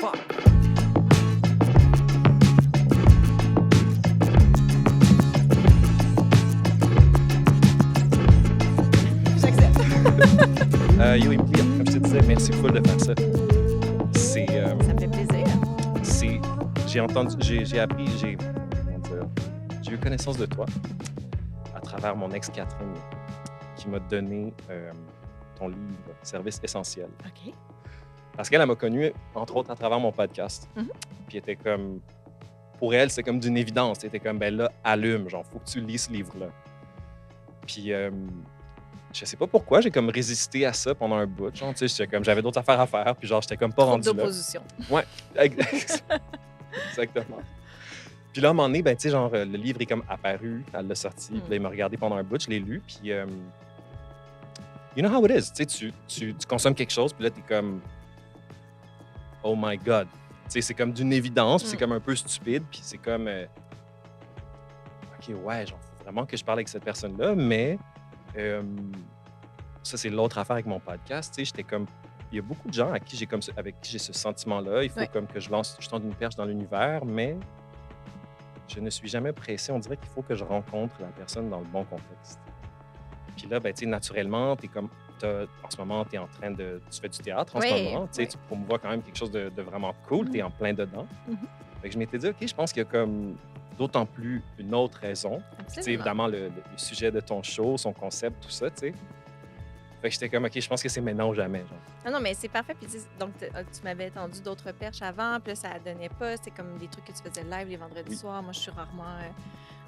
Fuck! J'accepte. Yo, Émilie, comme je te disais, merci full de faire ça. Ça me fait plaisir. J'ai entendu, j'ai appris, comment dire, j'ai eu connaissance de toi à travers mon ex Catherine qui m'a donné ton livre Service essentiel. OK. Parce qu'elle m'a connu, entre autres, à travers mon podcast. Mhm. Puis elle était comme, pour elle, c'est comme d'une évidence. C'était comme, ben là, allume, genre, faut que tu lis ce livre-là. Puis je sais pas pourquoi, j'ai comme résisté à ça pendant un bout. Genre, tu sais, j'avais d'autres affaires à faire, puis genre, j'étais comme pas Trop rendu là. d'opposition. Ouais, exactement. Puis là, à un moment donné, ben, tu sais, genre, le livre est comme apparu, elle l'a sorti, puis là, il m'a regardé pendant un bout, je l'ai lu, puis you know how it is, tu sais, tu consommes quelque chose, puis là, t'es comme, oh my God. Tu sais, c'est comme d'une évidence, puis c'est comme un peu stupide, puis c'est comme, OK, ouais, genre, faut vraiment que je parle avec cette personne-là, mais ça, c'est l'autre affaire avec mon podcast, tu sais, j'étais comme, il y a beaucoup de gens avec qui j'ai ce sentiment-là, il faut Ouais. comme que je tende une perche dans l'univers, mais je ne suis jamais pressé. On dirait qu'il faut que je rencontre la personne dans le bon contexte. Puis là, ben, tu sais, naturellement, en ce moment, tu fais du théâtre en ce Oui, moment. Tu sais, oui. tu promouvois quand même quelque chose de vraiment cool. Tu es en plein dedans. Mhm. Fait que je m'étais dit, OK, je pense qu'il y a comme d'autant plus une autre raison. Puis, tu sais, Absolument. évidemment, le sujet de ton show, son concept, tout ça, tu sais. Fait que j'étais comme, OK, je pense que c'est maintenant ou jamais. Genre. Ah non, mais c'est parfait. Puis donc, tu m'avais tendu d'autres perches avant, puis là, ça donnait pas. C'était comme des trucs que tu faisais live les vendredis Oui. soirs. Moi, je suis rarement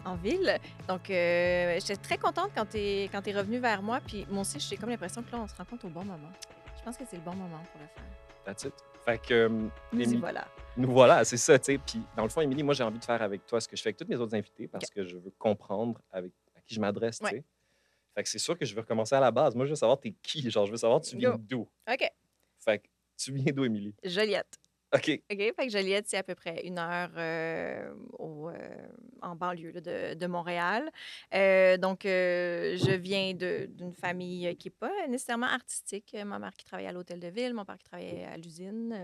en ville. Donc, j'étais très contente quand t'es revenu vers moi. Puis moi aussi, j'ai comme l'impression que là, on se rencontre au bon moment. Je pense que c'est le bon moment pour le faire. That's it. Fait que, Nous y Émilie, voilà. nous voilà, c'est ça, tu sais. Puis, dans le fond, Émilie, moi, j'ai envie de faire avec toi ce que je fais avec tous mes autres invités parce que je veux comprendre à qui je m'adresse, tu Ouais. sais. Fait que c'est sûr que je veux recommencer à la base. Moi, je veux savoir t'es qui. Genre, je veux savoir tu viens Go. d'où. OK. Fait que tu viens d'où, Émilie? Joliette. OK. OK. Fait que Joliette, c'est à peu près 1 heure en banlieue là, de Montréal. Donc, je viens d'une famille qui n'est pas nécessairement artistique. Ma mère qui travaillait à l'hôtel de ville, mon père qui travaillait à l'usine.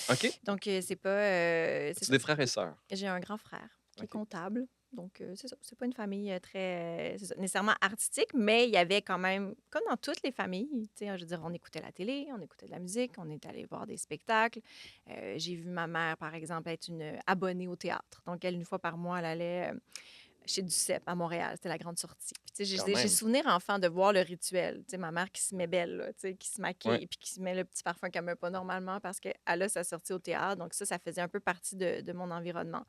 OK. Donc, c'est pas. C'est C'est ça. des frères et sœurs. J'ai un grand frère qui est OK. comptable. Donc, c'est ça. C'est pas une famille très c'est ça, nécessairement artistique, mais il y avait quand même, comme dans toutes les familles, tu sais, je veux dire, on écoutait la télé, on écoutait de la musique, on est allé voir des spectacles. J'ai vu ma mère, par exemple, être une abonnée au théâtre. Donc, elle, 1 fois par mois, elle allait chez Duceppe à Montréal. C'était la grande sortie. Puis, tu sais, Quand j'ai même. souvenir enfant de voir le rituel. Tu sais, ma mère qui se met belle, là, tu sais, qui se maquille, Ouais. puis qui se met le petit parfum qu'elle ne met pas normalement parce qu'elle a sa sortie au théâtre. Donc, ça faisait un peu partie de mon environnement.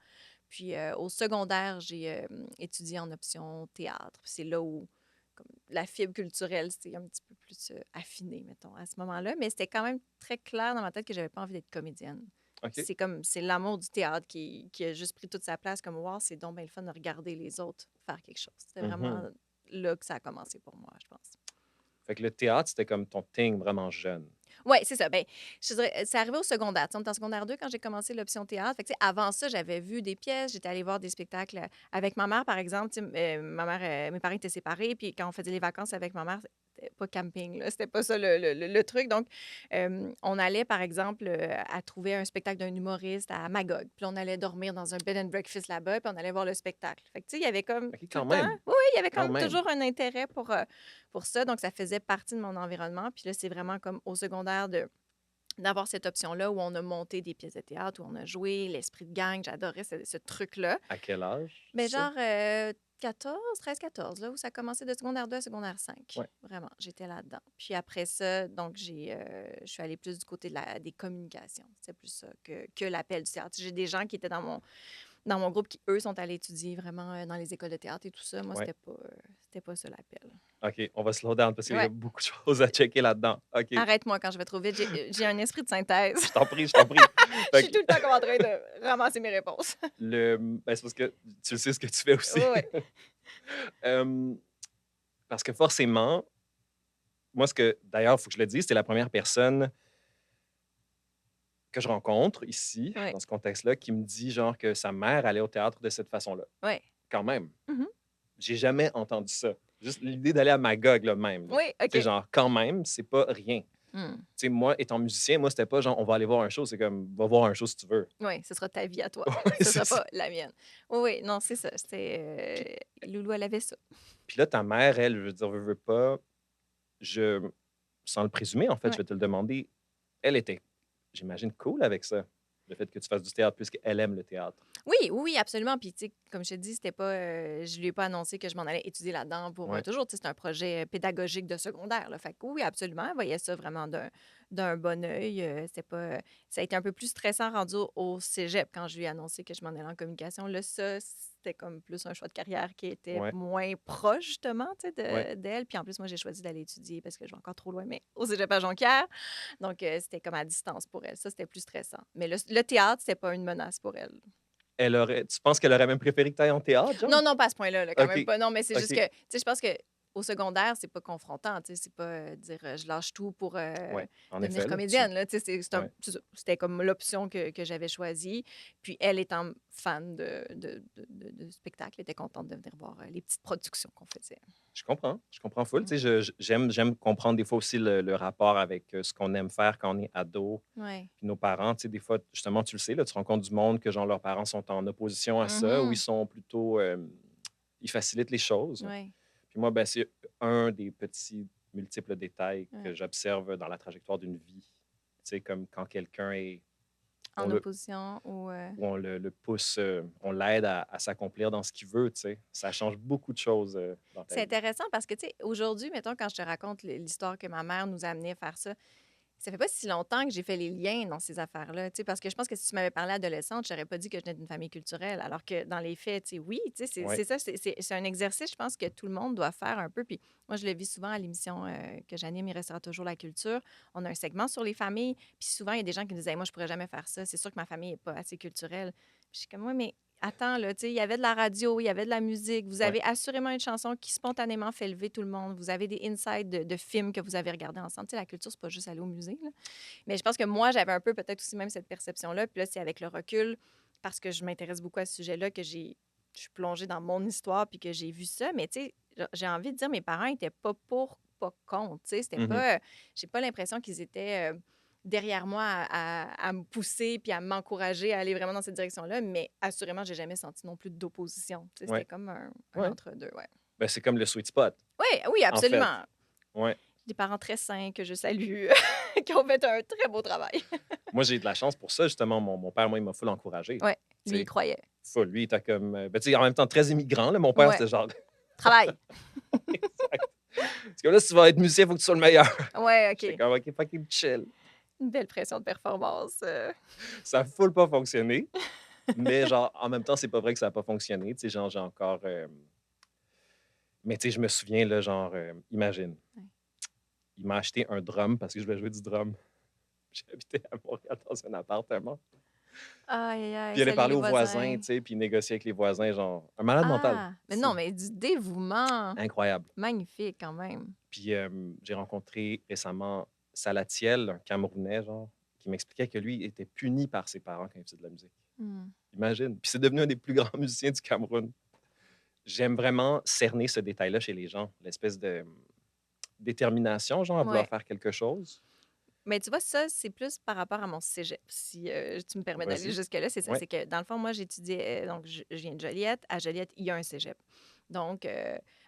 Puis au secondaire, j'ai étudié en option théâtre. Puis c'est là où comme, la fibre culturelle s'est un petit peu plus affinée, mettons, à ce moment-là. Mais c'était quand même très clair dans ma tête que j'avais pas envie d'être comédienne. OK. C'est l'amour du théâtre qui a juste pris toute sa place comme wow, c'est donc bien le fun de regarder les autres faire quelque chose. C'était vraiment là que ça a commencé pour moi, je pense. Fait que le théâtre, c'était comme ton thing vraiment jeune. Oui, c'est ça. Ben, je dirais, c'est arrivé au secondaire. Tu sais, on était en secondaire 2 quand j'ai commencé l'option théâtre. Fait que, tu sais, avant ça, j'avais vu des pièces, j'étais allée voir des spectacles avec ma mère, par exemple. Tu sais, ma mère, mes parents étaient séparés, puis quand on faisait les vacances avec ma mère, c'était pas camping, là. C'était pas ça le truc. Donc, on allait, par exemple, à trouver un spectacle d'un humoriste à Magog. Puis là, on allait dormir dans un bed and breakfast là-bas, puis on allait voir le spectacle. Fait que, tu sais, il y avait comme OK, tout quand le temps... même. Oui, il y avait Quand comme même. toujours un intérêt pour ça. Donc, ça faisait partie de mon environnement. Puis là, c'est vraiment comme au secondaire d'avoir cette option-là où on a monté des pièces de théâtre, où on a joué l'esprit de gang. J'adorais ce truc-là. À quel âge? Mais ça? genre 13-14, là, où ça commençait de secondaire 2 à secondaire 5. Ouais. Vraiment, j'étais là-dedans. Puis après ça, donc, je suis allée plus du côté des communications. C'est plus ça que l'appel du théâtre. J'ai des gens qui étaient dans mon groupe qui, eux, sont allés étudier vraiment dans les écoles de théâtre et tout ça. Moi, Ouais. c'était pas ça l'appel. OK, on va slow down parce qu'il y a Ouais. beaucoup de choses à checker là-dedans. OK. Arrête-moi quand je vais trop vite. J'ai un esprit de synthèse. Je t'en prie, je t'en prie. Je Fait suis tout le temps comme en train de ramasser mes réponses. ben, c'est parce que tu le sais ce que tu fais aussi. Ouais. Parce que forcément, moi, d'ailleurs, il faut que je le dise, c'était la première personne que je rencontre ici, Ouais. dans ce contexte-là, qui me dit genre que sa mère allait au théâtre de cette façon-là. Ouais. Quand même. Mhm. J'ai jamais entendu ça. Juste l'idée d'aller à Magog, là, même. Là. Oui, Tu sais, OK. genre, quand même, c'est pas rien. Hmm. Tu sais, moi, étant musicien, moi, c'était pas genre, on va aller voir un show, c'est comme, va voir un show si tu veux. Oui, ce sera ta vie à toi. Ouais, Ce c'est sera ça. pas la mienne. Oui, oui, non, c'est ça. Puis, Loulou, elle avait ça. puis là, ta mère, elle, je veux dire, veut pas, je, sans le présumer, en fait, je Ouais. vais te le demander, elle était, j'imagine, cool avec ça, le fait que tu fasses du théâtre, puisqu'elle aime le théâtre. Oui, oui, oui, absolument. Puis, tu sais, comme je te dis, c'était pas, je lui ai pas annoncé que je m'en allais étudier là-dedans pour Ouais. toujours. Tu sais, c'est un projet pédagogique de secondaire. Là. Fait que oui, absolument. Elle voyait ça vraiment d'un bon œil. C'était pas, ça a été un peu plus stressant rendu au cégep quand je lui ai annoncé que je m'en allais en communication. Là, ça, c'était comme plus un choix de carrière qui était Ouais, moins proche, justement, tu sais, ouais. d'elle. Puis en plus, moi, j'ai choisi d'aller étudier parce que je vais encore trop loin, mais au cégep à Jonquière. Donc, c'était comme à distance pour elle. Ça, c'était plus stressant. Mais le théâtre, c'était pas une menace pour elle. Tu penses qu'elle aurait même préféré que tu ailles en théâtre, genre? Non, non, pas à ce point-là, là, quand même OK, pas. Non, mais c'est juste OK. que, tu sais, je pense que au secondaire, c'est pas confrontant, tu sais, c'est pas dire je lâche tout pour Ouais, en devenir effet, là, comédienne, là, tu sais, ouais. c'est ça. C'était comme l'option que j'avais choisie. Puis elle étant fan de spectacle, elle était contente de venir voir les petites productions qu'on faisait. Je comprends full. Mm. Tu sais, j'aime comprendre des fois aussi le rapport avec ce qu'on aime faire quand on est ado, Ouais. puis nos parents. Tu sais, des fois, justement, tu le sais, là, tu rencontres du monde que genre leurs parents sont en opposition à ça, ou ils Mhm. sont plutôt, ils facilitent les choses. Ouais. Puis moi, ben, c'est un des petits multiples détails que Ouais. j'observe dans la trajectoire d'une vie. Tu sais, comme quand quelqu'un est, on En le, opposition ou. où on le pousse, on l'aide à s'accomplir dans ce qu'il veut, tu sais. Ça change beaucoup de choses dans ta C'est vie. intéressant parce que, tu sais, aujourd'hui, mettons, quand je te raconte l'histoire que ma mère nous a amené à faire ça, ça fait pas si longtemps que j'ai fait les liens dans ces affaires-là, tu sais, parce que je pense que si tu m'avais parlé adolescente, je n'aurais pas dit que je venais d'une famille culturelle, alors que dans les faits, tu sais, oui, tu sais, Ouais. c'est ça, c'est un exercice, je pense, que tout le monde doit faire un peu. Puis moi, je le vis souvent à l'émission que j'anime, Il restera toujours la culture. On a un segment sur les familles, puis souvent, il y a des gens qui me disent Hey, moi, je pourrais jamais faire ça. C'est sûr que ma famille n'est pas assez culturelle. Puis je suis comme, ouais, mais attends, là, tu sais, il y avait de la radio, il y avait de la musique. Vous Ouais. avez assurément une chanson qui spontanément fait lever tout le monde. Vous avez des insights de films que vous avez regardés ensemble. Tu sais, la culture, c'est pas juste aller au musée, là. Mais je pense que moi, j'avais un peu peut-être aussi même cette perception-là. Puis là, c'est avec le recul, parce que je m'intéresse beaucoup à ce sujet-là, que je suis plongée dans mon histoire puis que j'ai vu ça. Mais tu sais, j'ai envie de dire, mes parents étaient pas pour, pas contre. Tu sais, c'était Mhm. pas, j'ai pas l'impression qu'ils étaient derrière moi à me pousser puis à m'encourager à aller vraiment dans cette direction-là. Mais assurément, j'ai jamais senti non plus d'opposition. Tu sais, c'était Ouais. comme un Ouais. entre-deux, ouais. Ben, c'est comme le sweet spot, Oui, oui, en fait. absolument. Ouais. J'ai des parents très sains que je salue, qui ont fait un très beau travail. Moi, j'ai de la chance pour ça, justement. Mon père, moi, il m'a full encouragé. Ouais, Tu lui, il sais, croyait. full. Lui, il était comme. Ben, tu sais, en même temps, très immigrant, là. Mon père, Ouais, c'était genre. travail. Exact. Parce que là, si tu vas être musicien, il faut que tu sois le meilleur. Ouais, J'étais OK. comme, OK, fucking chill. Une belle pression de performance. Ça a full pas fonctionné. Mais, genre, en même temps, c'est pas vrai que ça a pas fonctionné. Tu sais, genre, j'ai encore. Mais, tu sais, je me souviens, là, genre, imagine, Ouais. il m'a acheté un drum parce que je voulais jouer du drum. J'habitais à Montréal dans un appartement. Aïe, aïe, aïe, Puis elle est salut parlé les aux voisins, voisins. tu sais, puis négocier avec les voisins, genre, un malade mental. Ah, mais non, Fou. mais du dévouement. Incroyable. Magnifique quand même. Puis j'ai rencontré récemment Salatiel, un Camerounais, genre, qui m'expliquait que lui était puni par ses parents quand il faisait de la musique. Hmm. Imagine. Puis c'est devenu un des plus grands musiciens du Cameroun. J'aime vraiment cerner ce détail-là chez les gens, l'espèce de détermination, genre, à vouloir Ouais. faire quelque chose. Mais tu vois, ça, c'est plus par rapport à mon cégep. Si tu me permets d'aller Vas-y. jusque-là, c'est ça. Ouais. C'est que dans le fond, moi, j'étudiais, donc je viens de Joliette. À Joliette, il y a un cégep. Donc,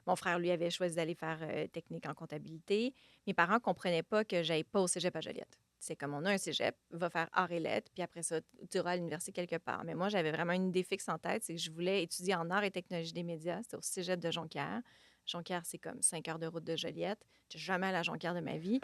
mon frère, lui, avait choisi d'aller faire technique en comptabilité. Mes parents ne comprenaient pas que j'aille pas au cégep à Joliette. C'est comme on a un cégep, va faire arts et lettres, puis après ça, tu iras à l'université quelque part. Mais moi, j'avais vraiment une idée fixe en tête, c'est que je voulais étudier en arts et technologies des médias. C'était au cégep de Jonquière. Jonquière, c'est comme 5 heures de route de Joliette. Je suis jamais allée à Jonquière de ma vie.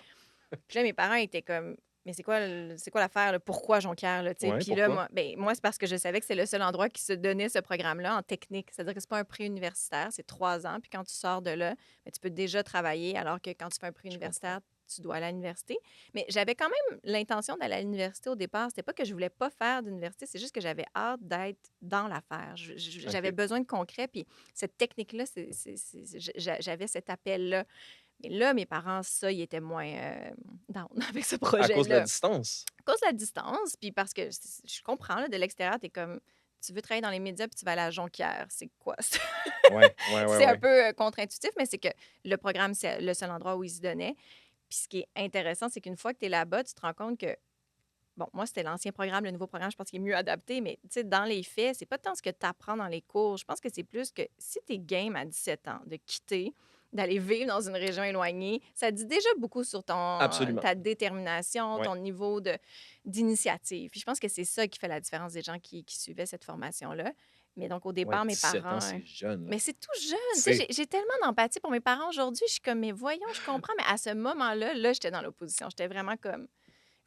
Puis là, mes parents étaient comme, mais c'est quoi l'affaire, là? Pourquoi Jonquière, là, tu sais? Ouais, Puis là, pourquoi? moi, c'est parce que je savais que c'est le seul endroit qui se donnait ce programme-là en technique. C'est-à-dire que c'est pas un prix universitaire, c'est 3 ans. Puis quand tu sors de là, ben, tu peux déjà travailler, alors que quand tu fais un prix Je comprends. universitaire, tu dois aller à l'université. Mais j'avais quand même l'intention d'aller à l'université au départ. C'était pas que je voulais pas faire d'université, c'est juste que j'avais hâte d'être dans l'affaire. J'avais OK. besoin de concret. Puis cette technique-là, j'avais cet appel-là. Mais là, mes parents, ça, ils étaient moins down avec ce À cause de la projet-là. distance? À cause de la distance, puis parce que je comprends, là, de l'extérieur, tu es comme, tu veux travailler dans les médias, puis tu vas aller à Jonquière. C'est quoi ça? Ouais, ouais, ouais, C'est un ouais. peu contre-intuitif, mais c'est que le programme, c'est le seul endroit où ils y donnaient. Puis ce qui est intéressant, c'est qu'une fois que tu es là-bas, tu te rends compte que, bon, moi, c'était l'ancien programme, le nouveau programme, je pense qu'il est mieux adapté, mais tu sais, dans les faits, c'est pas tant ce que tu apprends dans les cours. Je pense que c'est plus que si tu es game à 17 ans de quitter, d'aller vivre dans une région éloignée, ça dit déjà beaucoup sur Absolument. ta détermination, Ouais. ton niveau d'initiative. Puis je pense que c'est ça qui fait la différence des gens qui suivaient cette formation-là. Mais donc, au Ouais, départ, mes 17 ans, parents. c'est jeune, là. Mais c'est tout jeune. Tu sais, C'est j'ai tellement d'empathie pour mes parents aujourd'hui. Je suis comme, mais voyons, je comprends. Mais à ce moment-là, là, j'étais dans l'opposition. J'étais vraiment comme,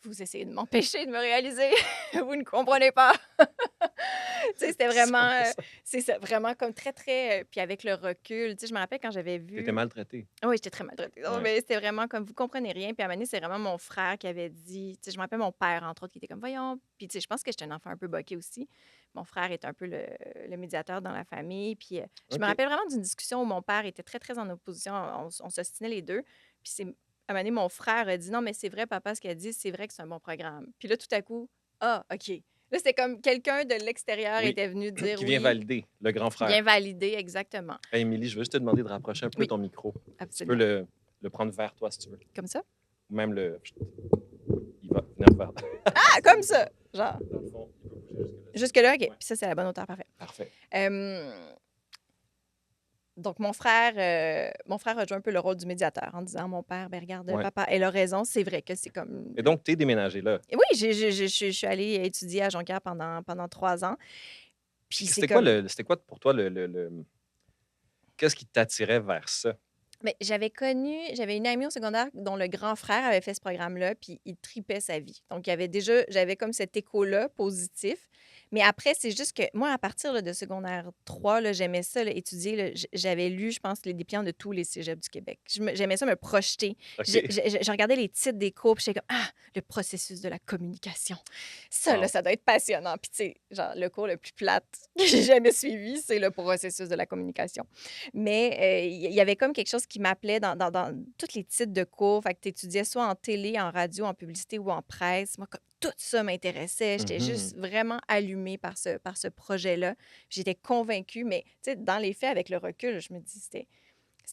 vous essayez de m'empêcher de me réaliser. Vous ne comprenez pas. Tu sais, c'était vraiment, 100%. c'est ça, vraiment comme très, très. Puis avec le recul, tu sais, je me rappelle quand j'avais Tu étais vu. maltraité. Oui, j'étais très maltraitée. Non, Ouais. mais c'était vraiment comme, vous comprenez rien. Puis à un moment donné, c'est vraiment mon frère qui avait dit, tu sais, je me rappelle mon père, entre autres, qui était comme, voyons. Puis tu sais, je pense que j'étais un enfant un peu boqué aussi. Mon frère est un peu le médiateur dans la famille. Puis je me OK. rappelle vraiment d'une discussion où mon père était très, très en opposition. On s'ostinait les deux. Puis c'est, à un moment donné, mon frère a dit, non, mais c'est vrai, papa, ce qu'elle dit, c'est vrai que c'est un bon programme. Puis là, tout à coup, ah, OK. Là, c'était comme quelqu'un de l'extérieur Oui. était venu dire Qui vient oui, valider, le grand qui vient frère. valider exactement. Hey, Émilie, je veux juste te demander de rapprocher un peu Oui, ton micro. Tu peux absolument. le prendre vers toi, si tu veux. Comme ça? Ou même il va venir vers Ah, comme ça! Genre. Dans le fond, il peut bouger Jusque-là, OK. jusque-là. Ouais, Puis ça, c'est à la bonne hauteur, parfait. parfait. Hem, donc mon frère a joué un peu le rôle du médiateur en disant: «Mon père, ben regarde, Ouais. papa, elle a raison, c'est vrai que c'est comme». Et donc, t'es déménagé là. Oui, je suis allée étudier à Jonquière pendant 3 ans, puis Puis c'est comme. c'était quoi pour toi qu'est-ce qui t'attirait vers ça? Mais j'avais une amie au secondaire dont le grand frère avait fait ce programme-là, puis il tripait sa vie. Donc, j'avais comme cet écho-là positif. Mais après, c'est juste que moi, à partir là, de secondaire 3, là, j'aimais ça, là, étudier. Là, j'avais lu, je pense, les dépliants de tous les cégeps du Québec. J'aimais ça me projeter. OK. Je regardais les titres des cours, puis j'étais comme, ah, le processus de la communication. Ça, là, Wow. ça doit être passionnant. Puis, tu sais, genre, le cours le plus plate que j'ai jamais suivi, c'est le processus de la communication. Mais il y avait comme quelque chose qui m'appelait dans tous les titres de cours. Fait que tu étudiais soit en télé, en radio, en publicité ou en presse. Moi, comme tout ça m'intéressait. J'étais Mhm. juste vraiment allumée par ce projet-là. J'étais convaincue, mais tu sais, dans les faits, avec le recul, je me dis c'était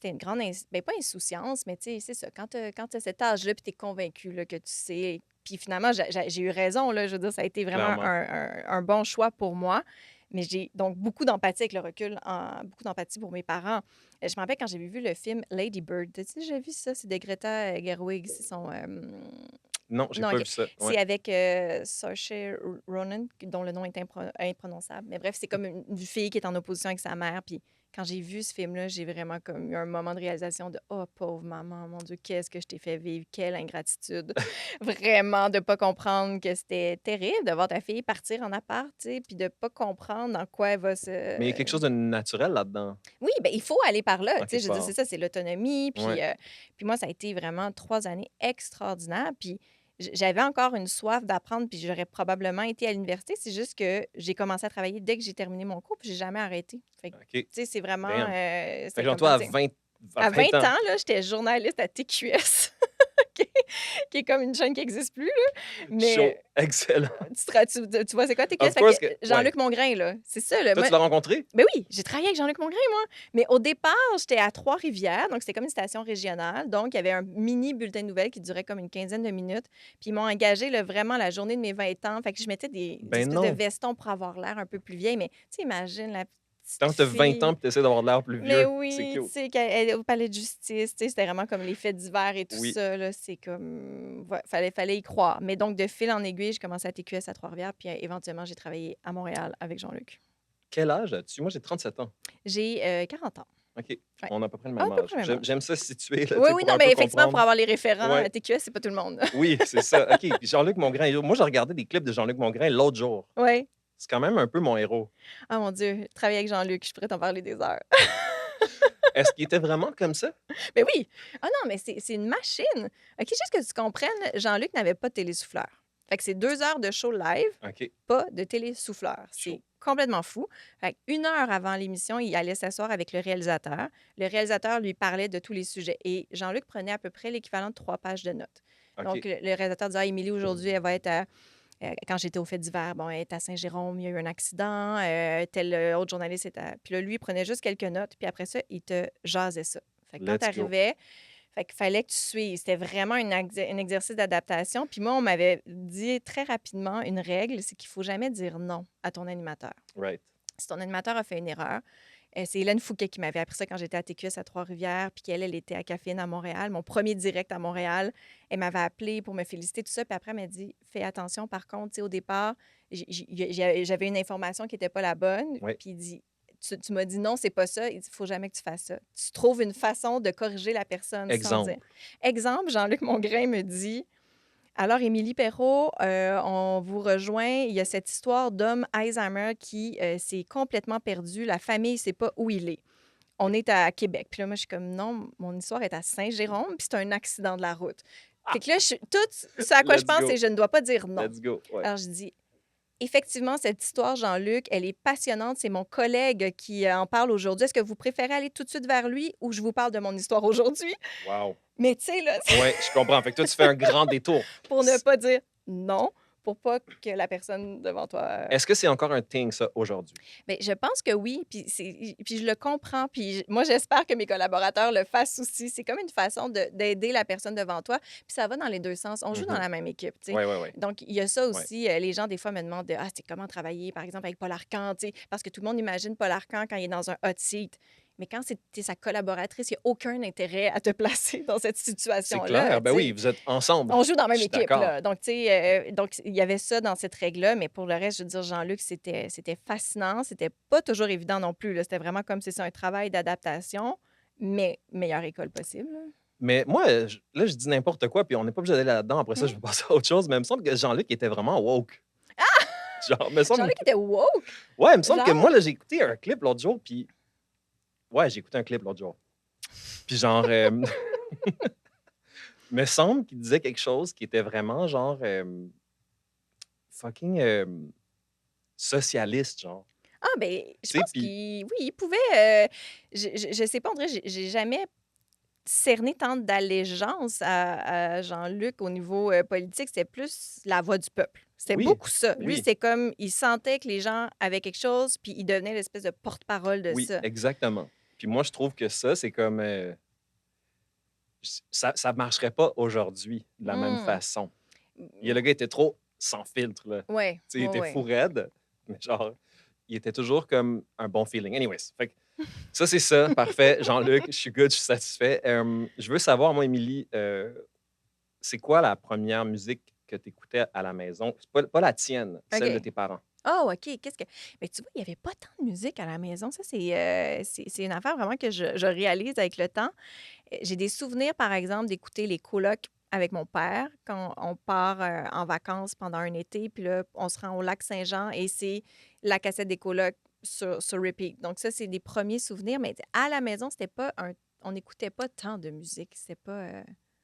une grande, ben, pas insouciance, mais tu sais, c'est ça. Quand tu as cet âge-là, puis tu es convaincu là, que tu sais. Puis finalement, j'ai eu raison, là. Je veux dire, ça a été vraiment Clairement. un bon choix pour moi. Mais j'ai donc beaucoup d'empathie avec le recul, beaucoup d'empathie pour mes parents. Je me rappelle quand j'avais vu le film Lady Bird. T'as-tu déjà vu ça? C'est de Greta Gerwig. C'est son. Non, j'ai Non, pas OK. vu ça. C'est Ouais. avec Saoirse Ronan, dont le nom est imprononçable. Mais bref, c'est comme une fille qui est en opposition avec sa mère. Puis quand j'ai vu ce film-là, j'ai vraiment comme eu un moment de réalisation de oh, pauvre maman, mon Dieu, qu'est-ce que je t'ai fait vivre, quelle ingratitude. Vraiment, de pas comprendre que c'était terrible de voir ta fille partir en appart, tu sais, puis de pas comprendre dans quoi elle va Mais il y a quelque se. chose de naturel là-dedans, Oui, ben il faut aller par là, en tu sais, quelque je veux dire, c'est part. ça, c'est l'autonomie. Ouais. Puis moi, ça a été vraiment 3 années extraordinaires. Puis j'avais encore une soif d'apprendre, puis j'aurais probablement été à l'université. C'est juste que j'ai commencé à travailler dès que j'ai terminé mon cours, puis j'ai jamais arrêté. Fait que, OK. tu sais, c'est vraiment, Damn. Fait c'était que genre, comme toi, parti. à À 20 20 ans, ans, là, j'étais journaliste à TQS, qui est qui est comme une chaîne qui n'existe plus, là. chaud, Mais excellent. tu vois, c'est quoi TQS? Of Fait que course que ouais. Jean-Luc Mongrain, là, c'est ça, là. Toi, tu l'as rencontré? Ben oui, j'ai travaillé avec Jean-Luc Mongrain, moi. Mais au départ, j'étais à Trois-Rivières, donc c'était comme une station régionale. Donc, il y avait un mini bulletin de nouvelles qui durait comme une quinzaine de minutes. Puis ils m'ont engagée là, vraiment la journée de mes 20 ans. Fait que je mettais des Ben espèces de non. vestons pour avoir l'air un peu plus vieille. Mais tu sais, imagine la petite Tant que t'as 20 ans fille. et tu essaies d'avoir de l'air plus Mais vieux, c'est oui, tu cute. sais, qu'elle est au palais de justice, tu sais, c'était vraiment comme les faits divers et tout Oui. ça, là, c'est comme, ouais, fallait y croire. Mais donc, de fil en aiguille, j'ai commencé à TQS à Trois-Rivières, puis éventuellement, j'ai travaillé à Montréal avec Jean-Luc. Quel âge as-tu? Moi, j'ai 37 ans. J'ai 40 ans. OK. Ouais. On a à peu près le À même peu âge. près le même âge. J'aime ça se situer, là, tu Oui, sais, oui, pour non, un peu mais effectivement, pour comprendre. avoir les référents Ouais. à TQS, c'est pas tout le monde. Oui, c'est ça. OK. Puis Jean-Luc Mongrain, moi, j'ai regardé des clips de Jean-Luc Mongrain l'autre jour. Oui. C'est quand même un peu mon héros. Ah mon Dieu, travailler avec Jean-Luc, je pourrais t'en parler des heures. Est-ce qu'il était vraiment comme ça? Mais oui! Ah non, mais c'est une machine. OK, juste que tu comprennes, Jean-Luc n'avait pas de télésouffleur. Fait que c'est 2 heures de show live, OK. pas de télésouffleur. Chaud. C'est complètement fou. Fait une heure avant l'émission, il allait s'asseoir avec le réalisateur. Le réalisateur lui parlait de tous les sujets. Et Jean-Luc prenait à peu près l'équivalent de 3 pages de notes. Donc, OK. le réalisateur disait, ah, Émilie, aujourd'hui, elle va être à. Quand j'étais au fait d'hiver, bon, elle est à Saint-Jérôme, il y a eu un accident, tel autre journaliste est à. Puis là, lui, il prenait juste quelques notes, puis après ça, il te jasait ça. Fait que quand tu Let's go. arrivais, Fait qu'il fallait que tu suives. C'était vraiment un exercice d'adaptation. Puis moi, on m'avait dit très rapidement une règle, c'est qu'il faut jamais dire non à ton animateur. Right. Si ton animateur a fait une erreur, c'est Hélène Fouquet qui m'avait appris ça quand j'étais à TQS à Trois-Rivières, puis qu'elle, elle était à Caféine à Montréal, mon premier direct à Montréal. Elle m'avait appelé pour me féliciter, tout ça. Puis après, elle m'a dit fais attention, par contre, tu sais, au départ, j'avais une information qui n'était pas la bonne. Oui. Puis il dit tu m'as dit non, c'est pas ça. Il dit faut jamais que tu fasses ça. Tu trouves une façon de corriger la personne sans Exemple. dire. Exemple, Jean-Luc Mongrain me dit alors, Émilie Perrault, on vous rejoint. Il y a cette histoire d'homme Alzheimer qui s'est complètement perdu. La famille ne sait pas où il est. On est à Québec. Puis là, moi, je suis comme, non, mon histoire est à Saint-Jérôme, puis c'est un accident de la route. Fait que là, tout ce à quoi je Let's pense, go. c'est je ne dois pas dire non. Let's go. Ouais. Alors, je dis, effectivement, cette histoire, Jean-Luc, elle est passionnante. C'est mon collègue qui en parle aujourd'hui. Est-ce que vous préférez aller tout de suite vers lui ou je vous parle de mon histoire aujourd'hui? Wow. Mais tu sais, là, Ouais, je comprends. Fait que toi, tu fais un grand détour. pour ne pas dire non, pour pas que la personne devant toi. Est-ce que c'est encore un thing, ça, aujourd'hui? Bien, je pense que oui, puis je le comprends, puis moi, j'espère que mes collaborateurs le fassent aussi. C'est comme une façon d'aider la personne devant toi, puis ça va dans les deux sens. On joue dans la même équipe, tu sais. Oui, oui, oui. Donc, il y a ça aussi. Les gens, des fois, me demandent ah, c'est comment travailler, par exemple, avec Paul Arcand, tu sais, parce que tout le monde imagine Paul Arcand quand il est dans un hot seat. Mais quand t'es sa collaboratrice, il n'y a aucun intérêt à te placer dans cette C'est situation-là. clair. Ben tu sais. oui, vous êtes ensemble. On joue dans la même Je suis équipe, d'accord. là. Donc, tu sais, donc il y avait ça dans cette règle-là, mais pour le reste, je veux dire, Jean-Luc, c'était fascinant. C'était pas toujours évident non plus, là. C'était vraiment comme c'est ça, un travail d'adaptation, mais meilleure école possible, là. Mais moi, là, je dis n'importe quoi, puis on n'est pas obligé d'aller là-dedans. Après ça, je vais passer à autre chose. Mais il me semble que Jean-Luc était vraiment woke. Genre, me semble... Jean-Luc était woke. Ouais, il me semble que Genre? moi, là, j'ai écouté un clip l'autre jour, puis... Ouais, j'ai écouté un clip l'autre jour. Puis genre... me semble qu'il disait quelque chose qui était vraiment, genre... fucking... socialiste, genre. Ah, ben, je Tu sais, pense puis... qu'il oui, il pouvait. Je sais pas, on dirait, j'ai jamais cerné tant d'allégeance à Jean-Luc au niveau politique. C'était plus la voix du peuple. C'était Oui, beaucoup ça. Lui, oui, c'est comme, il sentait que les gens avaient quelque chose, puis il devenait l'espèce de porte-parole de oui, ça. exactement. Puis moi, je trouve que ça, c'est comme... ça ne marcherait pas aujourd'hui de la même Hmm. façon. Le gars était trop sans filtre, là. Ouais, Tu sais, il était ouais. fou raide, mais genre, il était toujours comme un bon feeling. Anyways, fait que ça, c'est ça. Parfait. Jean-Luc, je suis good, je suis satisfait. Je veux savoir, moi, Émilie, c'est quoi la première musique que tu écoutais à la maison? Pas la tienne, celle de OK. tes parents. Ah, OK. Qu'est-ce que. Mais tu vois, il n'y avait pas tant de musique à la maison. Ça, c'est une affaire vraiment que je réalise avec le temps. J'ai des souvenirs, par exemple, d'écouter les colocs avec mon père quand on part en vacances pendant un été, puis là, on se rend au lac Saint-Jean et c'est la cassette des colocs sur repeat. Donc, ça, c'est des premiers souvenirs. Mais à la maison, c'était pas un. On n'écoutait pas tant de musique. C'était pas.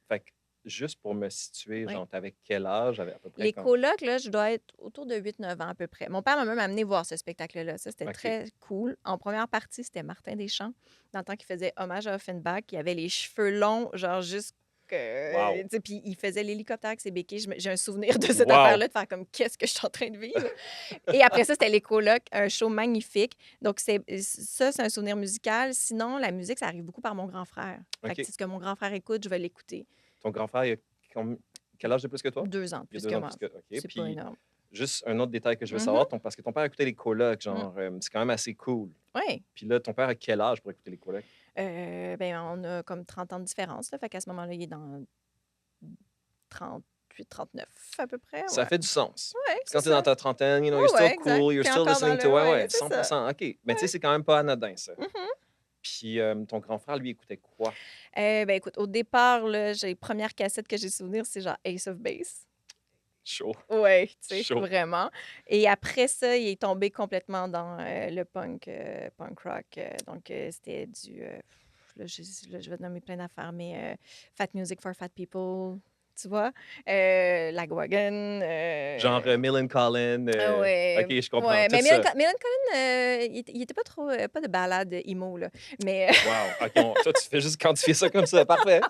Fait que, juste pour me situer, Oui. genre, t'avais quel âge à peu près Les quand... colocs, là, je dois être autour de 8-9 ans à peu près. Mon père m'a même amené voir ce spectacle-là. Ça, c'était OK. très cool. En première partie, c'était Martin Deschamps, dans le temps qu'il faisait hommage à Offenbach. Il avait les cheveux longs, genre jusque... Wow. tu sais, puis il faisait l'hélicoptère avec ses béquilles. J'ai un souvenir de cette Wow. affaire-là, de faire comme « qu'est-ce que je suis en train de vivre? » Et après ça, c'était les colocs, un show magnifique. Donc, c'est un souvenir musical. Sinon, la musique, ça arrive beaucoup par mon grand frère. Fait que OK. c'est ce que mon grand frère écoute, je vais l'écouter. Ton grand frère, il a quel âge de plus que toi? 2 ans de Il a plus 2 que ans moi. plus que... OK. C'est pas Puis, énorme. juste un autre détail que je veux Mhm. savoir, parce que ton père écoutait les colocs, genre, c'est quand même assez cool. Oui. Puis là, ton père a quel âge pour écouter les colocs? Ben, on a comme 30 ans de différence. Là, fait qu'à ce moment-là, il est dans 38, 39 à peu près. Ça Ouais, fait du sens. ouais Parce que quand c'est t'es dans ça. ta trentaine, you know, Ouais, you're ouais, still exact. cool, you're T'es still encore listening dans to... le... Ouais, Ouais, ouais, c'est ça. 100%. OK. Mais tu sais, Ouais. c'est quand même pas anodin, ça. Mhm. Puis ton grand frère, lui, écoutait quoi? Ben, écoute, au départ, là, les premières cassettes que j'ai souvenir, c'est genre Ace of Base. Chaud. Ouais, tu sais, Chaud. vraiment. Et après ça, il est tombé complètement dans le punk rock. Donc, c'était du... là, je vais te nommer plein d'affaires, mais Fat Music for Fat People, tu vois? Lagwagon. Genre Millencolin. Ouais, OK, je comprends. ouais. Tout Mais ça. Millencolin, il était pas trop... pas de balade emo, là. Mais... Wow. OK, toi, tu fais juste quantifier ça comme ça. Parfait.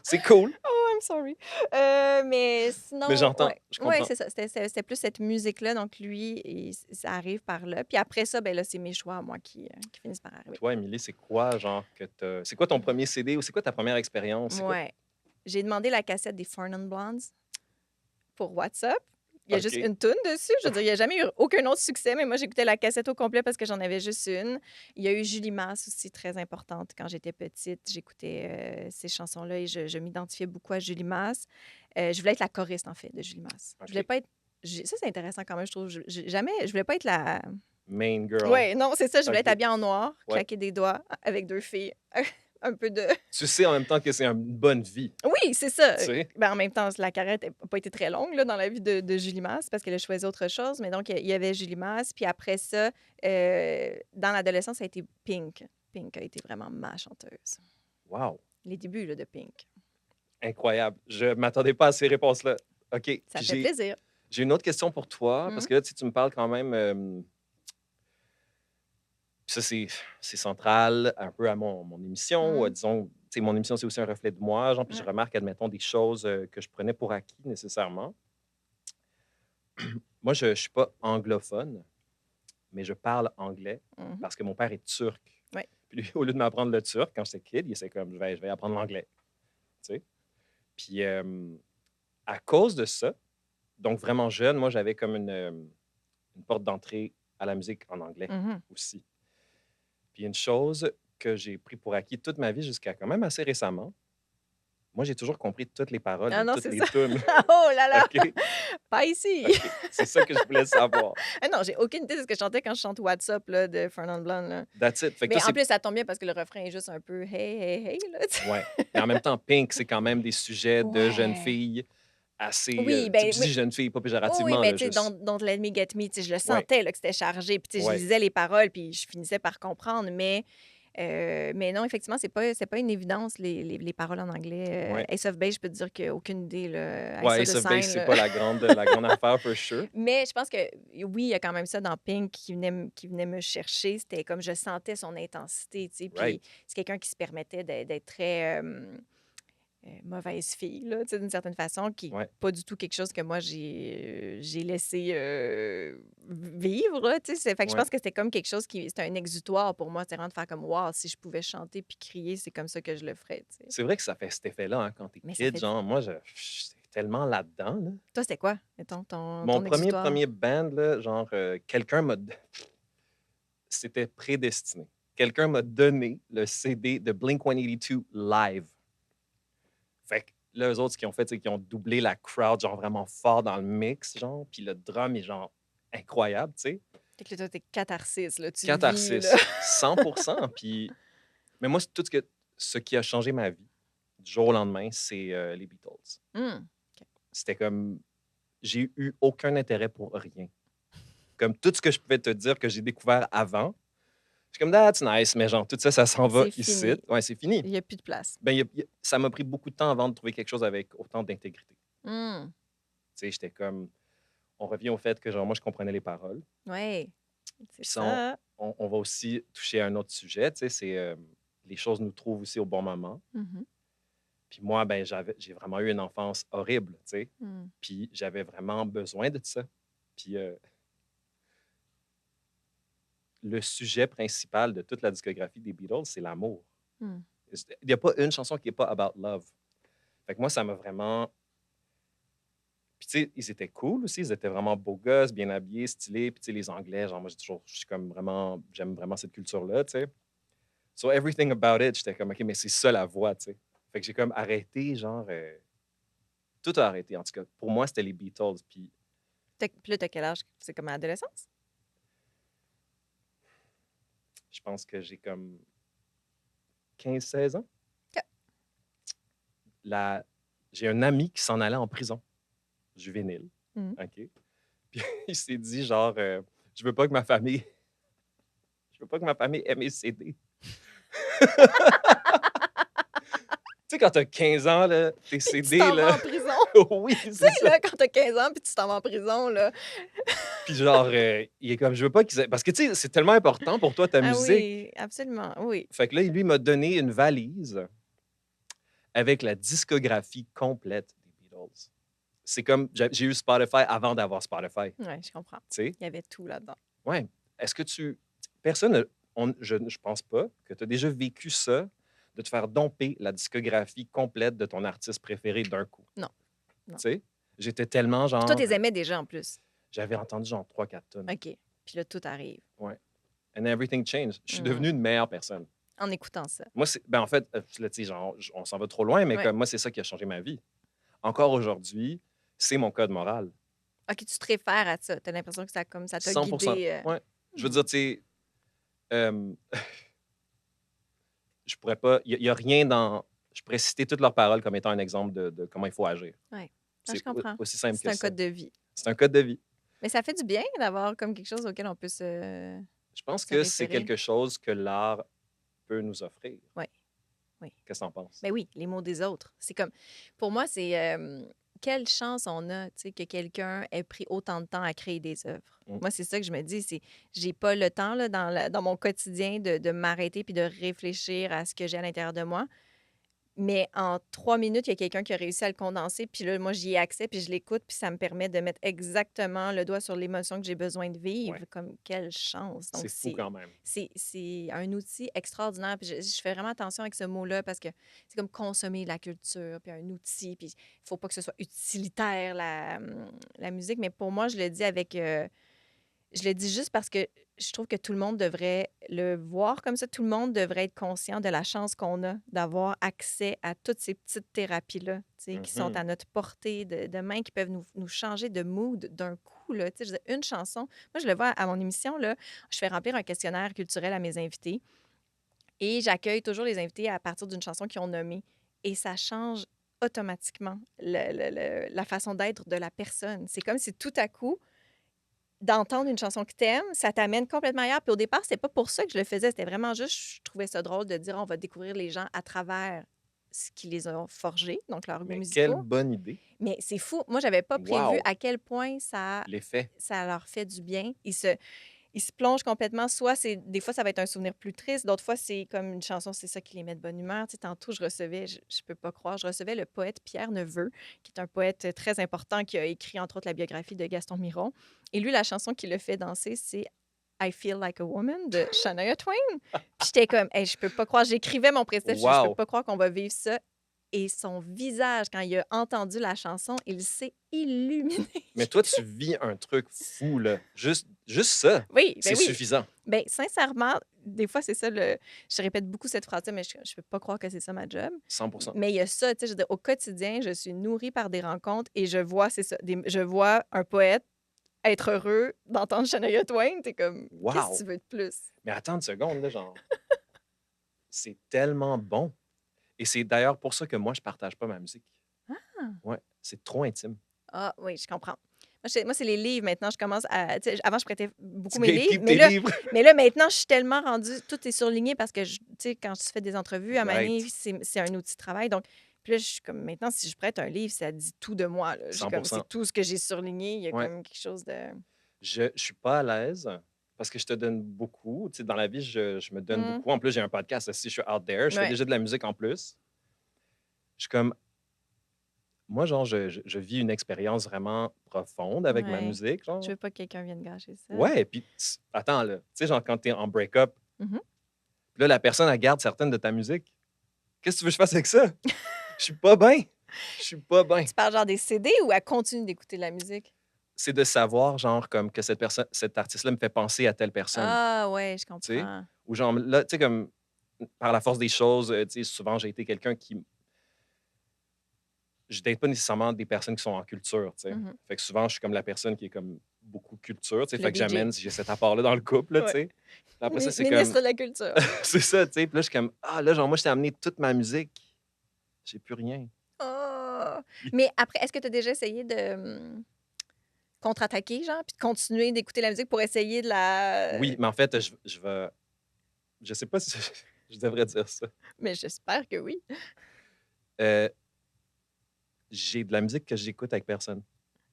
C'est cool. Ouais, I'm sorry. Mais Mais sinon, j'entends, ouais. je Ouais, comprends. c'est ça. C'était plus cette musique-là. Donc, lui, ça arrive par là. Puis après ça, ben là, c'est mes choix, moi, qui finissent par arriver. Toi, Émilie, c'est quoi, genre, c'est quoi ton premier CD ou c'est quoi ta première expérience? C'est quoi? Ouais. J'ai demandé la cassette des Four Non Blondes pour WhatsApp. Il y a juste OK. une toune dessus. Je veux dire, il n'y a jamais eu aucun autre succès, mais moi, j'écoutais la cassette au complet parce que j'en avais juste une. Il y a eu Julie Masse aussi, très importante. Quand j'étais petite, j'écoutais ces chansons-là et je m'identifiais beaucoup à Julie Masse. Je voulais être la choriste, en fait, de Julie Masse. Je voulais OK. pas être... Ça, c'est intéressant quand même, je trouve. Jamais... Je voulais pas être la... Main girl. Ouais, non, c'est ça. Je voulais être OK. habillée en noir, Ouais. claquer des doigts avec deux filles. Un peu de... Tu sais en même temps que c'est une bonne vie, Oui, c'est ça. tu sais? Ben, en même temps, la carrière n'a pas été très longue là, dans la vie de Julie Masse parce qu'elle a choisi autre chose. Mais donc, il y avait Julie Masse. Puis après ça, dans l'adolescence, ça a été Pink. Pink a été vraiment ma chanteuse. Wow, Les débuts là, de Pink. incroyable. Je m'attendais pas à ces réponses-là. OK. Puis Ça fait plaisir. j'ai une autre question pour toi, parce que là, tu me parles quand même. Ça, c'est central un peu à mon émission. Disons, tu sais, mon émission, c'est aussi un reflet de moi. Genre, puis je Ouais. remarque, admettons, des choses que je prenais pour acquis nécessairement. Moi, je ne suis pas anglophone, mais je parle anglais Mhm. parce que mon père est turc. Ouais. Puis lui, au lieu de m'apprendre le turc quand j'étais kid, il s'est comme, je vais apprendre l'anglais. Tu sais? Puis à cause de ça, donc vraiment jeune, moi, j'avais comme une porte d'entrée à la musique en anglais Mhm. aussi. Puis une chose que j'ai pris pour acquis toute ma vie jusqu'à quand même assez récemment, moi, j'ai toujours compris toutes les paroles Ah de non, toutes c'est les ça. tunes. Oh là là! OK? Pas ici! OK. C'est ça que je voulais savoir. Ah non, j'ai aucune idée de ce que je chantais quand je chante WhatsApp là, de Fernand Blonde. Là. That's it. Fait que Mais toi, en c'est. plus, ça tombe bien parce que le refrain est juste un peu hey, hey, hey. Là, tu sais. Ouais. Mais en même temps, Pink, c'est quand même des sujets de jeunes Ouais. filles assez. Oui, Tu sais, ben, je dis jeunes filles, pas oui, péjorativement, mais là, tu sais, juste. Don't Let Me Get Me, tu sais, je le Ouais. sentais là, que c'était chargé. Puis tu sais, je Ouais. lisais les paroles, puis je finissais par comprendre. Mais non, effectivement, c'est pas une évidence, les paroles en anglais. Ouais. Ace of Base, je peux te dire qu'il n'y a aucune idée. Là, Ouais, I Ace Saw the of Base, Sign. c'est Là. pas la grande affaire, for sure. Mais je pense que oui, il y a quand même ça dans Pink qui venait me chercher. C'était comme je sentais son intensité, tu sais. Puis Right. c'est quelqu'un qui se permettait d'être très mauvaise fille, là, tu sais, d'une certaine façon, qui n'est Ouais. pas du tout quelque chose que moi j'ai laissé vivre, là, tu sais. Fait que je Ouais. pense que c'était comme quelque chose qui... C'était un exutoire pour moi. C'est vraiment de faire comme, wow, si je pouvais chanter puis crier, c'est comme ça que je le ferais, tu sais. C'est vrai que ça fait cet effet-là hein, quand t'es Mais ça kid. fait... Genre, moi, j'étais tellement là-dedans. Là. Toi, c'était quoi, mettons, ton Mon exutoire? premier band, là, genre, quelqu'un m'a. C'était prédestiné. Quelqu'un m'a donné le CD de Blink-182 live. Fait que là, eux autres, ce qu'ils ont fait, c'est qu'ils ont doublé la crowd, genre vraiment fort dans le mix, genre, puis le drum est genre incroyable, tu sais. Fait que là, toi, t'es catharsis, là, tu vis, là. Catharsis, 100%. Puis, mais moi, c'est tout ce qui a changé ma vie du jour au lendemain, c'est les Beatles. Hum. C'était comme, j'ai eu aucun intérêt pour rien. Comme tout ce que je pouvais te dire que j'ai découvert avant, je suis comme, that's nice, mais genre, tout ça, ça s'en va C'est ici. fini. Ouais, c'est fini. Il n'y a plus de place. Ben, ça m'a pris beaucoup de temps avant de trouver quelque chose avec autant d'intégrité. Hum. Tu sais, j'étais comme, on revient au fait que, genre, moi, je comprenais les paroles. Oui, c'est Puis ça. on va aussi toucher à un autre sujet, tu sais, c'est les choses nous trouvent aussi au bon moment. Mhm. Puis moi, ben, j'ai vraiment eu une enfance horrible, tu sais. Hum. Puis j'avais vraiment besoin de ça. Puis le sujet principal de toute la discographie des Beatles, c'est l'amour. Hum. Il n'y a pas une chanson qui n'est pas about love. Fait que moi, ça m'a vraiment... Puis tu sais, ils étaient cool aussi, ils étaient vraiment beaux gosses, bien habillés, stylés. Puis tu sais, les Anglais, genre moi, je suis comme vraiment... J'aime vraiment cette culture-là, tu sais. So everything about it, j'étais comme, OK, mais c'est ça la voix, tu sais. Fait que j'ai comme arrêté, genre... tout a arrêté, en tout cas. Pour moi, c'était les Beatles. Puis Puis là, t'as quel âge? C'est comme à l'adolescence? je pense que j'ai comme 15-16 ans. OK. J'ai un ami qui s'en allait en prison, juvénile. Mhm. OK? Puis il s'est dit, genre, je veux pas que ma famille... Je veux pas que ma famille ait mes CD. Tu sais, quand t'as 15 ans, là, tes Tu CD, t'en vas en là... prison. oui, Tu c'est sais, ça. là, quand t'as 15 ans puis tu t'en vas en prison, là. Puis genre, il est comme, je veux pas qu'ils aient... Parce que, tu sais, c'est tellement important pour toi, ta Ah musique. oui, absolument, oui. Fait que là, lui, il m'a donné une valise avec la discographie complète des Beatles. C'est comme, j'ai eu Spotify avant d'avoir Spotify, tu Ouais, je comprends. sais? Il y avait tout là-dedans. Ouais. Est-ce que personne, je pense pas que tu as déjà vécu ça, de te faire domper la discographie complète de ton artiste préféré d'un coup, Non, tu non. sais? J'étais tellement Puis toi, genre, tu les aimais déjà en plus. j'avais entendu genre 3-4 tonnes. OK. Puis là, tout arrive. Ouais. And everything changed. Je suis Mmh. devenu une meilleure personne. En écoutant ça. Moi, ben, en fait, là, tu sais, genre, on s'en va trop loin, mais Ouais. comme moi, c'est ça qui a changé ma vie. Encore aujourd'hui, c'est mon code moral. OK, tu te réfères à ça. Tu as l'impression que ça t'a 100%. guidé. Ouais. Je veux Mmh. dire, tu sais, euh, je pourrais pas. Il y a rien dans. Je pourrais citer toutes leurs paroles comme étant un exemple de comment il faut agir. Ouais. Ah, je C'est comprends. aussi simple C'est que un ça. code de vie. C'est un code de vie. Mais ça fait du bien d'avoir comme quelque chose auquel on peut Je pense se que c'est référer. quelque chose que l'art peut nous offrir. Oui, oui. Qu'est-ce que t'en penses? Ben oui, les mots des autres. C'est comme, pour moi, c'est quelle chance on a, tu sais, que quelqu'un ait pris autant de temps à créer des œuvres. Mm. Moi, c'est ça que je me dis, c'est j'ai pas le temps là, dans mon quotidien de m'arrêter puis de réfléchir à ce que j'ai à l'intérieur de moi. Mais en 3 minutes, il y a quelqu'un qui a réussi à le condenser, puis là, moi, j'y ai accès, puis je l'écoute, puis ça me permet de mettre exactement le doigt sur l'émotion que j'ai besoin de vivre. Ouais. Comme quelle chance. Donc, C'est fou quand même. c'est un outil extraordinaire. Puis je fais vraiment attention avec ce mot-là parce que c'est comme consommer la culture, puis un outil, puis il faut pas que ce soit utilitaire, la musique. Mais pour moi, je le dis avec... je le dis juste parce que je trouve que tout le monde devrait le voir comme ça. Tout le monde devrait être conscient de la chance qu'on a d'avoir accès à toutes ces petites thérapies-là, tu sais, qui sont Mhm. à notre portée de main, qui peuvent nous changer de mood d'un coup. Là. Tu sais, je veux dire, une chanson. Moi, je le vois à mon émission, là, je fais remplir un questionnaire culturel à mes invités et j'accueille toujours les invités à partir d'une chanson qu'ils ont nommée. Et ça change automatiquement la façon d'être de la personne. C'est comme si tout à coup, d'entendre une chanson que t'aimes, ça t'amène complètement ailleurs. Puis au départ, c'était pas pour ça que je le faisais. C'était vraiment juste, je trouvais ça drôle de dire, on va découvrir les gens à travers ce qui les a forgés, donc leurs goûts Mais quelle musicaux. bonne idée. Mais c'est fou. Moi, j'avais pas prévu Wow. à quel point ça, L'effet. ça leur fait du bien. Ils se plongent complètement. Soit c'est des fois, ça va être un souvenir plus triste. D'autres fois, c'est comme une chanson, c'est ça qui les met de bonne humeur. Tu sais, tantôt, je recevais, je peux pas croire, je recevais le poète Pierre Neveu, qui est un poète très important qui a écrit, entre autres, la biographie de Gaston Miron. Et lui, la chanson qui le fait danser, c'est I Feel Like a Woman de Shania Twain. Puis j'étais comme, hey, je peux pas croire. J'écrivais mon précepte, je peux Wow. pas croire qu'on va vivre ça. Et son visage, quand il a entendu la chanson, il s'est illuminé. Mais toi, tu vis un truc fou, là. Juste ça, Oui, c'est ben oui. suffisant. Ben sincèrement, des fois, c'est ça, je répète beaucoup cette phrase-là, mais je peux pas croire que c'est ça ma job. 100%. Mais il y a ça, tu sais, je veux dire, au quotidien, je suis nourrie par des rencontres et je vois, c'est ça, je vois un poète être heureux d'entendre Shania Twain. T'es comme, qu'est-ce que tu Wow. veux de plus? Mais attends une seconde, là, genre. C'est tellement bon. Et c'est d'ailleurs pour ça que moi, je partage pas ma musique. Ah! Ouais, c'est trop intime. Ah oui, je comprends. Moi, c'est les livres maintenant. Je commence à. Tu sais, avant, je prêtais beaucoup Tu mes livres. gatekeep tes livres. Mais là, maintenant, je suis tellement rendue. Tout est surligné parce que, tu sais, quand tu fais des entrevues, à Mané, Right. c'est un outil de travail. Donc, puis là, je suis comme. Maintenant, si je prête un livre, ça dit tout de moi. Là. Comme, 100%. c'est tout ce que j'ai surligné. Il y a Ouais. comme quelque chose de. Je suis pas à l'aise parce que je te donne beaucoup. Tu sais, dans la vie, je me donne beaucoup. En plus, j'ai un podcast aussi, je suis out there. Je fais Ouais. déjà de la musique en plus. Je suis comme, moi, genre, je vis une expérience vraiment profonde avec ma Ouais. musique. Je Genre. veux pas que quelqu'un vienne gâcher ça. Ouais, puis attends, là. Tu sais, genre, quand t'es en break-up, Mhm. puis là, la personne, elle garde certaines de ta musique. Qu'est-ce que tu veux que je fasse avec ça? Je suis pas bien. Je suis pas bien. Tu parles genre des CD ou elle continue d'écouter de la musique? C'est de savoir, genre, comme que cet artiste-là me fait penser à telle personne. Ah, ouais, je Tu sais? comprends. Ou genre, là, tu sais, comme, par la force des choses, tu sais, souvent, j'ai été quelqu'un qui. Je date pas nécessairement des personnes qui sont en culture, tu sais. Mhm. Fait que souvent, je suis comme la personne qui est comme beaucoup culture, tu sais. Le Fait que DJ. j'ai cet apport-là dans le couple, là, tu Ouais. sais. Puis après ça, c'est Ministre comme. de la Culture. C'est ça, tu sais. Puis là, je suis comme, ah, là, genre, moi, je t'ai amené toute ma musique. J'ai plus rien. Oh! Mais après, est-ce que tu as déjà essayé de contre-attaquer, genre, puis de continuer d'écouter la musique pour essayer de la. Oui, mais en fait, je vais. Je sais pas si je devrais dire ça. Mais j'espère que oui. Euh, j'ai de la musique que j'écoute avec personne.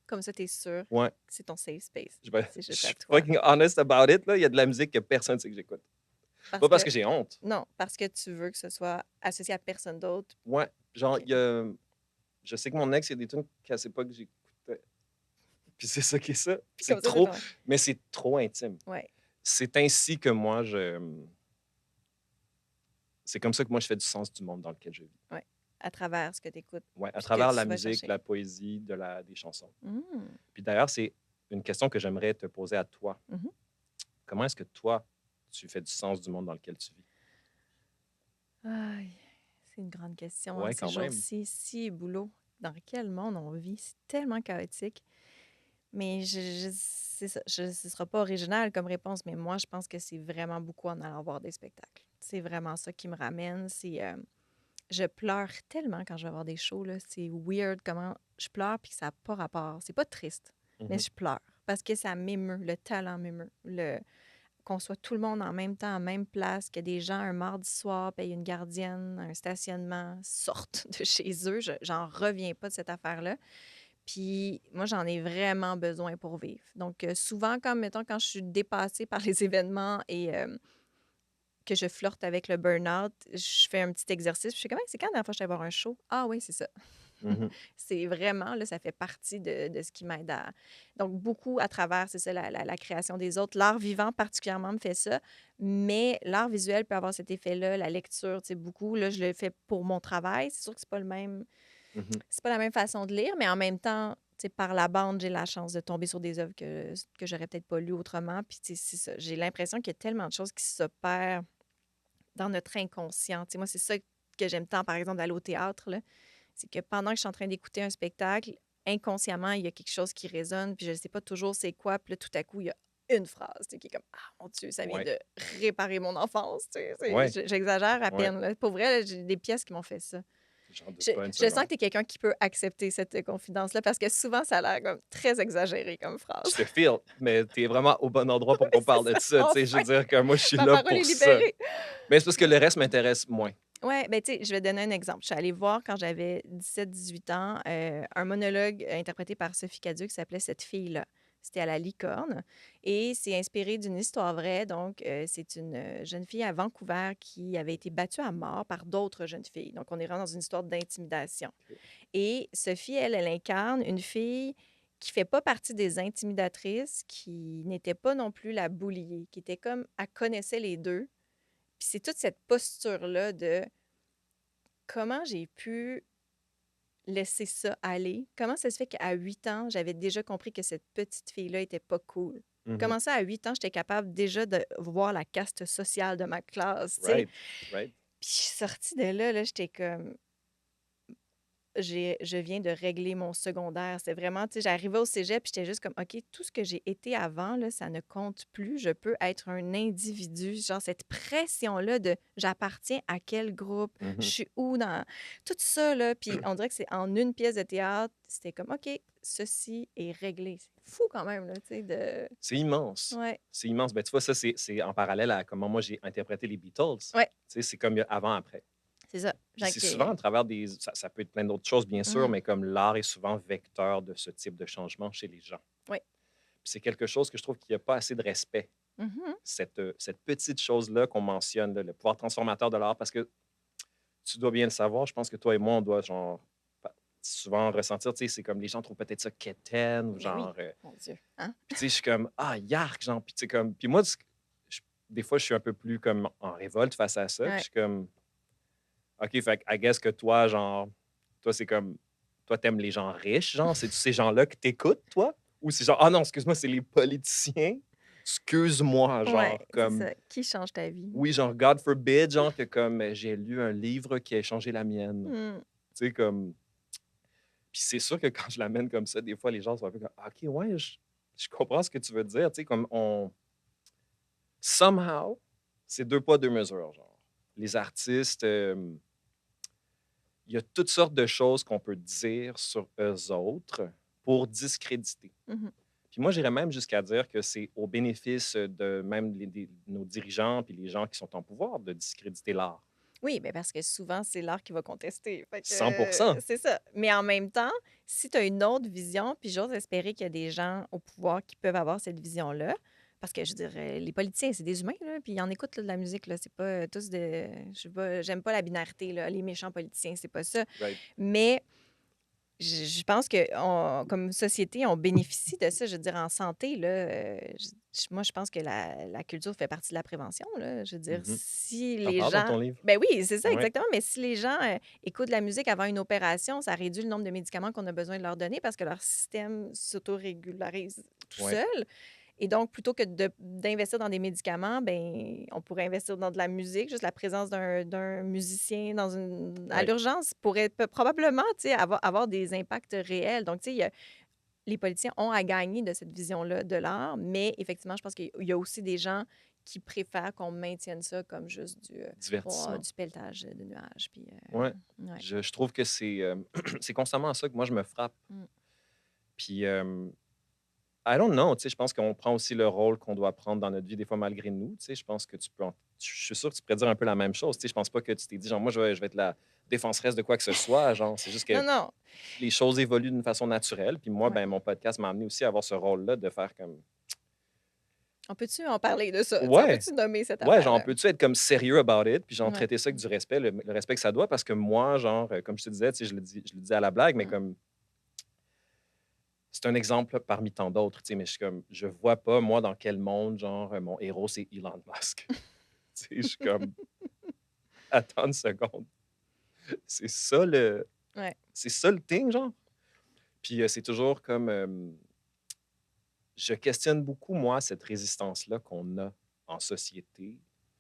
Comme ça, tu es sûr Ouais. que c'est ton safe space. Je C'est suis juste à toi. fucking honest about it, là. Il y a de la musique que personne ne sait que j'écoute. Parce Pas que parce que j'ai honte. non, parce que tu veux que ce soit associé à personne d'autre. Ouais, genre, OK. je sais que mon ex, il y a des tunes qu'elle sait pas que j'écoutais. Puis c'est ça qui est ça. Puis comme ça, c'est ton Mais c'est trop intime. ouais, C'est ainsi que moi, c'est comme ça que moi, je fais du sens du monde dans lequel je vis. ouais, à travers ce que tu écoutes Ouais, à puis que travers la tu vas musique, chercher. la poésie, des chansons. Mmh. Puis d'ailleurs, c'est une question que j'aimerais te poser à toi. Mmh. Comment est-ce que toi, tu fais du sens du monde dans lequel tu vis? Aïe, c'est une grande question, hein, Ouais, ces quand même. jours-ci. Si boulot, dans quel monde on vit? C'est tellement chaotique. Mais c'est ça, ce sera pas original comme réponse, mais moi, je pense que c'est vraiment beaucoup en allant voir des spectacles. C'est vraiment ça qui me ramène. Je pleure tellement quand je vais voir des shows, là. C'est weird comment je pleure puis que ça n'a pas rapport. C'est pas triste, mais Mhm. je pleure parce que ça m'émeut, le talent m'émeut. Qu'on soit tout le monde en même temps, en même place, que des gens, un mardi soir, payent une gardienne, un stationnement, sortent de chez eux. J'en reviens pas de cette affaire-là. Puis moi, j'en ai vraiment besoin pour vivre. Donc, souvent, comme, mettons, quand je suis dépassée par les événements et que je flirte avec le burn-out, je fais un petit exercice. Puis je suis comme, hey, c'est quand la dernière fois que je suis allée voir un show? Ah oui, c'est ça. Mhm. C'est vraiment, là, ça fait partie de ce qui m'aide à. Donc, beaucoup à travers, c'est ça, la création des autres. L'art vivant, particulièrement, me fait ça. Mais l'art visuel peut avoir cet effet-là. La lecture, tu sais, beaucoup. Là, je le fais pour mon travail. C'est sûr que c'est pas le même. Mhm. C'est pas la même façon de lire, mais en même temps, tu sais, par la bande, j'ai la chance de tomber sur des œuvres que j'aurais peut-être pas lues autrement. Puis, tu sais, c'est ça. J'ai l'impression qu'il y a tellement de choses qui s'opèrent dans notre inconscient. Tu sais, moi, c'est ça que j'aime tant, par exemple, d'aller au théâtre, là. C'est que pendant que je suis en train d'écouter un spectacle, inconsciemment, il y a quelque chose qui résonne, puis je ne sais pas toujours c'est quoi, puis là, tout à coup, il y a une phrase, tu sais, qui est comme Ah mon Dieu, ça vient Ouais, de réparer mon enfance. Tu sais, ouais, j'exagère à ouais. peine, là. Pour vrai, là, j'ai des pièces qui m'ont fait ça. J'en doute Je, pas une je sens seconde. que tu es quelqu'un qui peut accepter cette confidence-là parce que souvent, ça a l'air comme très exagéré comme Je phrase. te feel, mais tu es vraiment au bon endroit pour Oui, qu'on c'est parle de ça, ça. Tu sais, je veux enfin, dire que moi, je suis ma là parole est pour ça. libérée. Mais c'est parce que le reste m'intéresse moins. Ouais, ben, tu sais, je vais donner un exemple. Je suis allée voir quand j'avais 17 18 ans un monologue interprété par Sophie Cadieux qui s'appelait Cette fille-là. C'était à la Licorne et c'est inspiré d'une histoire vraie. Donc, c'est une jeune fille à Vancouver qui avait été battue à mort par d'autres jeunes filles. Donc, on est vraiment dans une histoire d'intimidation. Et Sophie, elle incarne une fille qui fait pas partie des intimidatrices, qui n'était pas non plus la boulier, qui était comme, elle connaissait les deux. Puis c'est toute cette posture-là de comment j'ai pu laisser ça aller? Comment ça se fait qu'à 8 ans, j'avais déjà compris que cette petite fille-là était pas cool? Mhm. Comment ça, à 8 ans, j'étais capable déjà de voir la caste sociale de ma classe, tu sais? Right, right. Puis je suis sortie de là, j'étais comme, je viens de régler mon secondaire. C'est vraiment, tu sais, j'arrivais au cégep, puis j'étais juste comme, OK, tout ce que j'ai été avant, là, ça ne compte plus. Je peux être un individu. Genre, cette pression-là de j'appartiens à quel groupe, je Mhm. suis où dans. Tout ça, là. Puis on dirait que c'est en une pièce de théâtre, c'était comme, OK, ceci est réglé. C'est fou quand même, là, tu sais, de. C'est immense. Ouais, C'est immense. Ben, tu vois, ça, c'est en parallèle à comment moi j'ai interprété les Beatles. Tu ouais, sais, c'est comme il y a avant-après. c'est ça. Puis Genre c'est souvent à travers des. Ça peut être plein d'autres choses, bien sûr, Mhm. mais comme l'art est souvent vecteur de ce type de changement chez les gens. Ouais. Puis c'est quelque chose que je trouve qu'il n'y a pas assez de respect. Mhm. Cette petite chose-là qu'on mentionne, là, le pouvoir transformateur de l'art, parce que tu dois bien le savoir, je pense que toi et moi, on doit genre souvent ressentir, tu sais, c'est comme les gens trouvent peut-être ça quétaine ou Mais oui, genre. mon Dieu. Hein? Puis tu sais, je suis comme, ah, yark, genre, puis tu sais, comme. Puis moi, je- des fois, je suis un peu plus comme en révolte face à ça, puis je Ouais. suis comme, OK, fait que I guess que toi, genre, toi, c'est comme, toi, t'aimes les gens riches, genre, c'est-tu ces gens-là que t'écoutes, toi? Ou c'est genre, ah non, excuse-moi, c'est les politiciens? Excuse-moi, Ouais, genre, c'est comme, ça. Qui change ta vie? oui, genre, God forbid, genre, que comme j'ai lu un livre qui a changé la mienne. Hmm. Tu sais, comme, puis c'est sûr que quand je l'amène comme ça, des fois, les gens sont un peu comme, ah, OK, ouais, je comprends ce que tu veux dire, tu sais, comme on, somehow, c'est deux poids, deux mesures, genre. Les artistes, il y a toutes sortes de choses qu'on peut dire sur eux autres pour discréditer. Mhm. Puis moi, j'irais même jusqu'à dire que c'est au bénéfice de même nos dirigeants puis les gens qui sont en pouvoir de discréditer l'art. Oui, ben parce que souvent, c'est l'art qui va contester. Fait que 100%. c'est ça. Mais en même temps, si tu as une autre vision, puis j'ose espérer qu'il y a des gens au pouvoir qui peuvent avoir cette vision-là, parce que je veux dire, les politiciens, c'est des humains, là, puis ils en écoutent là, de la musique, là. C'est pas tous de. Je sais pas, j'aime pas la binarité, là, les méchants politiciens, c'est pas ça. Right. Mais je pense que comme société, on bénéficie de ça. Je veux dire, en santé, là, moi, je pense que la culture fait partie de la prévention, là. Je veux dire, Mhm. si T'en les parles dans gens. ton livre? Ben oui, c'est ça, Ouais. exactement. Mais si les gens écoutent de la musique avant une opération, ça réduit le nombre de médicaments qu'on a besoin de leur donner parce que leur système s'autorégularise tout Ouais. seul. Et donc, plutôt que d'investir dans des médicaments, ben, on pourrait investir dans de la musique. Juste la présence d'un musicien à Ouais. l'urgence pourrait probablement, tu sais, avoir des impacts réels. Donc, tu sais, les politiciens ont à gagner de cette vision-là de l'art, mais effectivement, je pense qu'il y a aussi des gens qui préfèrent qu'on maintienne ça comme juste Divertissement. du pelletage de nuages. Puis, Ouais. ouais. Je trouve que c'est c'est constamment à ça que moi, je me frappe. Mm. Puis, I don't know, tu sais, je pense qu'on prend aussi le rôle qu'on doit prendre dans notre vie, des fois, malgré nous. Tu sais, je pense que tu peux. Je suis sûr que tu pourrais dire un peu la même chose. Tu sais, je pense pas que tu t'es dit, genre, moi, je vais être la défenseresse de quoi que ce soit. Genre, c'est juste Non, que non. les choses évoluent d'une façon naturelle. Puis moi, Ouais. ben, mon podcast m'a amené aussi à avoir ce rôle-là de faire comme. On peut-tu en parler de ça? Tu sais, on Ouais, peut-tu nommer cette ouais, genre, affaire-là? peux-tu être comme sérieux about it, puis genre, Ouais. traiter ça avec du respect, le respect que ça doit, parce que moi, genre, comme je te disais, tu sais, je le dis à la blague, mais Mm. comme, c'est un exemple parmi tant d'autres, tu sais, mais je suis comme, je vois pas, moi, dans quel monde, genre, mon héros, c'est Elon Musk. Tu sais, je suis comme, attends une seconde. C'est ça le, Ouais. c'est ça le thing, genre. Puis c'est toujours comme, je questionne beaucoup, moi, cette résistance-là qu'on a en société,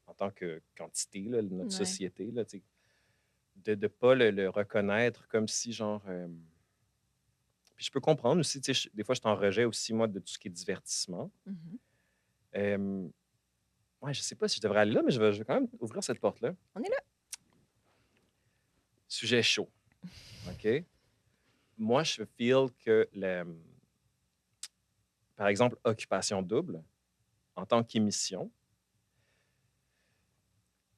en tant que quantité, là, notre Ouais. société, là, tu sais, de ne pas le reconnaître comme si, genre. Puis je peux comprendre aussi, tu sais, des fois, je t'en rejet aussi, moi, de tout ce qui est divertissement. Mhm. Euh, ouais, je sais pas si je devrais aller là, mais je vais quand même ouvrir cette porte-là. On est là. Sujet chaud, OK? Moi, je feel que, par exemple, Occupation double, en tant qu'émission,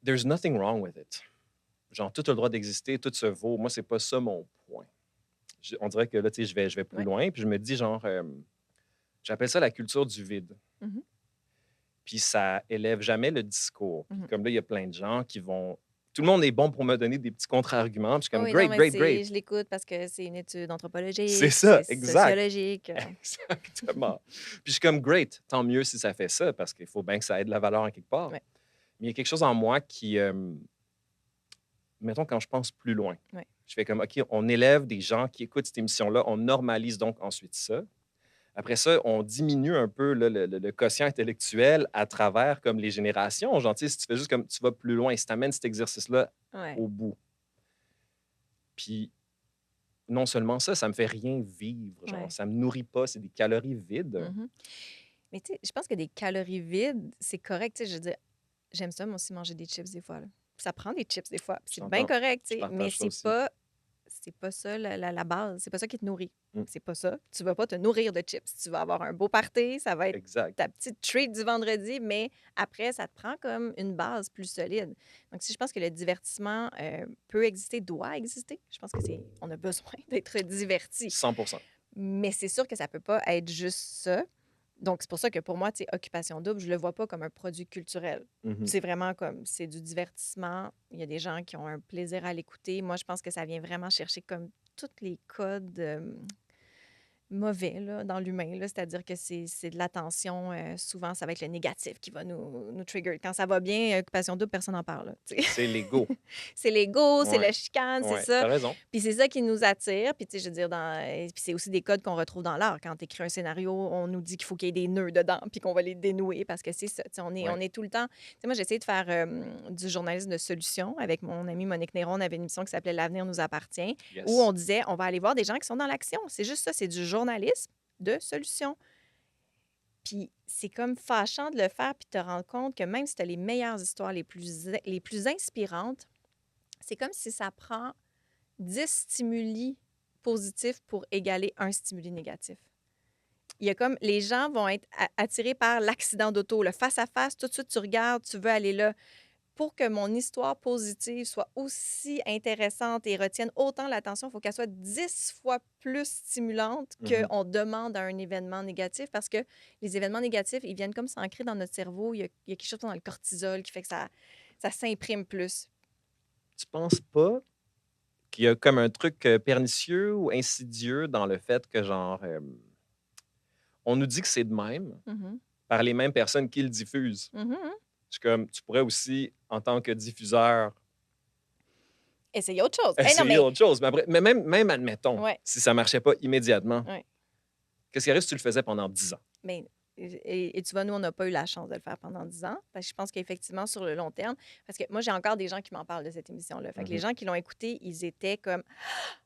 there's nothing wrong with it. Genre, tout a le droit d'exister, tout se vaut. Moi, c'est pas ça mon point. On dirait que là, tu sais, je vais plus Ouais. loin, puis je me dis, genre, j'appelle ça la culture du vide. Mhm. Puis ça élève jamais le discours. Puis Mhm. comme là, il y a plein de gens qui vont. Tout le monde est bon pour me donner des petits contre-arguments. Puis je suis Ah comme, oui, non, great, mais great, great. je l'écoute parce que c'est une étude C'est anthropologique, puis ça, c'est exact. sociologique. Exactement. Puis je suis comme, great, tant mieux si ça fait ça, parce qu'il faut bien que ça ait de la valeur en quelque part. Ouais. Mais il y a quelque chose en moi qui, mettons, quand je pense plus loin, Ouais. je fais comme, OK, on élève des gens qui écoutent cette émission-là, on normalise donc ensuite ça. Après ça, on diminue un peu là, le quotient intellectuel à travers comme les générations. Genre, tu sais, si tu fais juste comme tu vas plus loin, si tu amènes cet exercice-là Ouais. au bout. Puis non seulement ça, ça me fait rien vivre. Genre, Ouais. ça me nourrit pas, c'est des calories vides. Mhm. Mais tu sais, je pense que des calories vides, c'est correct. Tu sais, je veux dire, j'aime ça, moi aussi, manger des chips des fois. Là. Puis ça prend des chips des fois. Puis c'est bien J'entends. correct, tu Je sais. Mais partage ça aussi. c'est pas ça la base. C'est pas ça qui te nourrit. Mm, C'est pas ça. Tu vas pas te nourrir de chips. Tu vas avoir un beau party. Ça va être exact. ta petite treat du vendredi, mais après, ça te prend comme une base plus solide. Donc, si je pense que le divertissement peut exister, doit exister, je pense que on a besoin d'être diverti. 100%. Mais c'est sûr que ça peut pas être juste ça. Donc, c'est pour ça que pour moi, tu sais, Occupation double, je le vois pas comme un produit culturel. Mhm. C'est vraiment comme, c'est du divertissement. Il y a des gens qui ont un plaisir à l'écouter. Moi, je pense que ça vient vraiment chercher comme tous les codes mauvais là, dans l'humain. Là. C'est-à-dire que c'est de l'attention. Souvent, ça va être le négatif qui va nous trigger. Quand ça va bien, Occupation double, personne n'en parle. Là, tu sais. C'est l'ego. C'est l'ego, c'est Ouais. le chicane, c'est Ouais, ça. t'as raison. Puis c'est ça qui nous attire. Puis tu sais, je veux dire, puis c'est aussi des codes qu'on retrouve dans l'art. Quand tu écris un scénario, on nous dit qu'il faut qu'il y ait des nœuds dedans, puis qu'on va les dénouer parce que c'est ça. Tu sais, on Ouais. est tout le temps. Tu sais, moi, j'ai essayé de faire du journalisme de solution avec mon amie Monique Néron. On avait une émission qui s'appelait L'avenir nous appartient, Yes. où on disait, on va aller voir des gens qui sont dans l'action. C'est juste ça, c'est du journalisme de solution. Puis c'est comme fâchant de le faire puis de te rendre compte que même si tu as les meilleures histoires, les plus inspirantes, c'est comme si ça prend 10 stimuli positifs pour égaler un stimuli négatif. Il y a comme les gens vont être attirés par l'accident d'auto, le face-à-face, tout de suite tu regardes, tu veux aller là. pour que mon histoire positive soit aussi intéressante et retienne autant l'attention, il faut qu'elle soit 10 fois plus stimulante Mhm. qu'on demande à un événement négatif parce que les événements négatifs, ils viennent comme s'ancrer dans notre cerveau. Il y a quelque chose dans le cortisol qui fait que ça s'imprime plus. Tu penses pas qu'il y a comme un truc pernicieux ou insidieux dans le fait que, genre, on nous dit que c'est de même Mhm. par les mêmes personnes qui le diffusent? Mhm. Je suis comme, tu pourrais aussi, en tant que diffuseur, Essayer autre chose. Eh non, essayer mais autre chose. Mais même, admettons, ouais, si ça marchait pas immédiatement, ouais. qu'est-ce qui arrive si tu le faisais pendant 10 ans? Mais, et tu vois, nous, on n'a pas eu la chance de le faire pendant 10 ans. Parce que je pense qu'effectivement, sur le long terme, parce que moi, j'ai encore des gens qui m'en parlent de cette émission-là. Fait que les Mhm. gens qui l'ont écouté, ils étaient comme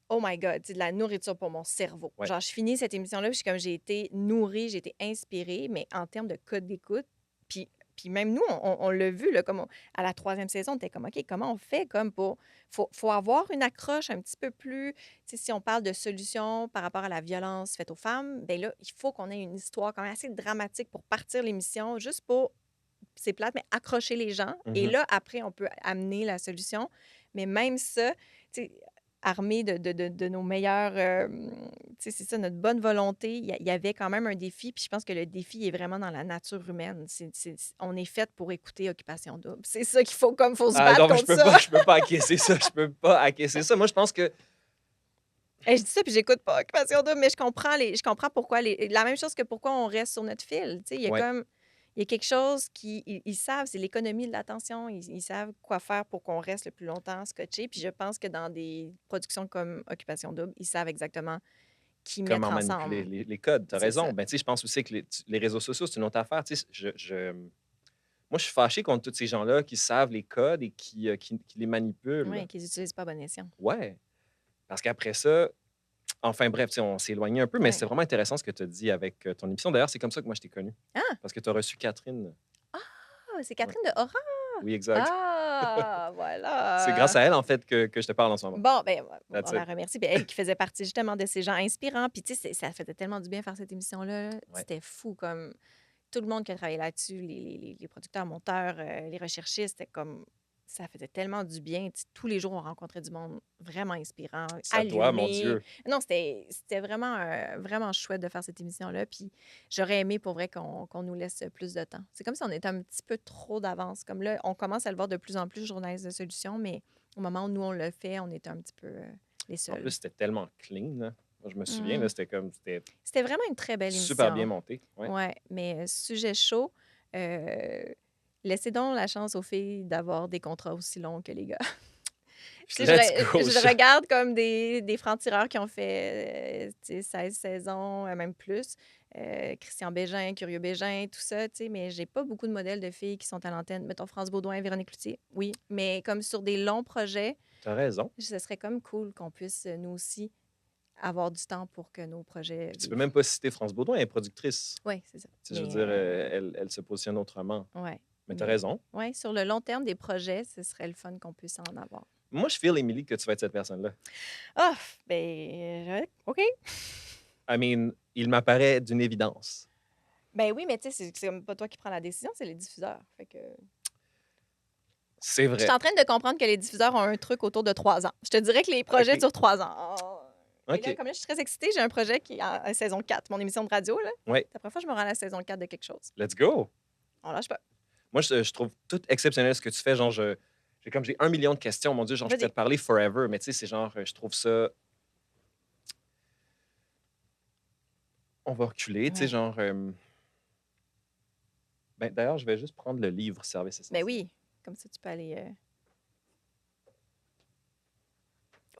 Oh my God, c'est de la nourriture pour mon cerveau. Ouais. Genre, je finis cette émission-là, puis je suis comme j'ai été nourrie, j'ai été inspirée, mais en termes de code d'écoute, puis, puis même nous, on l'a vu, là, comme à la troisième saison, on était comme, OK, comment on fait comme pour... faut avoir une accroche un petit peu plus... Tu sais, si on parle de solutions par rapport à la violence faite aux femmes, bien là, il faut qu'on ait une histoire quand même assez dramatique pour partir l'émission, juste pour, c'est plate, mais accrocher les gens. Et Mhm. là, après, on peut amener la solution. Mais même ça, tu sais, armé de nos meilleurs, tu sais, c'est ça, notre bonne volonté, il y avait quand même un défi. Puis je pense que le défi est vraiment dans la nature humaine. On est fait pour écouter Occupation Double. C'est ça qu'il faut, comme, faut se Ah battre non, mais contre ça. je peux pas acquiescer ça. Je peux pas acquiescer ça. Moi, je pense que Et je dis ça, puis j'écoute pas Occupation Double, mais je comprends pourquoi. La même chose que pourquoi on reste sur notre fil. Tu sais, il y a ouais. comme. Il y a quelque chose ils savent, c'est l'économie de l'attention. Ils savent quoi faire pour qu'on reste le plus longtemps scotché. Puis je pense que dans des productions comme Occupation Double, ils savent exactement qui Comment mettre manipuler ensemble. les codes. Tu as C'est raison. ça. Ben, tu sais, je pense aussi que les réseaux sociaux, c'est une autre affaire. Tu sais, moi, je suis fâché contre tous ces gens-là qui savent les codes et qui les manipulent. Oui, qu'ils n'utilisent pas à bon escient. Ouais. Parce qu'après ça, enfin bref, tu sais, on s'est éloigné un peu, mais Oui. c'est vraiment intéressant ce que tu as dit avec ton émission. D'ailleurs, c'est comme ça que moi, je t'ai connu. Ah! Parce que tu as reçu Catherine. Ah! C'est Ouais. Catherine de Hora! Oui, exact. Ah! C'est grâce Voilà! à elle, en fait, que je te parle en ce moment. Bon, ben, That's on la it. remercie. Puis elle qui faisait partie justement de ces gens inspirants. Puis, tu sais, ça faisait tellement du bien faire cette émission-là. Ouais. C'était fou. Comme tout le monde qui a travaillé là-dessus, les producteurs, monteurs, les recherchistes, c'était comme. Ça faisait tellement du bien. Tu sais, tous les jours, on rencontrait du monde vraiment inspirant, C'est à toi, mon allumé. Dieu. Non, c'était vraiment, vraiment chouette de faire cette émission-là. Puis j'aurais aimé pour vrai qu'on nous laisse plus de temps. C'est comme si on était un petit peu trop d'avance. Comme là, on commence à le voir de plus en plus, journaliste de solutions, mais au moment où nous, on le fait, on était un petit peu les En plus, seuls. c'était tellement clean, là. Moi, je me souviens, là, Mhm. c'était C'était vraiment une très belle super bien émission. monté. Ouais. Ouais, mais sujet chaud, euh, laissez donc la chance aux filles d'avoir des contrats aussi longs que les gars. Tu sais, Let's go, je ça. regarde comme des francs-tireurs qui ont fait tu sais, 16 saisons, même plus. Christian Bégin, Curieux Bégin, tout ça, tu sais, mais j'ai pas beaucoup de modèles de filles qui sont à l'antenne. Mettons France Baudouin, Véronique Cloutier, oui, mais comme sur des longs projets, T'as raison. ce serait comme cool qu'on puisse, nous aussi, avoir du temps pour que nos projets Puis tu peux vivent. même pas citer France Baudouin, elle est productrice. Oui, c'est ça. Tu sais, je veux Mais, dire, elle se positionne autrement. ouais, Mais t'as mais raison. ouais, sur le long terme des projets, ce serait le fun qu'on puisse en avoir. Moi, je feel, Émilie, que tu vas être cette personne-là. Ah, ben, OK. I mean, il m'apparaît d'une évidence. Ben oui, mais tu sais, c'est comme pas toi qui prends la décision, c'est les diffuseurs. Fait que... C'est Je suis vrai. en train de comprendre que les diffuseurs ont un truc autour de 3 ans. Je te dirais que les projets OK. durent 3 ans. Oh. Et là, OK. comme là, je suis très excitée, j'ai un projet qui est en saison 4, mon émission de radio. Là. Ouais. La première fois, je me rends à la saison 4 de quelque chose. Let's go. On lâche pas. Moi, je trouve tout exceptionnel ce que tu fais. Genre, j'ai 1 million de questions. Mon Dieu, genre, je peux Vas-y. te parler forever. Mais tu sais, c'est genre, je trouve ça. On va reculer. Tu sais, Ouais. genre. Ben, d'ailleurs, je vais juste prendre le livre Service Ben essentiel. oui, comme ça, tu peux aller...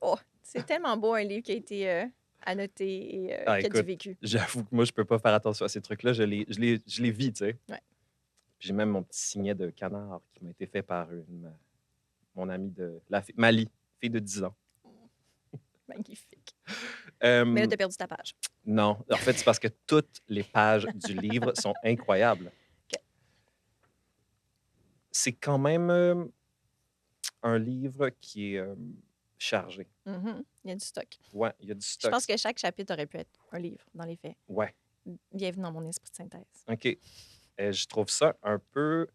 Oh, c'est tellement beau, un livre qui a été annoté et Ah, qui a du écoute, vécu. j'avoue que moi, je peux pas faire attention à ces trucs-là. Je les vis, tu sais. Ouais. Puis j'ai même mon petit signet de canard qui m'a été fait par mon amie Mali, fille de 10 ans. Magnifique. Euh, Mais là, tu as perdu ta page. non, en fait, c'est parce que toutes les pages du livre sont incroyables. OK. C'est quand même un livre qui est chargé. Mhm. Il y a du stock. Ouais, il y a du Je stock. pense que chaque chapitre aurait pu être un livre, dans les faits. Ouais, Bienvenue dans mon esprit de synthèse. OK. Je trouve ça un peu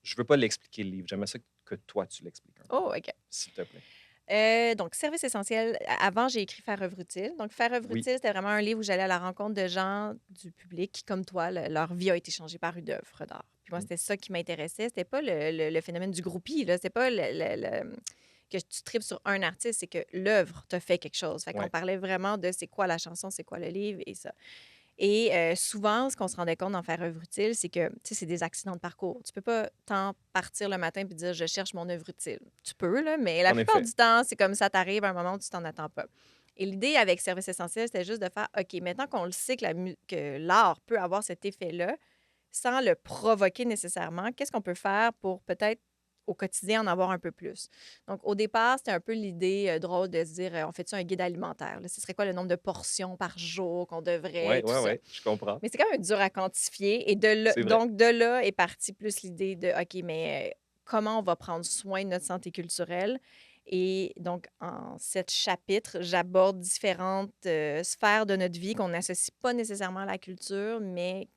Je veux pas l'expliquer, le livre. J'aimerais ça que toi, tu l'expliques un peu, Oh, OK. s'il te plaît. Donc, service essentiel. Avant, j'ai écrit Faire œuvre utile. Donc, Faire œuvre Oui. utile, c'était vraiment un livre où j'allais à la rencontre de gens du public qui, comme toi, leur vie a été changée par une œuvre d'art. Puis moi, Mm. c'était ça qui m'intéressait. C'était pas le phénomène du groupie, là. C'était pas que tu tripes sur un artiste, c'est que l'œuvre t'a fait quelque chose. Fait qu'on Ouais. parlait vraiment de c'est quoi la chanson, c'est quoi le livre et ça. Et souvent, ce qu'on se rendait compte d'en faire œuvre utile, c'est que, tu sais, c'est des accidents de parcours. Tu peux pas tant partir le matin puis dire: «Je cherche mon œuvre utile». Tu peux, là, mais la En plupart effet. du temps, c'est comme ça t'arrive à un moment où tu t'en attends pas. Et l'idée avec Service essentiel, c'était juste de faire: «OK, maintenant qu'on le sait que que l'art peut avoir cet effet-là, sans le provoquer nécessairement, qu'est-ce qu'on peut faire pour peut-être au quotidien en avoir un peu plus?» Donc, au départ, c'était un peu l'idée drôle de se dire on fait-tu un guide alimentaire? Là, ce serait quoi le nombre de portions par jour qu'on devrait, Ouais, tout ouais, ça. ouais, je comprends. Mais c'est quand même dur à quantifier. Et C'est vrai. donc, de là est partie plus l'idée de OK, mais comment on va prendre soin de notre santé culturelle? Et donc, en 7 chapitres, j'aborde différentes sphères de notre vie qu'on n'associe pas nécessairement à la culture, mais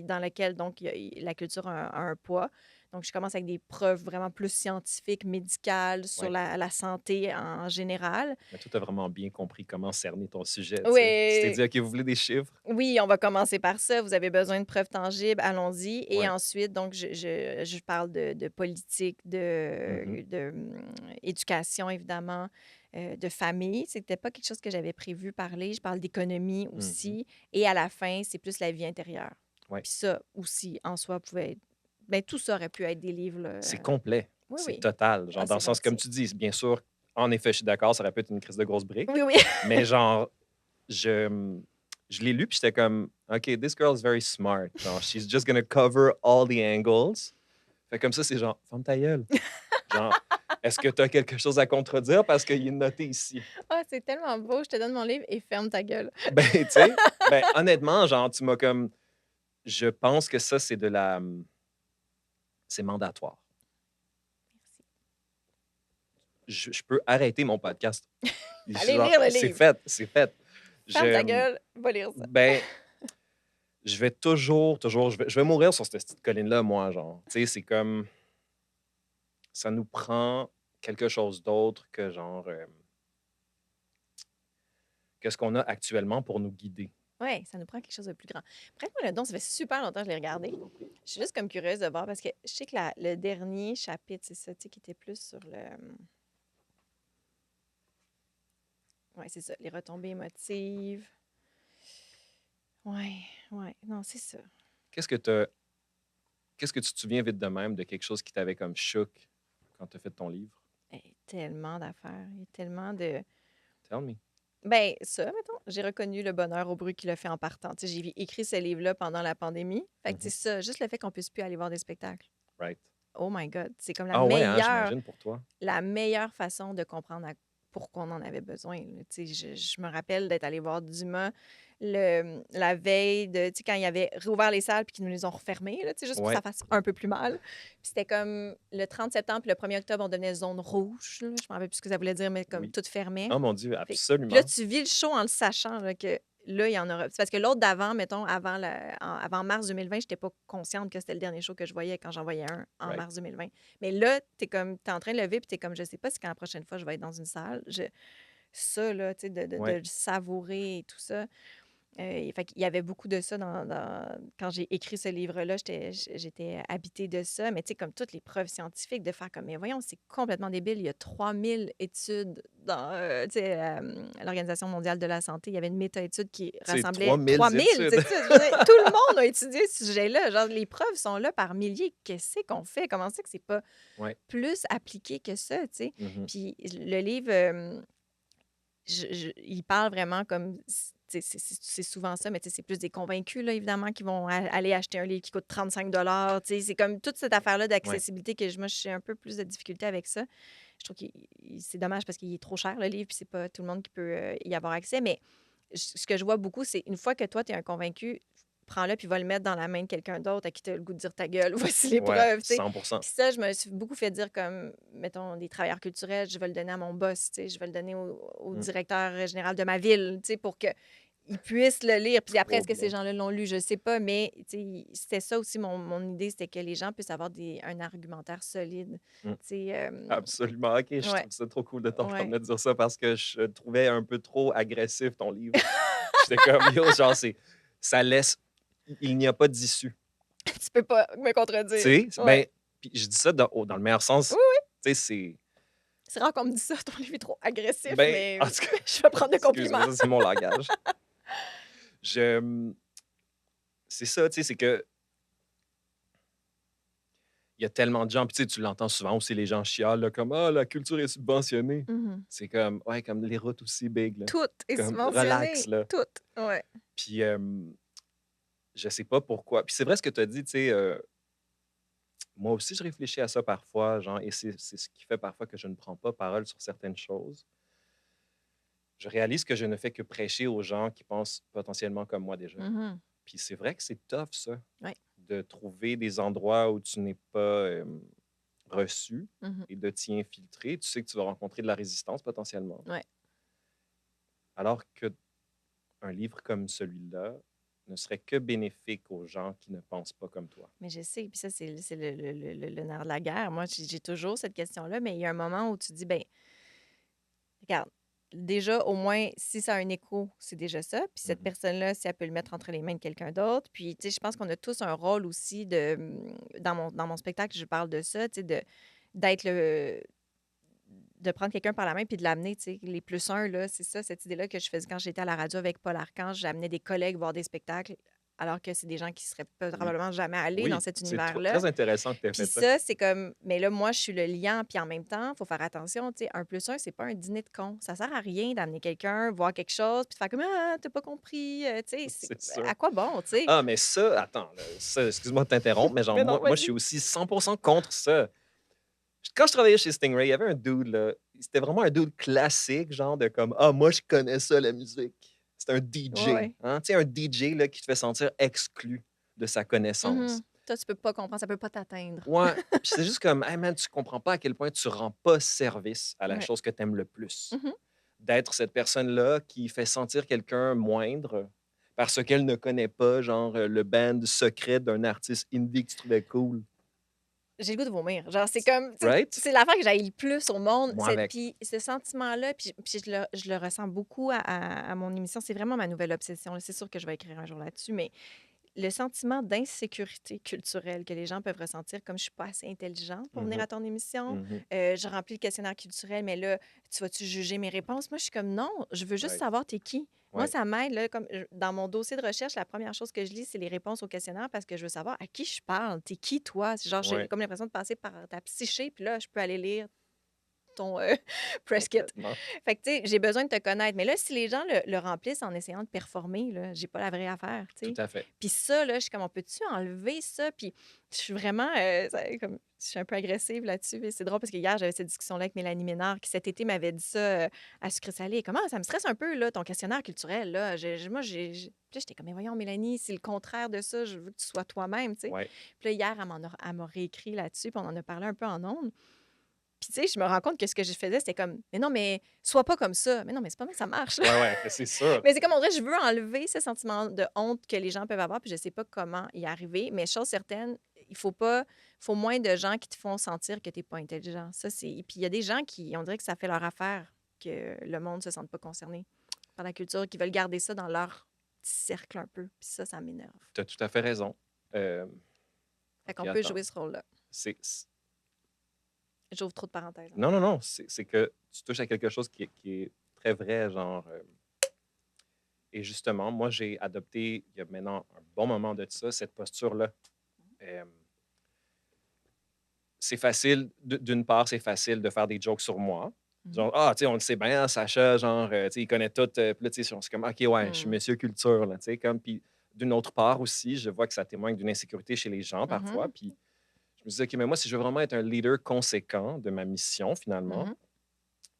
dans lesquelles donc, la culture a un poids. Donc, je commence avec des preuves vraiment plus scientifiques, médicales, sur Ouais. la santé en général. Mais toi, tu as vraiment bien compris comment cerner ton sujet, tu sais. Tu t'es Oui, dit: «OK, vous voulez des chiffres?» oui, on va commencer par ça. Vous avez besoin de preuves tangibles, allons-y. Et Ouais. ensuite, donc, je parle de politique, Mhm. éducation, évidemment, de famille. C'était pas quelque chose que j'avais prévu parler. Je parle d'économie Mhm. aussi. Et à la fin, c'est plus la vie intérieure. Ouais. Puis ça aussi, en soi, pouvait être... Ben, tout ça aurait pu être des livres, là. C'est complet. Oui, C'est oui. total. Genre, Ah, dans c'est le sens, comme gentil. tu dis, bien sûr, en effet, je suis d'accord, ça aurait pu être une crise de grosse brique. Oui, oui. Mais genre, je, je l'ai lu, puis j'étais comme, OK, this girl is very smart. Genre, she's just gonna cover all the angles. Fait comme ça, c'est genre, ferme ta gueule. Genre, est-ce que tu as quelque chose à contredire parce qu'il est noté ici? Ah, c'est tellement beau. Je te donne mon livre et ferme ta gueule. Ben, tu sais, ben, honnêtement, genre, tu m'as comme, je pense que ça, c'est de la, c'est mandatoire. Merci. Je peux arrêter mon podcast. Allez Genre, lire le c'est livre. fait, c'est fait. Ferme ta Je, gueule, va lire ça. ben, je vais toujours, je vais mourir sur cette petite colline-là, moi, genre. Tu sais, c'est comme, ça nous prend quelque chose d'autre que genre, que ce qu'on a actuellement pour nous guider. Ouais, ça nous prend quelque chose de plus grand. Prête-moi le don, ça fait super longtemps que je l'ai regardé. Je suis juste comme curieuse de voir parce que je sais que le dernier chapitre, c'est ça, tu sais, qui était plus sur le. Ouais, c'est ça, les retombées émotives. Ouais, ouais, non, c'est ça. Qu'est-ce que t'as- qu'est-ce que tu te souviens vite de même de quelque chose qui t'avait comme choc quand tu as fait ton livre? Tellement d'affaires, il y a tellement de. Tell me. Ben, ça, mettons, j'ai reconnu le bonheur au bruit qu'il a fait en partant. Tu sais, j'ai écrit ce livre-là pendant la pandémie. Fait que, tu Mhm. sais, ça, juste le fait qu'on puisse plus aller voir des spectacles. Right. Oh my God, c'est comme Ah ouais, hein, j'imagine pour toi. la meilleure façon de comprendre pourquoi on en avait besoin. Là. Tu sais, je me rappelle d'être allée voir Dumas la veille de, tu sais, quand il avait réouvert les salles puis qu'ils nous les ont refermées, là, tu sais, juste pour que ça Ouais, fasse un peu plus mal. Puis c'était comme le 30 septembre puis le 1er octobre, on devenait zone rouge. Là. Je me rappelle plus ce que ça voulait dire, mais comme oui. tout fermait. Oh mon Dieu, Puis là, absolument. tu vis le show en le sachant là, que là, il y en aura. C'est parce que l'autre d'avant, mettons, avant mars 2020, je n'étais pas consciente que c'était le dernier show que je voyais quand j'en voyais un en Right. mars 2020. Mais là, t'es en train de lever, puis t'es comme, je sais pas si quand la prochaine fois je vais être dans une salle. Ça, là, tu sais, de Ouais. le savourer et tout ça. Fait qu'il y avait beaucoup de ça quand j'ai écrit ce livre-là, j'étais habitée de ça. Mais tu sais, comme toutes les preuves scientifiques, de faire comme, mais voyons, c'est complètement débile. Il y a 3000 études dans tu sais, l'Organisation mondiale de la santé. Il y avait une méta-étude qui C'est rassemblait 3000 3000 études. études. Je veux dire, tout le monde a étudié ce sujet-là. Genre, les preuves sont là par milliers. Qu'est-ce qu'on fait? Comment c'est que c'est pas Ouais. plus appliqué que ça, tu sais? Mhm. Puis le livre, il parle vraiment comme. Tu sais, c'est souvent ça, mais tu sais, c'est plus des convaincus, là, évidemment, qui vont aller acheter un livre qui coûte 35 tu sais, c'est comme toute cette affaire-là Ouais. d'accessibilité que moi, j'ai un peu plus de difficulté avec ça. Je trouve que c'est dommage parce qu'il est trop cher, le livre, puis c'est pas tout le monde qui peut y avoir accès. Mais ce que je vois beaucoup, c'est une fois que toi, tu es un convaincu, prends-le puis va le mettre dans la main de quelqu'un d'autre à qui tu as le goût de dire ta gueule. Voici les Ouais, preuves, tu sais. 100%. Puis ça, je me suis beaucoup fait dire comme, mettons, des travailleurs culturels, je vais le donner à mon boss, tu sais, je vais le donner au Mm. directeur général de ma ville, tu sais, pour que ils puissent le lire. Puis après, Trop est-ce que ces bien. gens-là l'ont lu? Je sais pas, mais tu sais, c'était ça aussi mon idée, c'était que les gens puissent avoir un argumentaire solide. Mmh. Tu sais, Absolument. OK, je ouais, trouve ça trop cool de t'entendre ouais. me dire ça parce que je trouvais un peu trop agressif ton livre. J'étais comme: «Yo, genre, ça laisse il n'y a pas d'issue». Tu peux pas me Tu contredire. sais? Ouais. Ben, puis je dis ça dans le meilleur Oui, sens. oui. Tu sais, c'est C'est rare qu'on me dise ça, ton livre est trop agressif, ben, mais en tout cas, je vais prendre le excuse-moi, compliment. ça, c'est mon langage. Je, c'est ça, tu sais, c'est que il y a tellement de gens, puis tu sais, tu l'entends souvent aussi, les gens chialent, là, comme: «Ah, la culture est subventionnée». Mhm. C'est comme: «Ouais, comme les routes aussi big, là». Tout est Comme relax, subventionné. là. Tout. Ouais. Puis, je sais pas pourquoi. Puis c'est vrai ce que tu as dit, tu sais, moi aussi, je réfléchis à ça parfois, genre, et c'est ce qui fait parfois que je ne prends pas parole sur certaines choses. Je réalise que je ne fais que prêcher aux gens qui pensent potentiellement comme moi déjà. Mhm. Puis c'est vrai que c'est tough, ça, Ouais. de trouver des endroits où tu n'es pas reçu Mhm. et de t'y infiltrer. Tu sais que tu vas rencontrer de la résistance potentiellement. Ouais. Alors que un livre comme celui-là ne serait que bénéfique aux gens qui ne pensent pas comme toi. Mais je sais, puis ça, c'est le nerf de la guerre. Moi, j'ai toujours cette question-là, mais il y a un moment où tu dis, ben, regarde, déjà, au moins, si ça a un écho, c'est déjà ça. Puis cette Mhm. personne-là, si elle peut le mettre entre les mains de quelqu'un d'autre. Puis, tu sais, je pense qu'on a tous un rôle aussi dans mon spectacle, je parle de ça, tu sais, d'être de prendre quelqu'un par la main puis de l'amener, tu sais, les plus un, là, c'est ça, cette idée-là que je faisais quand j'étais à la radio avec Paul Archange. J'amenais des collègues voir des spectacles, alors que c'est des gens qui seraient Oui, probablement jamais allés dans oui, cet c'est univers-là. très intéressant que tu aies Puis fait ça. ça, c'est comme, mais là, moi, je suis le lien, puis en même temps, il faut faire attention, tu sais, un plus un, c'est pas un dîner de con. Ça sert à rien d'amener quelqu'un, voir quelque chose, puis de faire comme, ah, t'as pas compris, tu sais, C'est sûr. à quoi bon, tu sais? Ah, mais ça, attends, là, ça, excuse-moi de t'interrompre, mais genre, Mais non, moi, je vas-y. suis aussi 100% contre ça. Quand je travaillais chez Stingray, il y avait un dude, là, c'était vraiment un dude classique, genre de comme, ah, moi, je connais ça, la musique. C'est un Ouais, DJ. ouais. Hein? Tu sais, un DJ là, qui te fait sentir exclu de sa Mhm. connaissance. Toi, tu peux pas comprendre, ça peut pas t'atteindre. Ouais, puis c'est juste comme, hey man, tu comprends pas à quel point tu rends pas service à la Ouais. chose que tu aimes le plus. Mhm. D'être cette personne-là qui fait sentir quelqu'un moindre parce qu'elle ne connaît pas, genre, le band secret d'un artiste indie que tu trouvais cool. J'ai le goût de vomir. Genre, c'est comme, tu sais, Right? c'est l'affaire que j'haïs le plus au monde. Moi avec. Puis ce sentiment-là, puis je le ressens beaucoup à mon émission. C'est vraiment ma nouvelle obsession, là. C'est sûr que je vais écrire un jour là-dessus, mais le sentiment d'insécurité culturelle que les gens peuvent ressentir, comme je suis pas assez intelligente pour venir Mhm, à ton émission, mhm, je remplis le questionnaire culturel, mais là, tu vas-tu juger mes réponses? Moi, je suis comme non, je veux juste right, savoir t'es qui. Moi, ouais. ça m'aide, là, comme dans mon dossier de recherche, la première chose que je lis, c'est les réponses au questionnaire parce que je veux savoir à qui je parle. T'es qui, toi? C'est genre, j'ai Ouais, comme l'impression de passer par ta psyché, puis là, je peux aller lire ton press kit. complètement. Fait que, tu sais, j'ai besoin de te connaître. Mais là, si les gens le remplissent en essayant de performer, là, j'ai pas la vraie affaire, tu Tout sais. à fait. Puis ça, là, je suis comme, on peut-tu enlever ça? Puis je suis vraiment, comme, je suis un peu agressive là-dessus. Et c'est drôle parce que hier, j'avais cette discussion-là avec Mélanie Ménard qui, cet été, m'avait dit ça à Sucré Salé. Comment ça me stresse un peu, là, ton questionnaire culturel, là. Moi, Puis là, j'étais comme, mais voyons, Mélanie, c'est le contraire de ça. Je veux que tu sois toi-même, tu sais. Ouais. Puis là, hier, elle m'a réécrit là-dessus, puis on en a parlé un peu en ondes. Puis, tu sais, je me rends compte que ce que je faisais, c'était comme, mais non, mais sois pas comme ça. Mais non, mais c'est pas mal que ça marche. Ouais, ouais, mais c'est sûr. Mais c'est comme, on dirait, je veux enlever ce sentiment de honte que les gens peuvent avoir, puis je sais pas comment y arriver. Mais chose certaine, faut moins de gens qui te font sentir que t'es pas intelligent. Ça, c'est. Et puis, il y a des gens qui, on dirait que ça fait leur affaire, que le monde se sente pas concerné par la culture, qui veulent garder ça dans leur petit cercle un peu. Puis ça m'énerve. Tu as tout à fait raison. Euh, Fait qu'on puis peut attends, jouer ce rôle-là. c'est- J'ouvre trop de parenthèses, hein. non, non, non, c'est que tu touches à quelque chose qui est très vrai, genre. Et justement, moi, j'ai adopté, il y a maintenant un bon moment de ça, cette posture-là. Euh, c'est facile, d'une part, c'est facile de faire des jokes sur moi. Mhm. Genre, ah, tu sais, on le sait bien, Sacha, genre, tu sais, il connaît tout. Puis là, tu sais, c'est comme, OK, ouais, je suis Mhm. monsieur culture, là, tu sais, comme. Puis d'une autre part aussi, je vois que ça témoigne d'une insécurité chez les gens parfois. Mhm. Puis je me disais, OK, mais moi, si je veux vraiment être un leader conséquent de ma mission, finalement, Mhm.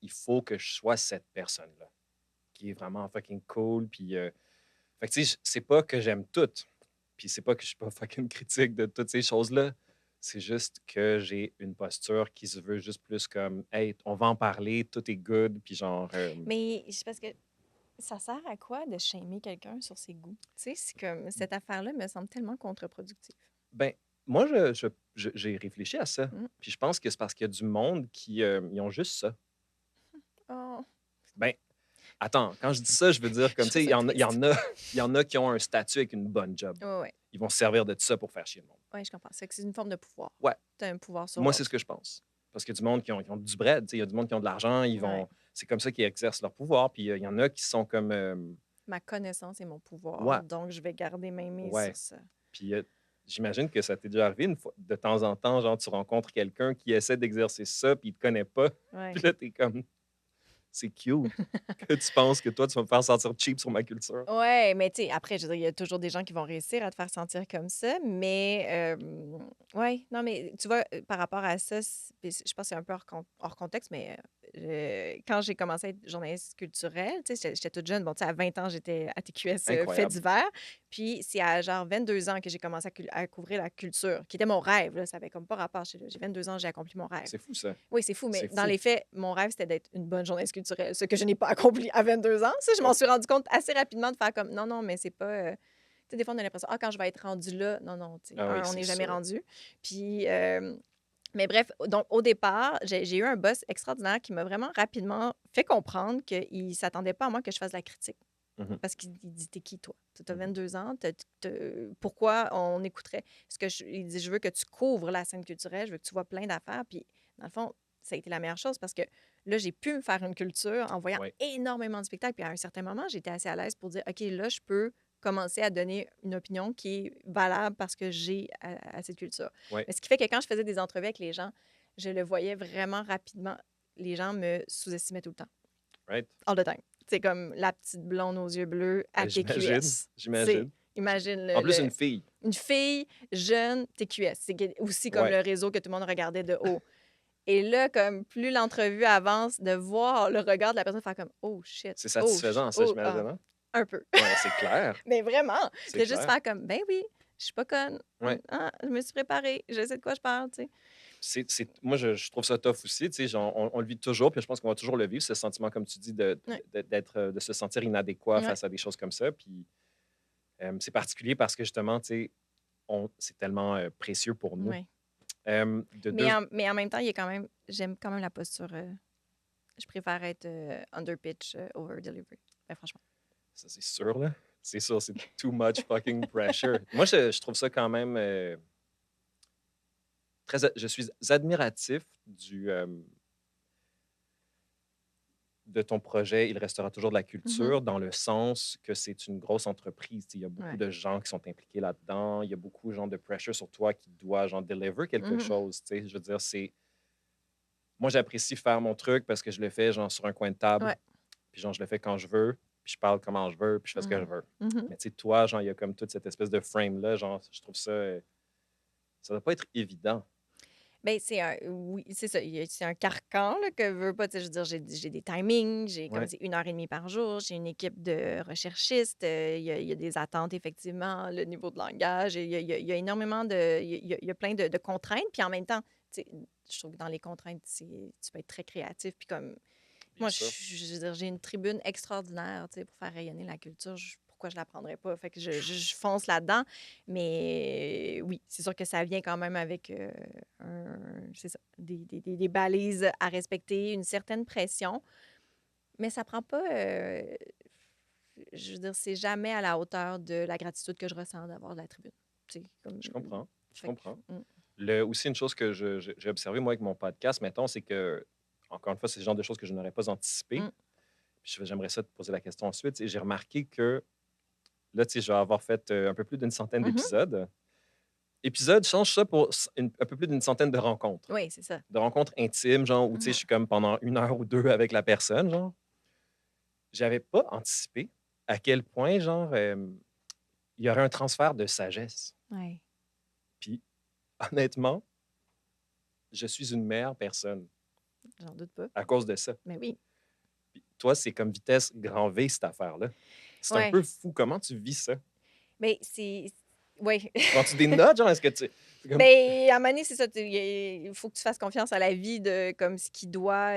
il faut que je sois cette personne-là, qui est vraiment fucking cool. Puis, fait que, tu sais, c'est pas que j'aime tout. Puis c'est pas que je suis pas fucking critique de toutes ces choses-là. C'est juste que j'ai une posture qui se veut juste plus comme, hey, on va en parler, tout est good. Puis genre, Mais c'est parce que Ça sert à quoi de shamer quelqu'un sur ses goûts? Tu sais, c'est comme cette affaire-là me semble tellement contre-productive. Ben, moi, j'ai réfléchi à ça. Mm. Puis je pense que c'est parce qu'il y a du monde qui ils ont juste ça. Oh, Ben, attends, quand je dis ça, je veux dire je comme, tu trouve sais, ça triste. il y en a qui ont un statut avec une bonne job. Ouais, ouais. Ils vont se servir de ça pour faire chier le monde. Ouais, je comprends. C'est que c'est une forme de pouvoir. Ouais, Tu as un pouvoir sur moi, c'est ce l'autre. que je pense. Parce qu'il y a du monde qui ont du bread, tu sais, il y a du monde qui ont de l'argent, Ouais. c'est comme ça qu'ils exercent leur pouvoir. Puis il y en a qui sont comme, Ma connaissance est mon pouvoir, ouais, donc je vais garder mes mains ouais. sur ça. Puis j'imagine que ça t'est déjà arrivé une fois, de temps en temps, genre, tu rencontres quelqu'un qui essaie d'exercer ça, puis il te connaît pas. Ouais. Puis là, t'es comme, c'est cute que tu penses que toi, tu vas me faire sentir cheap sur ma culture. Ouais, mais tu sais, après, je veux dire, il y a toujours des gens qui vont réussir à te faire sentir comme ça, mais ouais, non, mais tu vois, par rapport à ça, puis je pense que c'est un peu hors contexte, mais quand j'ai commencé à être journaliste culturelle, tu sais, j'étais toute jeune, bon, tu sais, à 20 ans, j'étais à TQS Faits Incroyable. divers, puis c'est à genre 22 ans que j'ai commencé à couvrir la culture, qui était mon rêve, là, ça avait comme pas rapport, j'ai 22 ans, j'ai accompli mon rêve. C'est fou, ça. Oui, c'est fou, mais C'est dans fou. les faits, mon rêve, c'était d'être une bonne journaliste culturelle, ce que je n'ai pas accompli à 22 ans. Ça, je m'en Ouais. suis rendu compte assez rapidement de faire comme non, non, mais c'est pas. Tu sais, des fois, on a l'impression, ah, quand je vais être rendu là, non, non, tu sais, Ah oui, on c'est n'est jamais sûr. rendu. Puis, mais bref, donc au départ, j'ai eu un boss extraordinaire qui m'a vraiment rapidement fait comprendre qu'il ne s'attendait pas à moi que je fasse de la critique. Mhm, Parce qu'il dit, t'es qui, toi? Tu as mhm. 22 ans, pourquoi on écouterait? Il dit, je veux que tu couvres la scène culturelle, je veux que tu vois plein d'affaires. Puis, dans le fond, ça a été la meilleure chose parce que là, j'ai pu me faire une culture en voyant Ouais, énormément de spectacles. Puis, à un certain moment, j'étais assez à l'aise pour dire, OK, là, je peux commencer à donner une opinion qui est valable parce que j'ai à cette culture. ouais, Mais ce qui fait que quand je faisais des entrevues avec les gens, je le voyais vraiment rapidement. Les gens me sous-estimaient tout le temps right. all the time. C'est comme la petite blonde aux yeux bleus à J'imagine, TQS. j'imagine. Imagine En plus, une fille. une fille jeune TQS. Aussi comme Ouais. le réseau que tout le monde regardait de haut. Et là, comme plus l'entrevue avance, de voir le regard de la personne faire comme oh shit, C'est satisfaisant, ça, oh, j'imagine, hein? un peu. Ouais, c'est clair. Mais vraiment, C'est de juste clair. faire comme ben oui, je suis pas conne. Ouais. Ah, je me suis préparée, je sais de quoi je parle, tu sais. Moi, je trouve ça tough aussi. Tu sais, genre, on le vit toujours, puis je pense qu'on va toujours le vivre, ce sentiment, comme tu dis, Ouais. de se sentir inadéquat Ouais. face à des choses comme ça. Puis c'est particulier parce que justement, tu sais, c'est tellement précieux pour nous. Ouais. De deux, Mais en même temps, j'aime quand même la posture. Je préfère être under pitch, over delivery. Ben, franchement. ça, c'est sûr, là. C'est sûr, c'est too much fucking pressure. Moi, je trouve ça quand même je suis admiratif de ton projet. Il restera toujours de la Mhm. culture dans le sens que c'est une grosse entreprise. Tu sais, il y a beaucoup Ouais. de gens qui sont impliqués là-dedans. Il y a beaucoup genre, de pressure sur toi qui doit genre, deliver quelque Mhm. chose. Tu sais. Je veux dire, moi, j'apprécie faire mon truc parce que je le fais genre, sur un coin de table. Ouais. Puis genre, je le fais quand je veux. Puis je parle comment je veux. Puis je fais ce que je Mhm. veux. Mhm. Mais tu sais, toi, genre, il y a comme toute cette espèce de frame-là. Genre, je trouve ça. Ça doit pas être évident. Ben, oui, c'est ça. C'est un carcan là, que veut pas. Tu sais, je veux dire, j'ai des timings, j'ai comme Ouais. c'est 1 heure et demie par jour, j'ai une équipe de recherchistes, il y a des attentes, effectivement, le niveau de langage, il y a énormément de. Il y a plein de contraintes. Puis en même temps, tu sais, je trouve que dans les contraintes, tu peux être très créatif. Puis comme Bien moi, sûr. je veux dire, j'ai une tribune extraordinaire, tu sais, pour faire rayonner la culture. Pourquoi je la prendrais pas? Fait que je fonce là-dedans. Mais oui, c'est sûr que ça vient quand même avec c'est ça, des balises à respecter, une certaine pression. Mais ça prend pas. Je veux dire, c'est jamais à la hauteur de la gratitude que je ressens d'avoir de la tribune. Tu sais, comme. Je comprends. Je Fait que, comprends. Aussi, une chose que j'ai observé, moi, avec mon podcast, mettons, c'est que, encore une fois, c'est le genre de choses que je n'aurais pas anticipé. mm, Puis j'aimerais ça te poser la question ensuite. Et j'ai remarqué que, là, tu sais, je vais avoir fait un peu plus d'une centaine mhm. d'épisodes. Épisode, change ça pour un peu plus d'une centaine de rencontres. Oui, c'est ça. De rencontres intimes, genre, où, tu sais, Mhm. je suis comme pendant 1 heure ou 2 avec la personne, genre. J'avais pas anticipé à quel point, genre, il y aurait un transfert de sagesse. Ouais, Puis, honnêtement, je suis une meilleure personne j'en doute pas. à cause de ça. Mais oui. Puis toi, c'est comme vitesse grand V, cette affaire-là. C'est un Ouais. peu fou. Comment tu vis ça? Mais c'est. Oui. Prends-tu des notes, genre? Est-ce que tu... C'est comme, Ben, à un moment donné, c'est ça, il faut que tu fasses confiance à la vie de comme ce qui doit,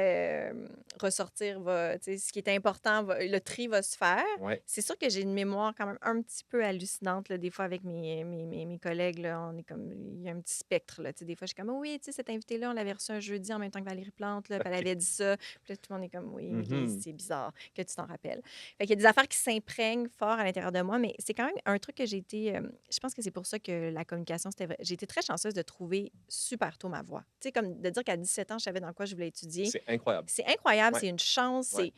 ressortir va tu sais, ce qui est important le tri va se faire. ouais, C'est sûr que j'ai une mémoire quand même un petit peu hallucinante, là, des fois avec mes collègues, là, on est comme il y a un petit spectre, là, tu sais, des fois, je suis comme: «Oui, tu sais, cet invité-là, on l'avait reçu un jeudi en même temps que Valérie Plante, là, puis elle OK. avait dit ça». Puis là, tout le monde est comme: «Oui, Lise, Mhm. c'est bizarre que tu t'en rappelles». Fait qu'il y a des affaires qui s'imprègnent fort à l'intérieur de moi, mais c'est quand même un truc que j'ai été, je pense que c'est pour ça que la communication, c'était vrai. J'ai été très chanceuse de trouver super tôt ma voie. Tu sais, comme de dire qu'à 17 ans, je savais dans quoi je voulais étudier. C'est incroyable. C'est incroyable, Ouais, c'est une chance, ouais.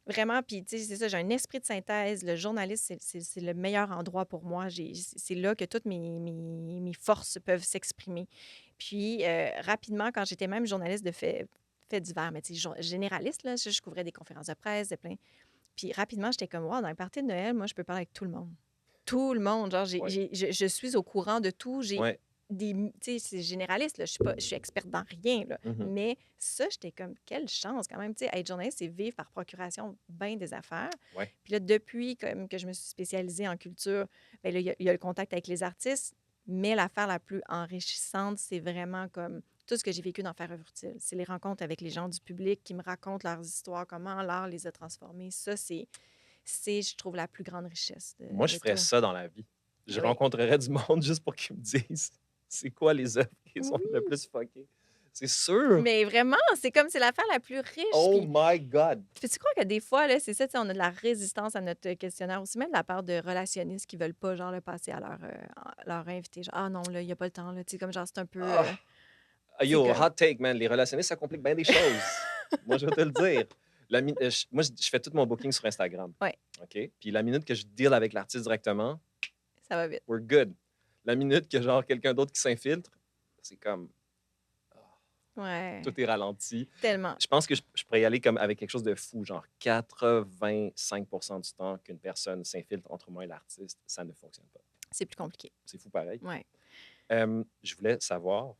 c'est vraiment, puis tu sais, c'est ça, j'ai un esprit de synthèse. Le journaliste, c'est le meilleur endroit pour moi. C'est là que toutes mes forces peuvent s'exprimer. Puis, rapidement, quand j'étais même journaliste de faits divers, mais tu sais, généraliste, là, je couvrais des conférences de presse, de plein. Puis rapidement, j'étais comme, wow, dans les parties de Noël, moi, je peux parler avec tout le monde. Tout le monde. Genre, Ouais, je suis au courant de tout. J'ai ouais. tu sais, c'est généraliste, là. Je suis experte dans rien, là. Mhm. Mais ça, j'étais comme, quelle chance quand même. Tu sais, être journaliste, c'est vivre par procuration bien des affaires. Ouais, Puis là, depuis comme que je me suis spécialisée en culture, bien là, il y a le contact avec les artistes. Mais l'affaire la plus enrichissante, c'est vraiment comme tout ce que j'ai vécu dans Faire œuvre utile. C'est les rencontres avec les gens du public qui me racontent leurs histoires, comment l'art les a transformés. Ça, je trouve, la plus grande richesse moi, je de ferais tout. ça dans la vie. Je Ben oui. rencontrerais du monde juste pour qu'ils me disent c'est quoi les œuvres qui sont le Oui. plus fuckées. C'est sûr! Mais vraiment, c'est l'affaire la plus riche. Oh Puis, my God! tu crois que des fois, là, c'est ça, tu sais, on a de la résistance à notre questionnaire aussi, même de la part de relationnistes qui veulent pas, genre, le passer à leur invité. Genre, ah non, là, il n'y a pas le temps, là. Tu sais, comme genre, c'est un peu. Ah! Tu sais, Yo, comme. hot take, man. Les relationnistes, ça complique bien des choses. Moi, je vais te le dire. Moi, je fais tout mon booking sur Instagram. Ouais, OK? Puis la minute que je deal avec l'artiste directement, ça va vite. we're good. La minute que, genre, quelqu'un d'autre qui s'infiltre, c'est comme, ah, Ouais, tout est ralenti. tellement. Je pense que je pourrais y aller comme avec quelque chose de fou, genre 85 du temps qu'une personne s'infiltre entre moi et l'artiste, ça ne fonctionne pas. C'est plus compliqué. C'est fou pareil. Ouais. Je voulais savoir,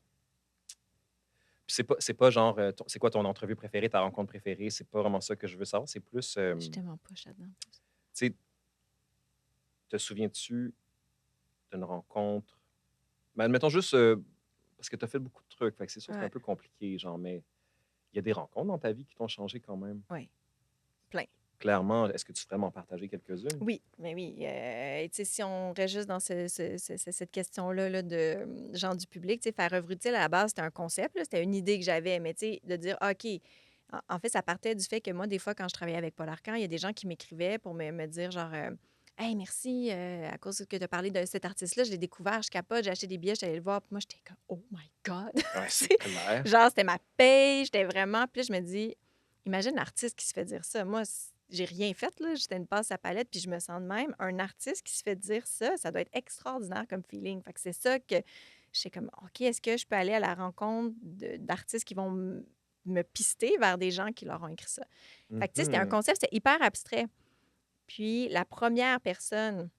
puis c'est pas genre, c'est quoi ton entrevue préférée, ta rencontre préférée, c'est pas vraiment ça que je veux savoir, c'est plus, Je suis tellement poche là-dedans. tu sais, te souviens-tu d'une rencontre? Mais admettons juste, parce que tu as fait beaucoup de trucs, fait que c'est sûr que c'est un Ouais. peu compliqué, genre, mais il y a des rencontres dans ta vie qui t'ont changé quand même? Ouais. Plein. Clairement, est-ce que tu ferais m'en partager quelques-unes? Oui, mais oui. Tu sais, si on reste juste dans cette question-là là, de gens du public, tu sais, faire œuvre utile, à la base, c'était un concept, là, c'était une idée que j'avais, mais tu sais, de dire, OK, en fait, ça partait du fait que moi, des fois, quand je travaillais avec Paul Arcand, il y a des gens qui m'écrivaient pour me dire, genre, Hey, merci, à cause que tu as parlé de cet artiste-là, je l'ai découvert, je capote, j'ai acheté des billets, j'allais le voir. Puis moi, j'étais comme, oh my God! Ouais, Tu c'est sais, clair. genre, c'était ma paye, j'étais vraiment. Puis là, je me dis, imagine l'artiste qui se fait dire ça. Moi, j'ai rien fait, là. J'étais une passe à palette, puis je me sens de même. Un artiste qui se fait dire ça doit être extraordinaire comme feeling. Fait que c'est ça que je sais comme, OK, est-ce que je peux aller à la rencontre d'artistes qui vont me pister vers des gens qui leur ont écrit ça? Fait que, tu sais, c'était un Mhm. concept, c'était hyper abstrait. Puis la première personne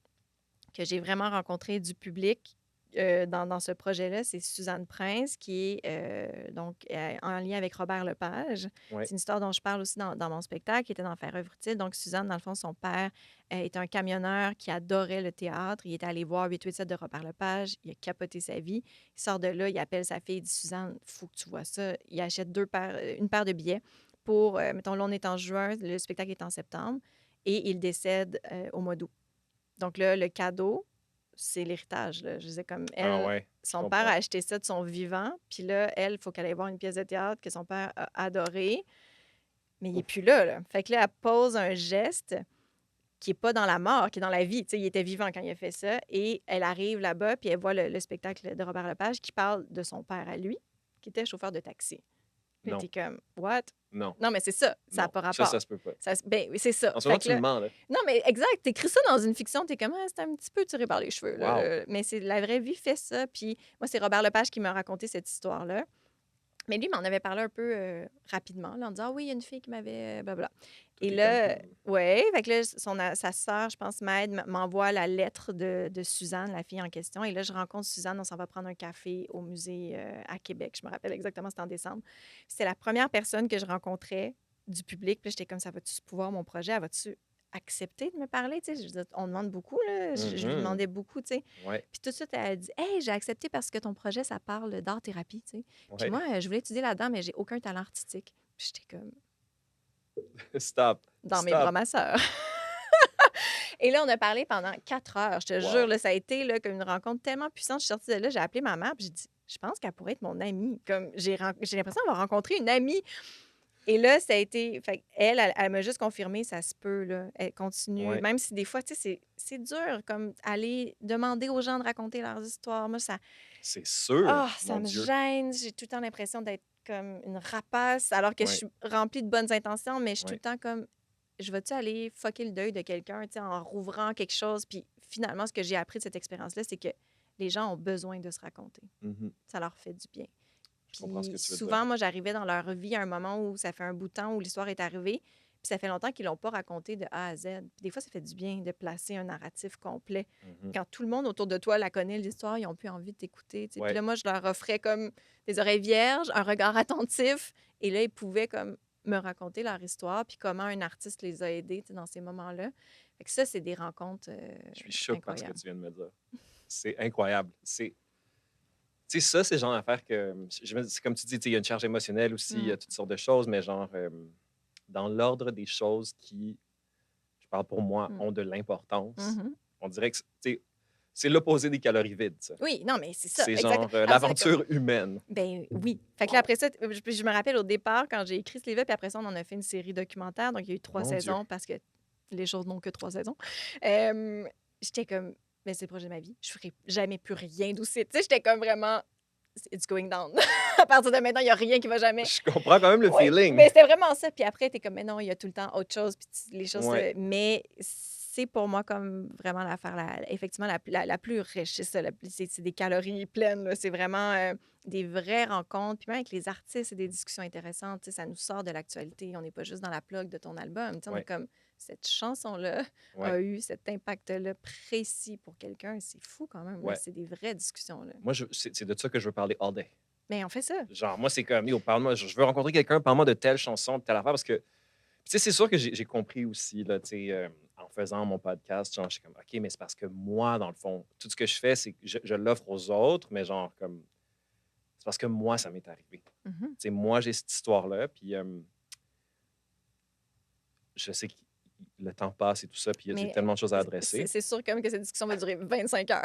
que j'ai vraiment rencontrée du public dans ce projet-là, c'est Suzanne Prince, qui est donc en lien avec Robert Lepage. Ouais. C'est une histoire dont je parle aussi dans mon spectacle, qui était dans Faire œuvre utile. Donc, Suzanne, dans le fond, son père était un camionneur qui adorait le théâtre. Il est allé voir 887 de Robert Lepage. Il a capoté sa vie. Il sort de là, il appelle sa fille, il dit Suzanne, faut que tu vois ça. Il achète une paire de billets pour, mettons, là, on est en juin, le spectacle est en septembre, et il décède au mois d'août. Donc là, le cadeau, c'est l'héritage, là. Je disais comme Ah elle, ouais, je son père a comprends. acheté ça de son vivant, puis là, elle, il faut qu'elle aille voir une pièce de théâtre que son père a adorée, mais il est plus Ouf. là, là. Fait que là, elle pose un geste qui est pas dans la mort, qui est dans la vie. Tu sais, il était vivant quand il a fait ça, et elle arrive là-bas, puis elle voit le spectacle de Robert Lepage qui parle de son père à lui, qui était chauffeur de taxi. Puis là, Non, t'es comme, what? non, Non, mais c'est ça n'a non. pas Ça rapport. se peut pas. Ben, oui, c'est ça. En ce Fait moment, que tu me là, mens, là. non, mais exact, t'écris ça dans une fiction, t'es comme, ah, c'est un petit peu tiré par les cheveux, Wow. là. Mais c'est la vraie vie fait ça. Puis moi, c'est Robert Lepage qui m'a raconté cette histoire-là. Mais lui, il m'en avait parlé un peu rapidement, là, en disant, ah oui, il y a une fille qui m'avait, blablabla. Et Tout est comme là, tout. ouais, fait que là, sa sœur, je pense, m'envoie la lettre de Suzanne, la fille en question. Et là, je rencontre Suzanne, on s'en va prendre un café au musée à Québec. Je me rappelle exactement, c'était en décembre. C'était la première personne que je rencontrais du public. Puis là, j'étais comme, ça va-tu pouvoir mon projet? Elle va-tu accepté de me parler, tu sais. Je veux dire, on demande beaucoup, là. Je lui Mhm. demandais beaucoup, tu sais. Ouais, Puis tout de suite, elle a dit: «Hey, j'ai accepté parce que ton projet, ça parle d'art-thérapie», tu sais. Puis ouais. moi, je voulais étudier là-dedans, mais j'ai aucun talent artistique. Puis j'étais comme Stop. dans mes bras Stop. ma sœur. Et là, on a parlé pendant 4 heures. Je te jure, Wow. là, ça a été là, comme une rencontre tellement puissante. Je suis sortie de là, j'ai appelé ma mère, puis j'ai dit: «Je pense qu'elle pourrait être mon amie». Comme j'ai l'impression d'avoir rencontré une amie. Et là, ça a été fait elle m'a juste confirmé: «Ça se peut, là». Elle continue, Ouais. même si des fois, tu sais, c'est dur comme aller demander aux gens de raconter leurs histoires. Moi, C'est sûr, ça mon me Dieu. gêne. J'ai tout le temps l'impression d'être comme une rapace, alors que je Ouais, suis remplie de bonnes intentions, mais je suis tout le ouais. temps comme: «Je vais-tu aller fucker le deuil de quelqu'un, tu sais, en rouvrant quelque chose?» Puis finalement, ce que j'ai appris de cette expérience-là, c'est que les gens ont besoin de se raconter. Mhm. Ça leur fait du bien. Je comprends ce Puis que tu veux dire. souvent, moi, j'arrivais dans leur vie à un moment où ça fait un bout de temps où l'histoire est arrivée, puis ça fait longtemps qu'ils l'ont pas raconté de A à Z. Puis des fois, ça fait du bien de placer un narratif complet. Mhm. Quand tout le monde autour de toi la connaît, l'histoire, ils ont plus envie de t'écouter, tu sais. Puis Ouais, là, moi, je leur offrais comme des oreilles vierges, un regard attentif, et là, ils pouvaient comme me raconter leur histoire, puis comment un artiste les a aidés, tu sais, dans ces moments-là. Fait que ça, c'est des rencontres je suis choqué par ce que incroyables. tu viens de me dire. C'est incroyable. Tu sais, ça, c'est le genre d'affaire que, c'est comme tu dis, tu sais, il y a une charge émotionnelle aussi, il y Mm. a toutes sortes de choses, mais genre, dans l'ordre des choses qui, je parle pour moi, Mm. ont de l'importance, Mhm. on dirait que, tu sais, c'est l'opposé des calories vides, ça. Oui, non, mais c'est ça, C'est exact. genre Après ça, comme l'aventure humaine. ben oui. Fait que là, Wow. après ça, je me rappelle au départ, quand j'ai écrit ce livre, puis après ça, on en a fait une série documentaire. Donc, il y a eu 3 Mon Dieu. saisons parce que les choses n'ont que 3 saisons. Euh, J'étais comme, mais c'est le projet de ma vie. Je ferai jamais plus rien d'aussi. Tu sais, j'étais comme vraiment, it's going down. À partir de maintenant, il n'y a rien qui va jamais. Je comprends quand même le Oui, feeling. mais c'était vraiment ça. Puis après, t'es comme, mais non, il y a tout le temps autre chose. Puis les choses. Ouais, Mais c'est pour moi comme vraiment l'affaire, effectivement, la plus riche. C'est ça. C'est des calories pleines, là. C'est vraiment des vraies rencontres. Puis même avec les artistes, c'est des discussions intéressantes. Tu sais, ça nous sort de l'actualité. On n'est pas juste dans la plug de ton album. Tu sais, on est ouais, comme, cette chanson-là ouais, a eu cet impact-là précis pour quelqu'un. C'est fou quand même, là. ouais. C'est des vraies discussions, là. Moi, c'est de ça que je veux parler all day. Mais on fait ça. Genre, moi, c'est comme, yo, parle-moi, je veux rencontrer quelqu'un, parle-moi de telle chanson, de telle affaire, parce que, tu sais, c'est sûr que j'ai compris aussi, là, tu sais, en faisant mon podcast, genre, je suis comme, OK, mais c'est parce que moi, dans le fond, tout ce que je fais, c'est que je l'offre aux autres, mais genre, comme, c'est parce que moi, ça m'est arrivé. Tu Mhm. sais, moi, j'ai cette histoire-là, puis je sais que le temps passe et tout ça, puis j'ai Mais tellement de choses à adresser. c'est sûr quand même que cette discussion va durer 25 heures.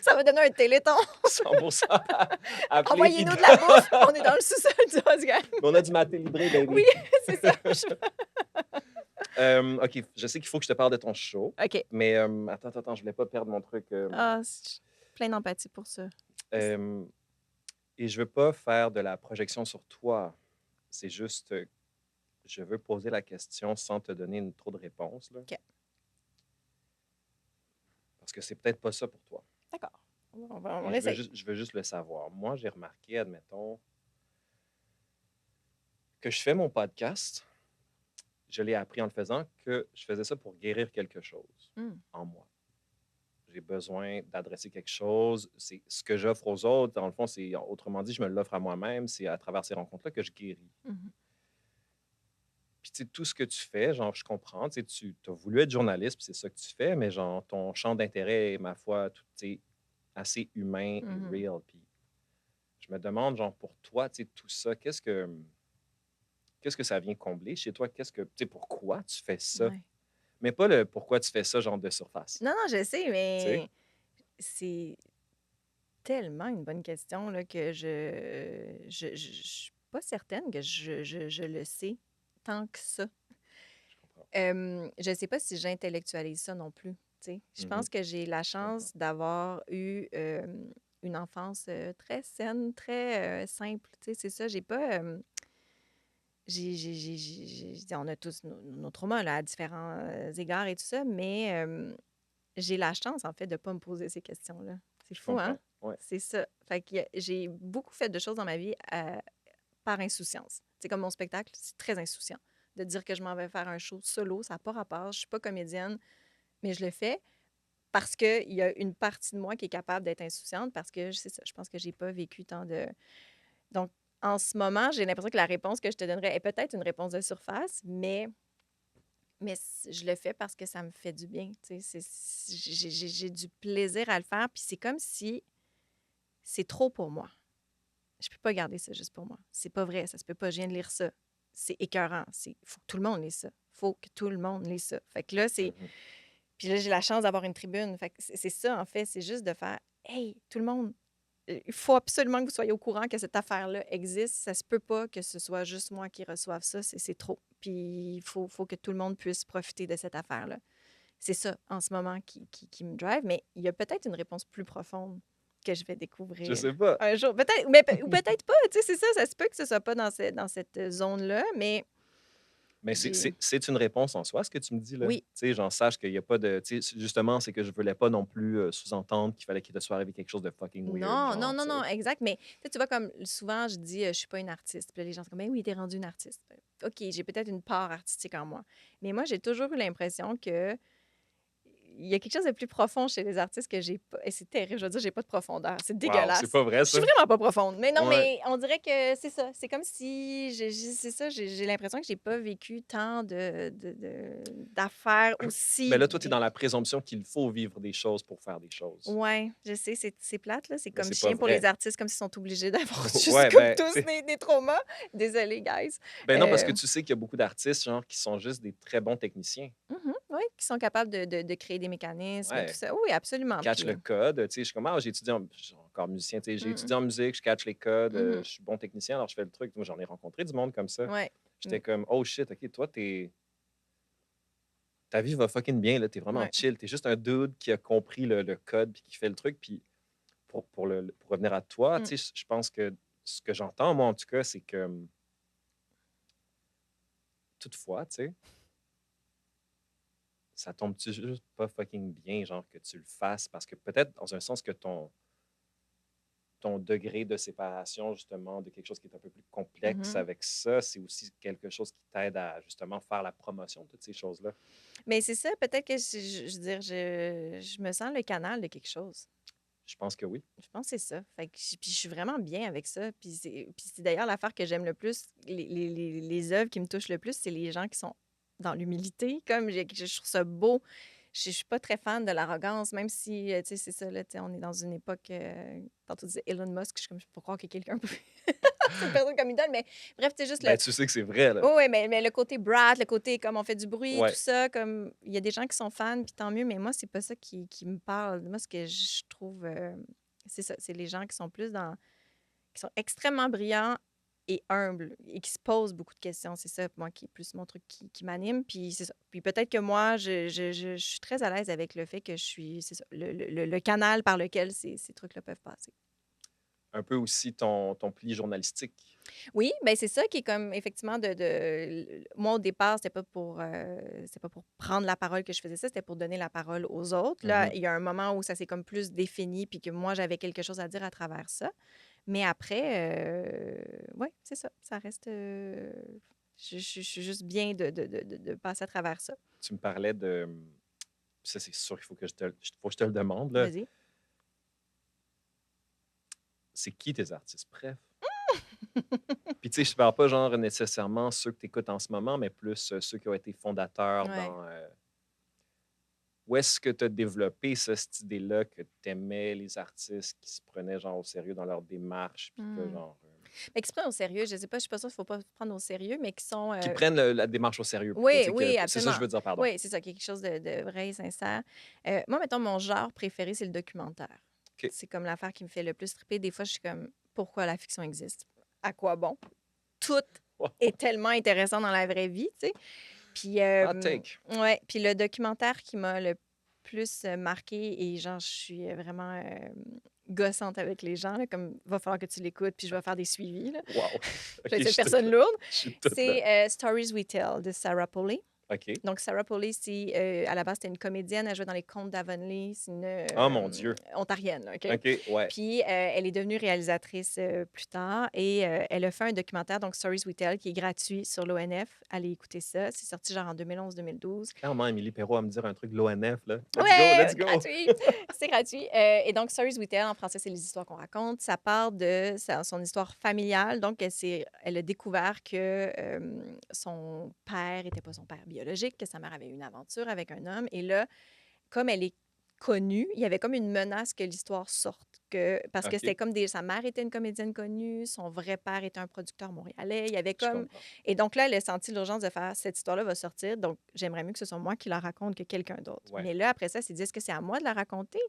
Ça va donner un téléthon. 100% appelé, puis Envoyez-nous de la bouffe. On est dans le sous-sol du Oscar. on a du maté libré, Oui, baby. c'est ça. OK, je sais qu'il faut que je te parle de ton show, OK. mais attends, je voulais pas perdre mon truc. Ah, plein d'empathie pour ça. Euh, et je veux pas faire de la projection sur toi. C'est juste, je veux poser la question sans te donner trop de réponses, là, OK. parce que c'est peut-être pas ça pour toi. D'accord. On Et essaye. je veux juste le savoir. Moi, j'ai remarqué, admettons, que je fais mon podcast. Je l'ai appris en le faisant que je faisais ça pour guérir quelque chose Hmm. en moi. J'ai besoin d'adresser quelque chose. C'est ce que j'offre aux autres. Dans le fond, c'est autrement dit, je me l'offre à moi-même. C'est à travers ces rencontres-là que je guéris. Mhm. Puis, tu sais, tout ce que tu fais, genre, je comprends. Tu sais, tu as voulu être journaliste, puis c'est ça que tu fais, mais genre, ton champ d'intérêt est, ma foi, tout, tu sais, assez humain et Mhm. real. Puis, je me demande, genre, pour toi, tu sais, tout ça, qu'est-ce que ça vient combler chez toi? Tu sais, pourquoi tu fais ça? Ouais. Mais pas le pourquoi tu fais ça, genre, de surface. Non, non, je sais, Tu sais? mais c'est tellement une bonne question là, que je suis pas certaine que je le sais tant que ça. Je comprends. Je sais pas si j'intellectualise ça non plus, tu sais. Je Mhm, pense que j'ai la je comprends. chance d'avoir eu, une enfance, très saine, très, simple, tu sais, c'est ça. J'ai pas, on a tous nos traumas là, à différents, égards et tout ça, mais j'ai la chance, en fait, de pas me poser ces questions-là. C'est Je fou, hein? comprends. Ouais. C'est ça. Fait que j'ai beaucoup fait de choses dans ma vie, par insouciance. C'est comme mon spectacle, c'est très insouciant. De dire que je m'en vais faire un show solo, ça n'a pas rapport. Je suis pas comédienne, mais je le fais parce qu'il y a une partie de moi qui est capable d'être insouciante parce que c'est ça, je pense que j'ai pas vécu tant de. Donc, en ce moment, j'ai l'impression que la réponse que je te donnerais est peut-être une réponse de surface, Mais je le fais parce que ça me fait du bien, tu sais. J'ai du plaisir à le faire, puis c'est comme si c'est trop pour moi. Je peux pas garder ça juste pour moi. C'est pas vrai, ça se peut pas, je viens de lire ça. C'est écœurant, faut que tout le monde lise ça. Faut que tout le monde lise ça. Fait que là, Mhm. puis là, j'ai la chance d'avoir une tribune. Fait que c'est ça, en fait, c'est juste de faire « Hey, tout le monde, il faut absolument que vous soyez au courant que cette affaire-là existe. Ça se peut pas que ce soit juste moi qui reçoive ça, c'est trop. Puis faut que tout le monde puisse profiter de cette affaire-là. » C'est ça, en ce moment, qui me drive, mais il y a peut-être une réponse plus profonde que je vais Je découvrir sais pas. un jour. Peut-être, ou peut-être pas, tu sais, c'est ça, ça se peut que ce soit pas dans cette zone-là, mais Mais j'ai... c'est une réponse en soi, ce que tu me dis, là. Tu Oui, sais, j'en sache qu'il y a pas de. Tu sais, justement, c'est que je voulais pas non plus sous-entendre qu'il fallait qu'il te soit arrivé quelque chose de fucking weird, non, non, genre, non, tu sais. non, exact, mais tu vois, comme souvent, je dis, je suis pas une artiste. Puis là, les gens sont comme, ben oui, t'es rendue une artiste. OK, j'ai peut-être une part artistique en moi. Mais moi, j'ai toujours eu l'impression que il y a quelque chose de plus profond chez les artistes que j'ai pas. Et c'est terrible, je veux dire, j'ai pas de profondeur. C'est Wow, c'est dégueulasse. pas vrai, Je suis ça? vraiment pas profonde. Mais non, Ouais. mais on dirait que c'est ça. C'est comme si, c'est ça, j'ai l'impression que j'ai pas vécu tant d'affaires Ben aussi. là, toi, tu es dans la présomption qu'il faut vivre des choses pour faire des choses. Ouais, je sais, c'est plate, là. C'est Mais comme c'est pas chien pour les vrai. artistes, comme s'ils sont obligés d'avoir juste Ouais, comme ben, tu tous sais. des traumas. Désolée, guys. Ben non, parce que Euh, tu sais qu'il y a beaucoup d'artistes, genre, qui sont juste des très bons techniciens. oui, qui sont capables de créer des mécanismes et tout Ouais. ça. Oui, Ils absolument. catchent Puis, le code. Tu sais, je suis comme, ah, je suis encore musicien, tu sais, j'ai mm, étudié en musique, je catch les codes, mhm, je suis bon technicien, alors je fais le truc. Moi, j'en ai rencontré du monde comme ça. ouais. J'étais comme, oh shit, OK, toi, ta vie va fucking bien, là, t'es vraiment Ouais. chill. T'es juste un dude qui a compris le code puis qui fait le truc. Puis pour revenir à toi, Mm. tu sais, je pense que ce que j'entends, moi, en tout cas, c'est que toutefois, tu sais, ça tombe-tu juste pas fucking bien, genre, que tu le fasses parce que peut-être dans un sens que ton degré de séparation, justement, de quelque chose qui est un peu plus complexe Mhm. avec ça, c'est aussi quelque chose qui t'aide à, justement, faire la promotion de toutes ces choses-là. Mais c'est ça, peut-être que je veux dire, je me sens le canal de quelque chose. Je pense que oui. Je pense que c'est ça. Fait que puis je suis vraiment bien avec ça. Puis c'est d'ailleurs l'affaire que j'aime le plus. Les œuvres qui me touchent le plus, c'est les gens qui sont dans l'humilité. Comme je trouve ça beau. Je suis pas très fan de l'arrogance, même si, tu sais, c'est ça, là, tu sais, on est dans une époque, tantôt tu disais Elon Musk, je suis comme, je peux pas croire que quelqu'un peut cette personne comme idole, mais bref, c'est juste le, Ben, tu sais que c'est vrai, là. oui, oui, mais le côté brat, le côté comme on fait du bruit, tout Ouais. ça, comme il y a des gens qui sont fans, puis tant mieux, mais moi, c'est pas ça qui me parle. Moi, ce que je trouve, c'est ça, c'est les gens qui sont plus dans, qui sont extrêmement brillants et humbles et qui se posent beaucoup de questions. C'est ça, moi, qui est plus mon truc qui m'anime. Puis c'est ça. Puis peut-être que moi, je suis très à l'aise avec le fait que je suis, c'est ça, le canal par lequel ces trucs-là peuvent passer. Un peu aussi ton pli journalistique. Oui, ben c'est ça qui est comme effectivement moi au départ, c'était pas pour prendre la parole que je faisais ça, c'était pour donner la parole aux autres. Là, Mhm. il y a un moment où ça s'est comme plus défini puis que moi j'avais quelque chose à dire à travers ça. Mais après, ouais, c'est ça, ça reste je suis juste bien de passer à travers ça. Tu me parlais de. Ça, c'est sûr qu'il faut que je te le demande, là. Vas-y. C'est qui tes artistes préf? Puis, tu sais, je parle pas genre nécessairement ceux que tu écoutes en ce moment, mais plus ceux qui ont été fondateurs Ouais. dans. Où est-ce que tu as développé ça, cette idée-là que tu aimais les artistes qui se prenaient genre au sérieux dans leur démarche, puis que Hmm. genre. Mais qui se prennent au sérieux, je sais pas, je suis pas sûre qu'il faut pas se prendre au sérieux, mais qui sont Qui prennent la démarche au sérieux plutôt. Tu oui, sais, oui, c'est ça que absolument. je veux dire, pardon. Oui, c'est ça, quelque chose de vrai et sincère. Moi, mettons, mon genre préféré, c'est le documentaire. OK. C'est comme l'affaire qui me fait le plus triper. Des fois, je suis comme, pourquoi la fiction existe? À quoi bon? Tout est tellement intéressant dans la vraie vie, tu sais. Puis, Hot take. ouais, puis le documentaire qui m'a le plus marqué, et genre, je suis vraiment gossante avec les gens, là, comme, va falloir que tu l'écoutes, puis je vais faire des suivis, là. Wow. Je OK, vais être je cette suis tout personne là. lourde. Je suis tout là. C'est Stories We Tell de Sarah Polley. OK. Donc, Sarah Polley, à la base, c'était une comédienne. Elle jouait dans Les Contes d'Avonlea. C'est une Oh mon Dieu. ontarienne, OK? OK, ouais. Puis, elle est devenue réalisatrice plus tard et elle a fait un documentaire, donc Stories We Tell, qui est gratuit sur l'ONF. Allez écouter ça. C'est sorti genre en 2011-2012. Clairement, Émilie Perrault va me dire un truc de l'ONF, là. Let's go, Ouais, let's go. gratuit. C'est gratuit. Et donc, Stories We Tell, en français, c'est les histoires qu'on raconte. Ça part de son histoire familiale. Donc, elle a découvert que son père n'était pas son père biologique, que sa mère avait eu une aventure avec un homme. Et là, comme elle est connue, il y avait comme une menace que l'histoire sorte. Parce que c'était OK, comme sa mère était une comédienne connue, son vrai père était un producteur montréalais. Il y avait je comme. comprends. Et donc là, elle a senti l'urgence de faire cette histoire-là va sortir. Donc, j'aimerais mieux que ce soit moi qui la raconte que quelqu'un d'autre. Ouais. Mais là, après ça, elle s'est dit est-ce que c'est à moi de la raconter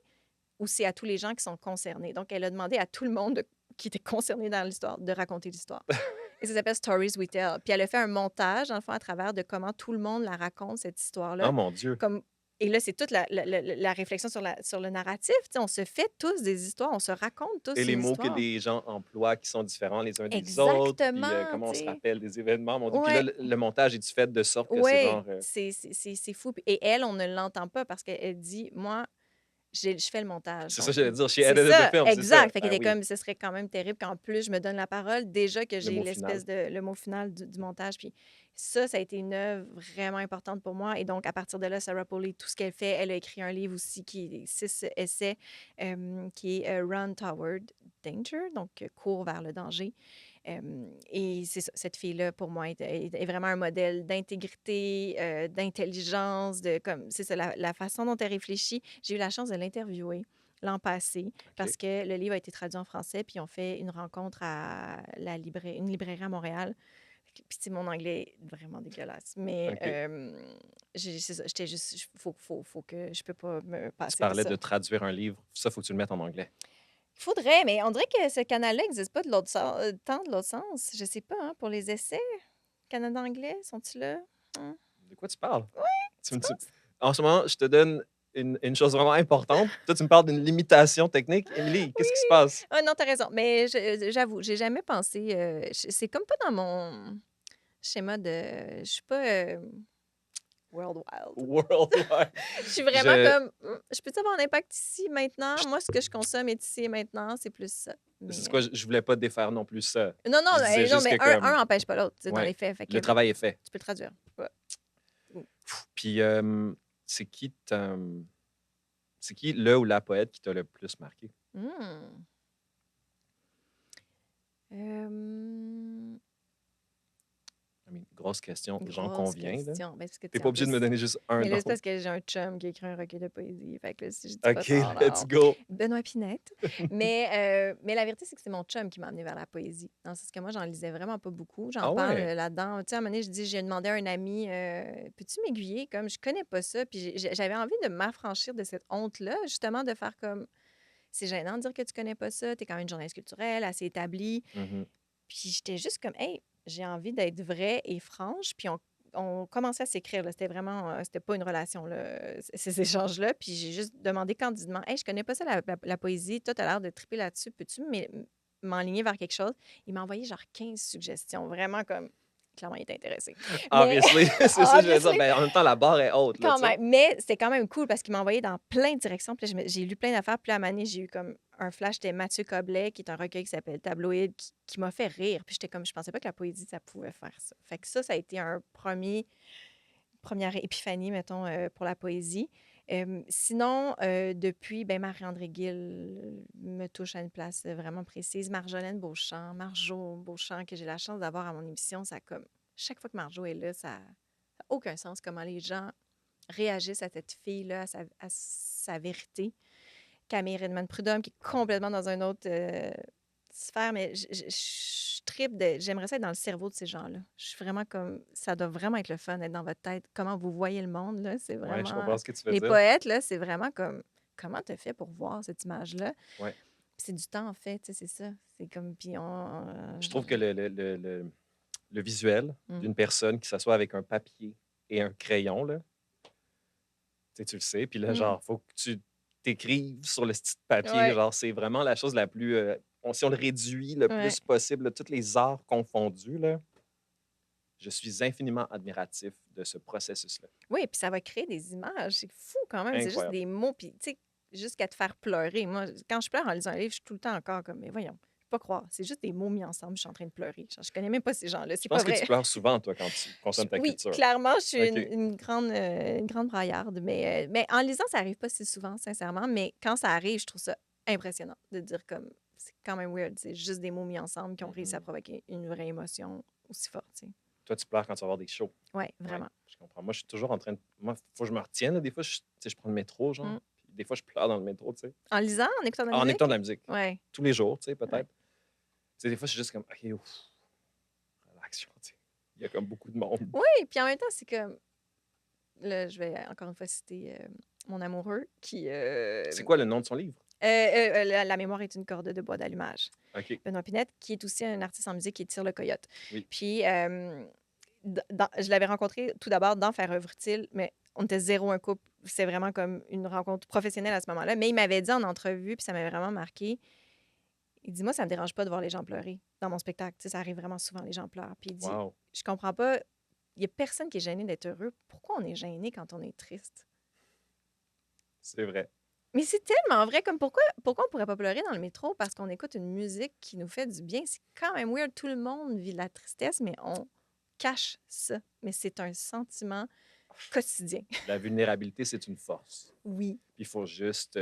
ou c'est à tous les gens qui sont concernés? Donc, elle a demandé à tout le monde qui était concerné dans l'histoire de raconter l'histoire. Et ça s'appelle Stories We Tell. Puis elle a fait un montage, dans le fond, à travers de comment tout le monde la raconte, cette Oh histoire-là. mon Dieu! Comme... Et là, c'est toute la réflexion sur le narratif. Tu sais, on se fait tous des histoires, on se raconte tous Et les ces mots que histoires. les gens emploient qui sont différents les uns des autres, puis Exactement, comment tu on se sais. rappelle des événements, mon Dieu. Puis là, Ouais, le montage est-tu fait de sorte que c'est ouais, genre... c'est fou. Et elle, on ne l'entend pas parce qu'elle dit, moi, je fais le montage. C'est ça Donc, que j'allais dire, she c'est edited the ça, film, c'est ça. exact. Fait qu'elle Ben était oui, comme, ce serait quand même terrible qu'en plus, je me donne la parole. Déjà que le j'ai mot final. l'espèce de, le mot final du montage. Puis ça a été une œuvre vraiment importante pour moi. Et donc, à partir de là, Sarah Polley, tout ce qu'elle fait, elle a écrit un livre aussi qui est 6 essais, qui est Run Toward Danger, donc cours vers le danger. Et c'est ça, cette fille-là, pour moi, est vraiment un modèle d'intégrité, d'intelligence, c'est ça, la façon dont elle réfléchit. J'ai eu la chance de l'interviewer l'an passé OK, parce que le livre a été traduit en français, puis on fait une rencontre à une librairie à Montréal. Puis, tu sais, mon anglais est vraiment dégueulasse. Mais OK. c'est ça, j'étais juste, faut que je peux pas me Tu passer de parlais ça. de traduire un livre. Ça, faut que tu le mettes en anglais. Il faudrait, mais on dirait que ce canal-là n'existe pas de l'autre sens, tant de l'autre sens. Je sais pas, hein, pour les essais. Canada anglais, sont-ils là? Hein? De quoi tu parles? Oui, Tu tu me- tu- penses? En ce moment, je te donne une chose vraiment importante. Toi, tu me parles d'une limitation technique. Émilie, qu'est-ce qui se Oui! passe? Ah non, t'as raison. Mais j'avoue, j'ai jamais pensé. C'est comme pas dans mon schéma de. Je suis pas World Wild. Worldwide. Je suis vraiment Je, comme. Je peux avoir un impact ici maintenant. Moi, ce que je consomme est ici et maintenant. C'est plus ça. c'est Mais. quoi, je voulais pas défaire non plus ça. Non, non, Je disais non, juste mais que un comme, empêche pas l'autre, tu sais, dans ouais, les faits. Fait que le travail est fait. tu peux le traduire. Ouais. Puis, c'est qui c'est qui le ou la poète qui t'a le plus marqué? Hmm. Euh, I mean, grosse question, j'en Grosse conviens, là. question. Ben, parce que, tu T'es sais, pas en obligé de me plus. donner juste un Mais là, nom. c'est parce que j'ai un chum qui a écrit un recueil de poésie. Fait que là, si je dis pas OK, son let's nom. go. Benoît Pinette. Mais la vérité, c'est que c'est mon chum qui m'a amené vers la poésie. Dans le sens que moi, j'en lisais vraiment pas beaucoup. J'en Ah parle ouais? là-dedans. Tu sais, à un moment donné, je dis, j'ai demandé à un ami, peux-tu m'aiguiller? Comme je connais pas ça. Puis j'avais envie de m'affranchir de cette honte-là, justement, de faire comme, c'est gênant de dire que tu connais pas ça. Tu es quand même une journaliste culturelle assez établie. Mhm. Puis j'étais juste comme, hey, j'ai envie d'être vraie et franche. Puis on commençait à s'écrire. Là. C'était vraiment, c'était pas une relation, là, ces échanges-là. Puis j'ai juste demandé candidement, hey, je connais pas ça, la poésie. Toi, tu as l'air de triper là-dessus. Peux-tu m'enligner vers quelque chose? Il m'a envoyé genre 15 suggestions. Vraiment comme, clairement, il était intéressé. Mais, Obviously, c'est ça que je veux dire. obviously, Ben, en même temps, la barre est haute, là, quand tu sais. même. Mais c'était quand même cool parce qu'il m'a envoyé dans plein de directions. Puis là, j'ai lu plein d'affaires. Puis là, à un moment donné, j'ai eu comme un flash de Mathieu Coblet, qui est un recueil qui s'appelle Tabloïd, qui m'a fait rire. Puis j'étais comme, je pensais pas que la poésie, ça pouvait faire ça. Fait que ça a été première épiphanie, mettons, pour la poésie. Sinon, depuis, ben, Marie-André Gill me touche à une place vraiment précise. Marjolaine Beauchamp, Marjo Beauchamp, que j'ai la chance d'avoir à mon émission, ça comme, chaque fois que Marjo est là, ça n'a aucun sens comment les gens réagissent à cette fille-là, à sa vérité. Camille Redmond-Prudhomme, qui est complètement dans un autre sphère, mais je tripe j'aimerais ça être dans le cerveau de ces gens-là. Je suis vraiment comme, ça doit vraiment être le fun d'être dans votre tête. Comment vous voyez le monde, là, c'est Ouais, je vraiment... comprends ce que tu veux Les dire. poètes, là, c'est vraiment comme, comment tu as fait pour voir cette image-là? Ouais. C'est du temps, en fait, tu sais, c'est ça. C'est comme, puis Je trouve que le visuel Mm. d'une personne qui s'assoit avec un papier et un crayon, là, tu le sais, puis là, Mm. genre, faut que tu t'écrives sur le petit papier, Ouais, genre, c'est vraiment la chose la plus... si on le réduit le ouais. plus possible, là, tous les arts confondus, là, je suis infiniment admiratif de ce processus-là. Oui, puis ça va créer des images. C'est fou quand même. C'est juste Incroyable. des mots, puis tu sais, jusqu'à te faire pleurer. Moi, quand je pleure en lisant un livre, je suis tout le temps encore comme, mais voyons, je peux pas croire. C'est juste des mots mis ensemble, je suis en train de pleurer. Genre, je connais même pas ces gens-là. Je C'est pas pense que vrai. tu pleures souvent, toi, quand tu consommes ta Oui, culture. clairement, je suis OK. une grande braillarde. Mais en lisant, ça arrive pas si souvent, sincèrement. Mais quand ça arrive, je trouve ça impressionnant de dire comme, c'est quand même weird. C'est juste des mots mis ensemble qui ont réussi à Mhm. provoquer une vraie émotion aussi forte. Tu sais. toi, tu pleures quand tu vas voir des shows. Oui, Ouais, vraiment. je comprends. Moi, je suis toujours en train de. Moi, faut que je me retienne. Là. Des fois, tu sais, je prends le métro, genre. Mm. Puis des fois, je pleure dans le métro, tu sais. En lisant, en écoutant de la En écoutant musique? de la musique. Oui, Tous les jours, tu sais, oui. peut-être. Tu sais, des fois, je suis juste comme, OK, ouf, relax, tu sais. Il y a comme beaucoup de monde. Oui, puis en même temps, c'est comme, là, je vais encore une fois citer mon amoureux qui... C'est quoi le nom de son livre? La mémoire est une corde de bois d'allumage. OK, Benoît Pinette, qui est aussi un artiste en musique qui tire le coyote. oui. Puis, je l'avais rencontré tout d'abord dans Faire œuvre utile, mais on était zéro un couple. C'est vraiment comme une rencontre professionnelle à ce moment-là. Mais il m'avait dit en entrevue, puis ça m'avait vraiment marqué. Il dit, moi, ça me dérange pas de voir les gens pleurer dans mon spectacle. Tu sais, ça arrive vraiment souvent, les gens pleurent. Puis il dit, Wow. je comprends pas, il y a personne qui est gêné d'être heureux. Pourquoi on est gêné quand on est triste? C'est vrai. Mais c'est tellement vrai. Comme pourquoi on pourrait pas pleurer dans le métro parce qu'on écoute une musique qui nous fait du bien? C'est quand même weird. Tout le monde vit la tristesse, mais on cache ça. Mais c'est un sentiment quotidien. La vulnérabilité, c'est une force. Oui. Puis il faut juste.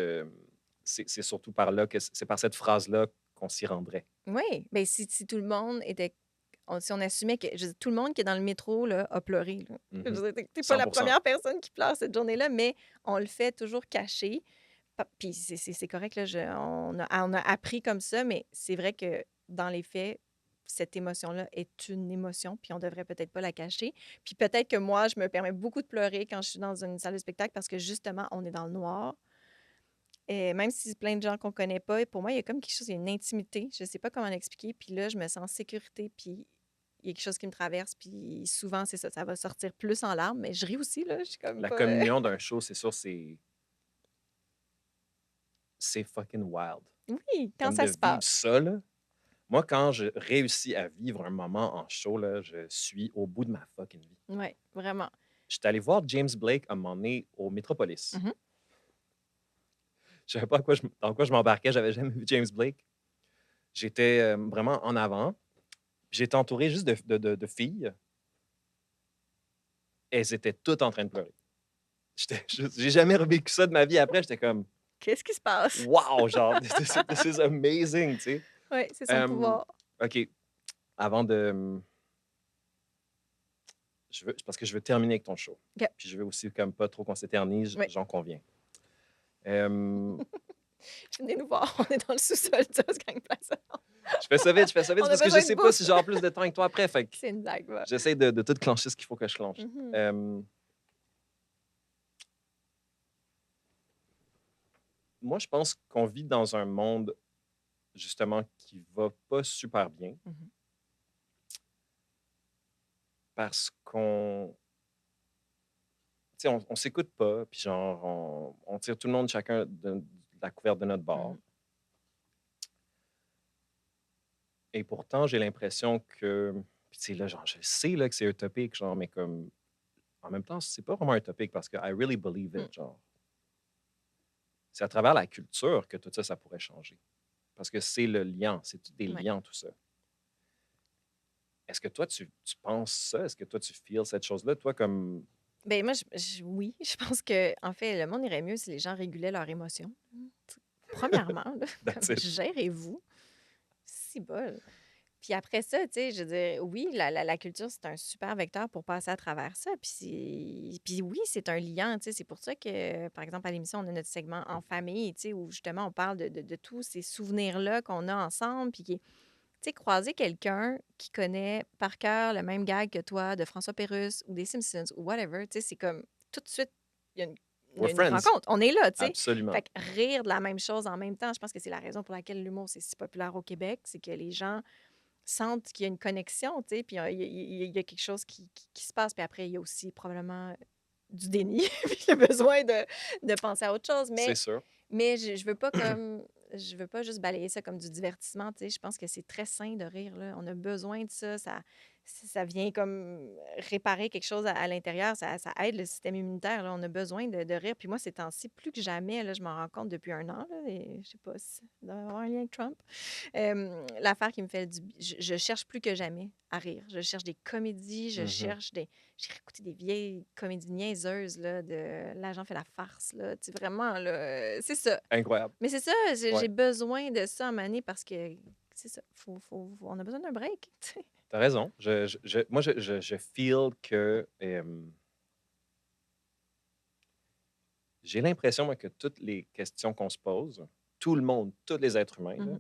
C'est surtout par là que c'est par cette phrase-là qu'on s'y rendrait. Oui. Mais si tout le monde était. Si on assumait que tout le monde qui est dans le métro là, a pleuré. Là. Je Mhm. veux dire, t'es pas la 100%. première personne qui pleure cette journée-là, mais on le fait toujours caché. Puis c'est correct, là, on a appris comme ça, mais c'est vrai que dans les faits, cette émotion-là est une émotion, puis on devrait peut-être pas la cacher. Puis peut-être que moi, je me permets beaucoup de pleurer quand je suis dans une salle de spectacle parce que justement, on est dans le noir. Et même si c'est plein de gens qu'on connaît pas, pour moi, il y a comme quelque chose, il y a une intimité. Je sais pas comment l'expliquer. Puis là, je me sens en sécurité, puis il y a quelque chose qui me traverse, puis souvent, c'est ça, ça va sortir plus en larmes, mais je ris aussi, là, je suis comme La pas... communion d'un show, c'est sûr, c'est fucking wild. Oui, quand Comme ça de se vivre passe. ça, là. Moi, quand je réussis à vivre un moment en show, là, je suis au bout de ma fucking vie. Oui, vraiment. J'étais allé voir James Blake à un moment donné au Metropolis. Mhm. Je savais pas dans quoi je m'embarquais. J'avais jamais vu James Blake. J'étais vraiment en avant. J'étais entouré juste de filles. Elles étaient toutes en train de pleurer. J'ai jamais revécu ça de ma vie après. J'étais comme, Qu'est-ce qui se passe? wow, genre, this is amazing, tu sais. Oui, c'est son Euh, pouvoir. OK, avant de. Parce que je veux terminer avec ton show. OK. Puis je veux aussi, comme pas trop qu'on s'éternise, Oui. j'en conviens. Euh, Venez nous voir, on est dans le sous-sol du Gang Plaza. je fais ça vite, On a parce que je besoin de sais pas bouffe. si j'ai plus de temps avec toi après. Fait que C'est une blague, va. j'essaie de tout clencher ce qu'il faut que je clenche. Mhm. Moi, je pense qu'on vit dans un monde, justement, qui va pas super bien Mhm. parce qu'on. Tu sais, on s'écoute pas, puis genre, on tire tout le monde chacun de la couverte de notre bord. Mhm. Et pourtant, j'ai l'impression que. Puis, tu sais, là, genre, je sais là, que c'est utopique, genre, mais comme. En même temps, c'est pas vraiment utopique parce que I really believe it, genre. C'est à travers la culture que tout ça, ça pourrait changer. Parce que c'est le lien, c'est des Ouais. liens, tout ça. Est-ce que toi, tu penses ça? Est-ce que toi, tu feels cette chose-là? Toi, comme. Ben moi, oui, je pense que en fait, le monde irait mieux si les gens régulaient leurs émotions. Premièrement, là, That's comme it. gérez-vous. Si bol. Puis après ça, tu sais, je veux dire, oui, la culture, c'est un super vecteur pour passer à travers ça. Puis oui, c'est un lien, tu sais. C'est pour ça que, par exemple, à l'émission, on a notre segment en famille, tu sais, où justement, on parle de tous ces souvenirs-là qu'on a ensemble. Puis, tu sais, croiser quelqu'un qui connaît par cœur le même gag que toi de François Pérusse ou des Simpsons ou whatever, tu sais, c'est comme tout de suite, il y a il y a We're une friends. rencontre. On est là, tu sais. Absolument. Fait que rire de la même chose en même temps, je pense que c'est la raison pour laquelle l'humour, c'est si populaire au Québec. C'est que les gens sentent qu'il y a une connexion, tu sais, puis il y a quelque chose qui se passe. Puis après, il y a aussi probablement du déni, puis le besoin de penser à autre chose. C'est sûr. Mais je veux pas comme... Je veux pas juste balayer ça comme du divertissement, tu sais. Je pense que c'est très sain de rire, là. On a besoin de ça. Ça vient comme réparer quelque chose à l'intérieur. Ça aide le système immunitaire, là. On a besoin de rire. Puis moi, ces temps-ci, plus que jamais, là, je m'en rends compte depuis un an, là, et je sais pas si ça doit avoir un lien avec Trump. L'affaire qui me fait je cherche plus que jamais à rire. Je cherche des comédies, je Mhm. cherche des... J'ai écouté des vieilles comédies niaiseuses, là, de L'agent fait la farce, là. Tu sais, vraiment, là, c'est ça. Incroyable. Mais c'est ça, j'ai Ouais. besoin de ça à Mané parce que c'est ça, on a besoin d'un break. Tu sais. T'as raison. Moi, je feel que j'ai l'impression moi, que toutes les questions qu'on se pose, tout le monde, tous les êtres humains, là, Mhm,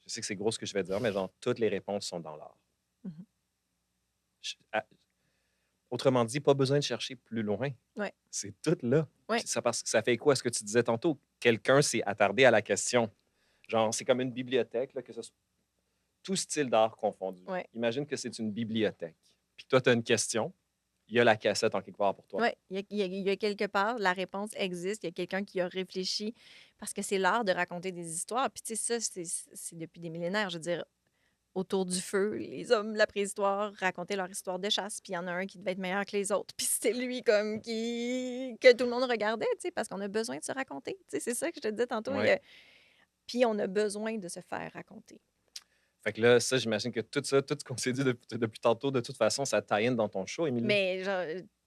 je sais que c'est gros ce que je vais dire, mais genre, toutes les réponses sont dans l'art. mhm. Je- à- Autrement dit, pas besoin de chercher plus loin. Ouais, C'est tout là. ouais, Puis ça, parce que ça fait quoi ce que tu disais tantôt? Quelqu'un s'est attardé à la question. Genre, c'est comme une bibliothèque, là, que ce soit tout style d'art confondu. ouais. Imagine que c'est une bibliothèque. Puis toi, tu as une question, il y a la cassette en quelque part pour toi. Ouais, il y a quelque part, la réponse existe. Il y a quelqu'un qui a réfléchi parce que c'est l'art de raconter des histoires. Puis, tu sais, ça, c'est depuis des millénaires. Je veux dire, autour du feu, les hommes de la préhistoire racontaient leur histoire de chasse. Puis, il y en a un qui devait être meilleur que les autres. Puis, c'était lui comme que tout le monde regardait, tu sais, parce qu'on a besoin de se raconter. Tu sais, c'est ça que je te disais tantôt. Ouais. Puis, on a besoin de se faire raconter. Fait que là, ça, j'imagine que tout ça, tout ce qu'on s'est dit depuis tantôt, de toute façon, ça tie in dans ton show, Émilie. Mais, genre,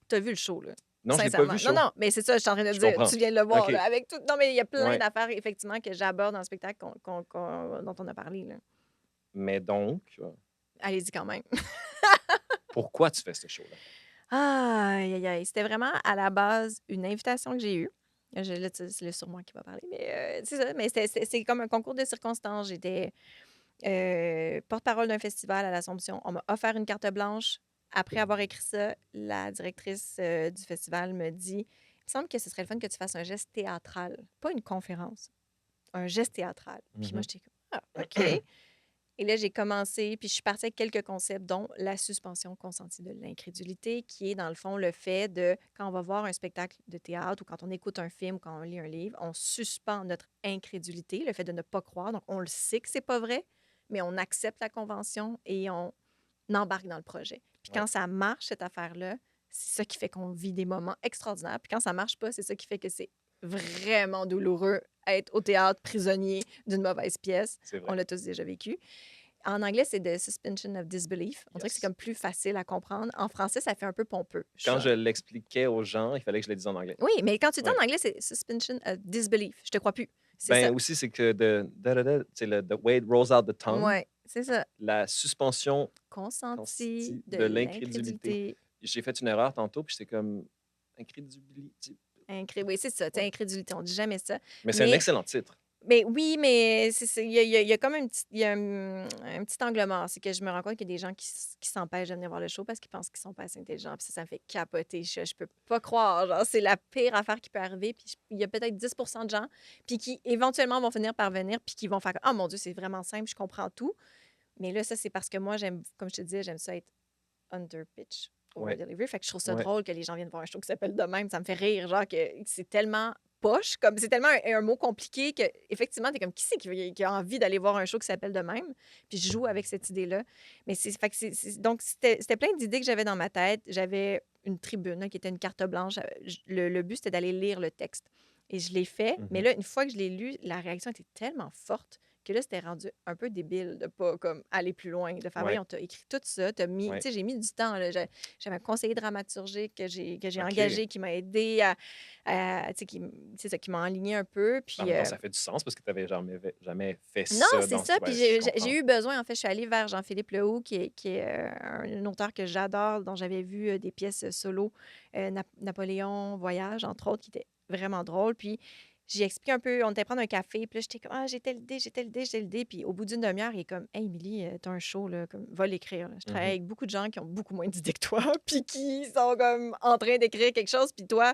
t'as vu le show, là? Non, je l'ai pas Sincèrement. vu Non, chaud. non, mais c'est ça, je suis en train de Je dire. comprends. Tu viens de le voir, OK. là, avec tout. Non, mais il y a plein Ouais. d'affaires, effectivement, que j'aborde dans le spectacle dont on a parlé, là. Mais donc, Allez-y quand même. pourquoi tu fais ce show-là? Aïe, aïe, aïe. C'était vraiment à la base une invitation que j'ai eue. Là, c'est le sur moi qui va parler, mais c'est ça. Mais c'est comme un concours de circonstances. J'étais porte-parole d'un festival à l'Assomption. On m'a offert une carte blanche. Après avoir écrit ça, la directrice du festival me dit: il me semble que ce serait le fun que tu fasses un geste théâtral, pas une conférence, un geste théâtral. Puis moi, Mhm. j'étais comme: ah, OK. Et là, j'ai commencé, puis je suis partie avec quelques concepts, dont la suspension consentie de l'incrédulité, qui est dans le fond le fait de, quand on va voir un spectacle de théâtre ou quand on écoute un film, quand on lit un livre, on suspend notre incrédulité, le fait de ne pas croire. Donc, on le sait que c'est pas vrai, mais on accepte la convention et on embarque dans le projet. Puis Ouais. quand ça marche, cette affaire-là, c'est ça qui fait qu'on vit des moments extraordinaires. Puis quand ça marche pas, c'est ça qui fait que c'est vraiment douloureux être au théâtre prisonnier d'une mauvaise pièce. C'est On vrai. l'a tous déjà vécu. En anglais, c'est The Suspension of Disbelief. On dirait que c'est Yes. comme plus facile à comprendre. En français, ça fait un peu pompeux. Quand je l'expliquais aux gens, il fallait que je le dise en anglais. Oui, mais quand tu dis Ouais. en anglais, c'est Suspension of Disbelief. Je te crois plus. C'est Ben ça. aussi, c'est que c'est le the way it rolls out the tongue, Oui, c'est ça. la suspension Consenti consentie de de l'incrédulité. l'incrédulité. J'ai fait une erreur tantôt, puis j'étais comme incrédulité. Oui, c'est ça. Ouais. Incrédulité. On dit jamais ça. Mais c'est un Mais excellent titre. Mais oui, mais il y a comme il y a un petit angle mort. C'est que je me rends compte qu'il y a des gens qui s'empêchent de venir voir le show parce qu'ils pensent qu'ils sont pas assez intelligents. Puis ça me fait capoter. Je peux pas croire. Genre, c'est la pire affaire qui peut arriver. Puis il y a peut-être 10 de gens puis qui éventuellement vont finir par venir puis qui vont faire comme, oh mon Dieu, c'est vraiment simple, je comprends tout. Mais là, ça, c'est parce que moi, j'aime, comme je te disais, j'aime ça être under pitch. Over Ouais. delivery. Fait que je trouve ça Ouais. drôle que les gens viennent voir un show qui s'appelle de même. Ça me fait rire. Genre que c'est tellement poche, comme c'est tellement un mot compliqué que effectivement t'es comme qui c'est qui a envie d'aller voir un show qui s'appelle de même, puis je joue avec cette idée-là. Mais fait que donc c'était plein d'idées que j'avais dans ma tête. J'avais une tribune là, qui était une carte blanche. Le but c'était d'aller lire le texte et je l'ai fait. Mais Mhm. là une fois que je l'ai lu, la réaction était tellement forte que là c'était rendu un peu débile de pas comme aller plus loin, de faire Ouais. voyons, t'as écrit tout ça, t'as mis, Ouais. tu sais, j'ai mis du temps là. J'avais un conseiller dramaturgique que j'ai OK. engagé qui m'a aidé tu sais, c'est ça, qui m'a enligné un peu. Puis, En même temps, ça fait du sens parce que tu n'avais jamais fait non, ça c'est dans ce. ça. Ouais, Puis je j'ai comprends. eu besoin, en fait, je suis allée vers Jean-Philippe Lehoux, qui est un auteur que j'adore, dont j'avais vu des pièces solo, Napoléon Voyage, entre autres, qui était vraiment drôle. Puis j'ai expliqué un peu, on était prendre un café, puis là, j'étais comme, ah, j'ai tel idée, j'ai telle idée, j'ai telle idée. Puis au bout d'une demi-heure, il est comme, hey, Émilie, t'as un show, là, comme, va l'écrire. Là. Je travaille Mhm. avec beaucoup de gens qui ont beaucoup moins d'idées que toi, puis qui sont comme en train d'écrire quelque chose, puis toi,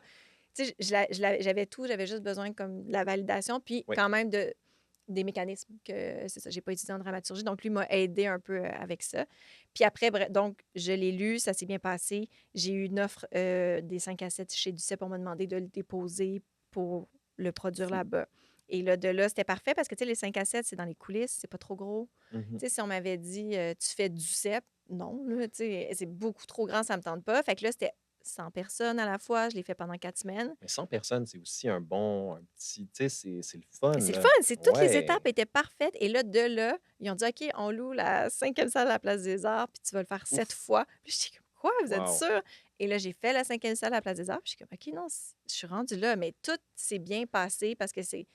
tu sais, j'avais tout, j'avais juste besoin comme de la validation, puis Oui. quand même des mécanismes que c'est ça, j'ai pas étudié en dramaturgie, donc lui m'a aidé un peu avec ça. Puis après, donc je l'ai lu, ça s'est bien passé. J'ai eu une offre des 5 à 7 chez Duceppe pour me demander de le déposer pour le produire Fou. là-bas. Et là, de là, c'était parfait parce que, tu sais, les 5 à 7 c'est dans les coulisses, c'est pas trop gros. Mhm. Tu sais, si on m'avait dit, tu fais Duceppe, non, là, tu sais, c'est beaucoup trop grand, ça me tente pas. Fait que là, c'était 100 personnes à la fois, je l'ai fait pendant 4 semaines. Mais 100 personnes, c'est aussi un petit. Tu sais, c'est le fun. C'est le Là. fun, c'est toutes les Ouais. étapes étaient parfaites. Et là, de là, ils ont dit, OK, on loue la 5e salle à la Place des Arts, puis tu vas le faire 7 Ouf. fois. Puis je dis, quoi, vous êtes Wow. sûr? Et là, j'ai fait la 5e salle à la Place des Arts, puis je suis comme, OK, non, je suis rendue là, mais tout s'est bien passé parce que c'est,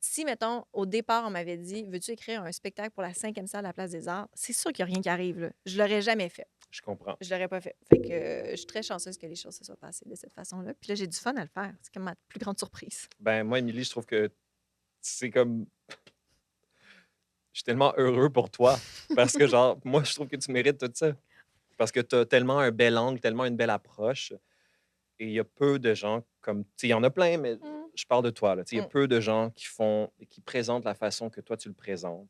si, mettons, au départ, on m'avait dit: «Veux-tu écrire un spectacle pour la 5e salle de la Place des Arts?» C'est sûr qu'il y a rien qui arrive, là. Je l'aurais jamais fait. Je comprends. Je l'aurais pas fait. Fait que je suis très chanceuse que les choses se soient passées de cette façon-là. Puis là, j'ai du fun à le faire. C'est comme ma plus grande surprise. Ben, moi, Émilie, je trouve que c'est comme. Je suis tellement heureux pour toi parce que, genre, moi, je trouve que tu mérites tout ça. Parce que tu as tellement un bel angle, tellement une belle approche. Et il y a peu de gens comme. Tu sais, il y en a plein, mais Mmh. je parle de toi, là. Tu sais, il y a Mmh. peu de gens qui font, qui présentent la façon que toi, tu le présentes,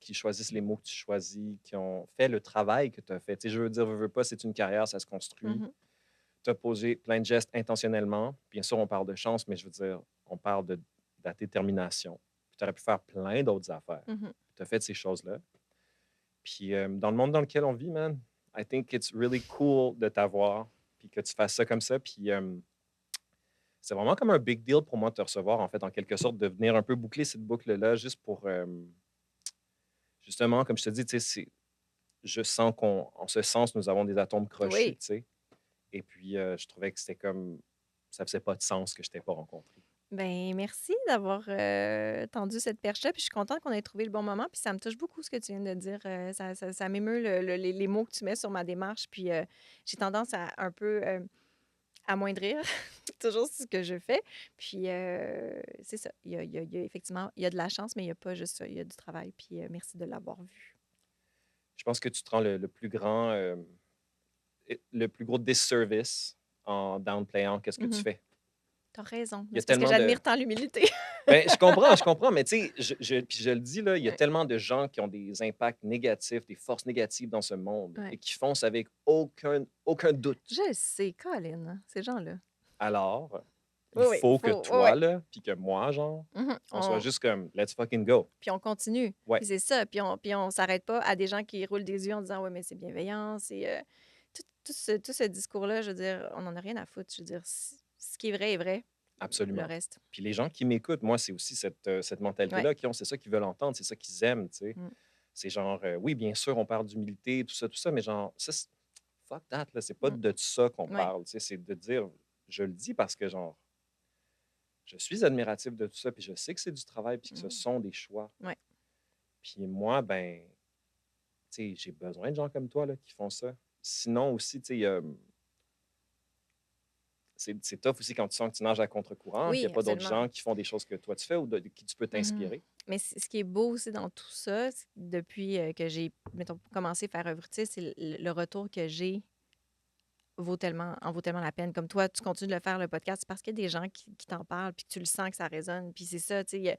qui choisissent les mots que tu choisis, qui ont fait le travail que tu as fait. Tu sais, je veux dire, veux pas, c'est une carrière, ça se construit. Mmh. Tu as posé plein de gestes intentionnellement. Bien sûr, on parle de chance, mais je veux dire, on parle de la détermination. Tu aurais pu faire plein d'autres affaires. Mmh. Tu as fait ces choses-là. Puis dans le monde dans lequel on vit, man, I think it's really cool de t'avoir, puis que tu fasses ça comme ça. Puis c'est vraiment comme un big deal pour moi de te recevoir, en fait, en quelque sorte, de venir un peu boucler cette boucle-là, juste pour, justement, comme je te dis, tu sais, je sens qu'en ce sens, nous avons des atomes crochus, Oui. tu sais. Et puis, je trouvais que c'était comme, ça faisait pas de sens que je t'ai pas rencontré. Ben merci d'avoir, tendu cette perche-là, puis je suis contente qu'on ait trouvé le bon moment, puis ça me touche beaucoup ce que tu viens de dire, ça m'émeut les mots que tu mets sur ma démarche, puis, j'ai tendance à un peu, amoindrir toujours ce que je fais, puis, c'est ça, il y a effectivement, il y a de la chance, mais il y a pas juste ça, il y a du travail, puis, merci de l'avoir vu. Je pense que tu te rends le plus grand, le plus gros disservice en downplayant qu'est-ce que tu Mmh. fais. Tu raison, Il y mais a c'est parce que tellement de. j'admire tant l'humilité. Ben, je comprends, mais tu sais, puis je le dis, là, il y a Ouais, tellement de gens qui ont des impacts négatifs, des forces négatives dans ce monde ouais. et qui foncent avec aucun doute. Je le sais, Colin, hein, ces gens-là. Alors, il Oui, oui, faut que faut ouais, toi, ouais. là, puis que moi, genre, Mmh. on soit juste comme, let's fucking go. Puis on continue. Ouais, Puis c'est ça, puis on s'arrête pas à des gens qui roulent des yeux en disant: «Ouais, mais c'est bienveillant, c'est» tout ce discours-là, je veux dire, on en a rien à foutre. Je veux dire, ce qui est vrai est vrai, le absolument. reste. Puis les gens qui m'écoutent, moi, c'est aussi cette Ouais. mentalité-là qui ont, c'est ça qu'ils veulent entendre, c'est ça qu'ils aiment, tu sais. Mmh. C'est genre, oui, bien sûr, on parle d'humilité, tout ça, mais genre, ça, fuck that, là, c'est pas Mmh. de ça qu'on Ouais. parle, tu sais, c'est de dire, je le dis parce que, genre, je suis admiratif de tout ça, puis je sais que c'est du travail, puis que ce Mmh. sont des choix. Ouais. Puis moi, ben, tu sais, j'ai besoin de gens comme toi, là, qui font ça. Sinon aussi, tu sais, c'est tough aussi quand tu sens que tu nages à contre-courant, qu'il n'y a Oui, pas d'autres absolument. gens qui font des choses que toi tu fais ou de qui tu peux Mmh. t'inspirer. Mais ce qui est beau aussi dans tout ça, c'est que depuis, que j'ai, mettons, commencé à faire œuvre utile, c'est le retour que j'ai en vaut tellement la peine. Comme toi, tu continues de le faire, le podcast, c'est parce qu'il y a des gens qui t'en parlent, puis que tu le sens que ça résonne. Puis c'est ça, tu sais.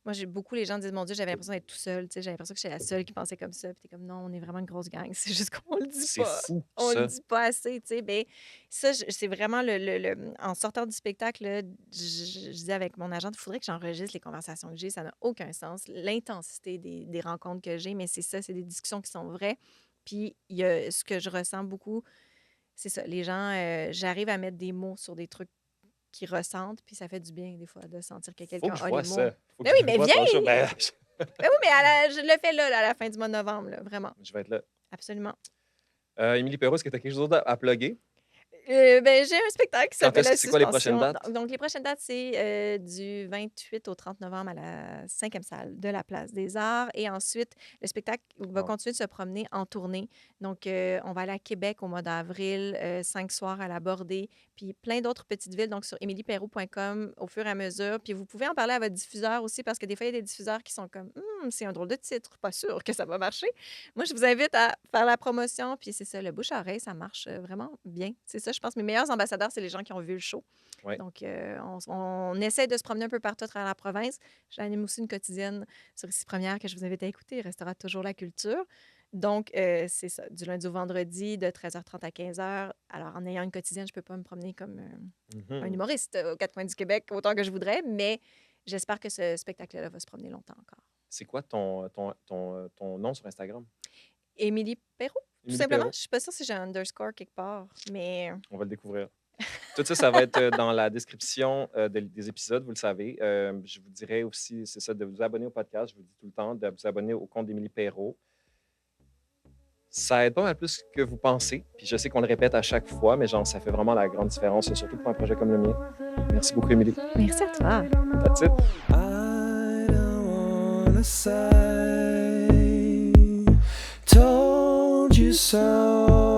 Moi, j'ai beaucoup les gens disent, mon Dieu, j'avais l'impression d'être tout seul. Tu sais, j'avais l'impression que j'étais la seule qui pensait comme ça. Puis t'es comme, non, on est vraiment une grosse gang. C'est juste qu'on le dit C'est pas. fou, On le ça. dit pas assez, tu sais. Mais ça, c'est vraiment en sortant du spectacle, là, je disais avec mon agent, il faudrait que j'enregistre les conversations que j'ai. Ça n'a aucun sens. L'intensité des rencontres que j'ai, mais c'est ça, c'est des discussions qui sont vraies. Puis il y a ce que je ressens beaucoup, c'est ça, les gens, j'arrive à mettre des mots sur des trucs qu'ils ressentent, puis ça fait du bien des fois de sentir que Faut quelqu'un que je a les vois mots. ça. Faut que Mais oui, je mais vois viens! ton show. Ben, Ben oui, mais je le fais là, à la fin du mois de novembre, là, vraiment. je vais être là. Absolument. Émilie Perrault, est-ce que tu as quelque chose d'autre à plugger? Ben, j'ai un spectacle qui Quand s'appelle est-ce La que c'est quoi les prochaines Suspension. dates? Donc, les prochaines dates, c'est du 28 au 30 novembre à la 5e salle de la Place des Arts. Et ensuite, le spectacle va Wow. continuer de se promener en tournée. Donc, on va aller à Québec au mois d'avril, 5 soirs à la Bordée, puis plein d'autres petites villes. Donc, sur emilieperrault.com au fur et à mesure. Puis, vous pouvez en parler à votre diffuseur aussi, parce que des fois, il y a des diffuseurs qui sont comme, c'est un drôle de titre, pas sûr que ça va marcher. Moi, je vous invite à faire la promotion, puis c'est ça, le bouche à oreille, ça marche vraiment bien. C'est ça, je pense. Mes meilleurs ambassadeurs, c'est les gens qui ont vu le show. Ouais. Donc, on essaie de se promener un peu partout à travers la province. J'anime aussi une quotidienne sur Ici Première que je vous invite à écouter. Il restera toujours la culture. Donc, c'est ça, du lundi au vendredi, de 13h30 à 15h. Alors, en ayant une quotidienne, je ne peux pas me promener comme un Mhm. humoriste aux quatre coins du Québec autant que je voudrais, mais j'espère que ce spectacle-là va se promener longtemps encore. C'est quoi ton nom sur Instagram? Émilie Perrault, tout Émilie simplement. Perrault. Je suis pas sûre si j'ai un underscore quelque part, mais On va le découvrir. Tout ça, ça va être dans la description des épisodes, vous le savez. Je vous dirais aussi, c'est ça, de vous abonner au podcast. Je vous dis tout le temps, de vous abonner au compte d'Émilie Perrault. Ça aide pas mal plus que vous pensez. Puis je sais qu'on le répète à chaque fois, mais genre, ça fait vraiment la grande différence, surtout pour un projet comme le mien. Merci beaucoup, Émilie. merci à toi. That's it. I gonna say, told you so.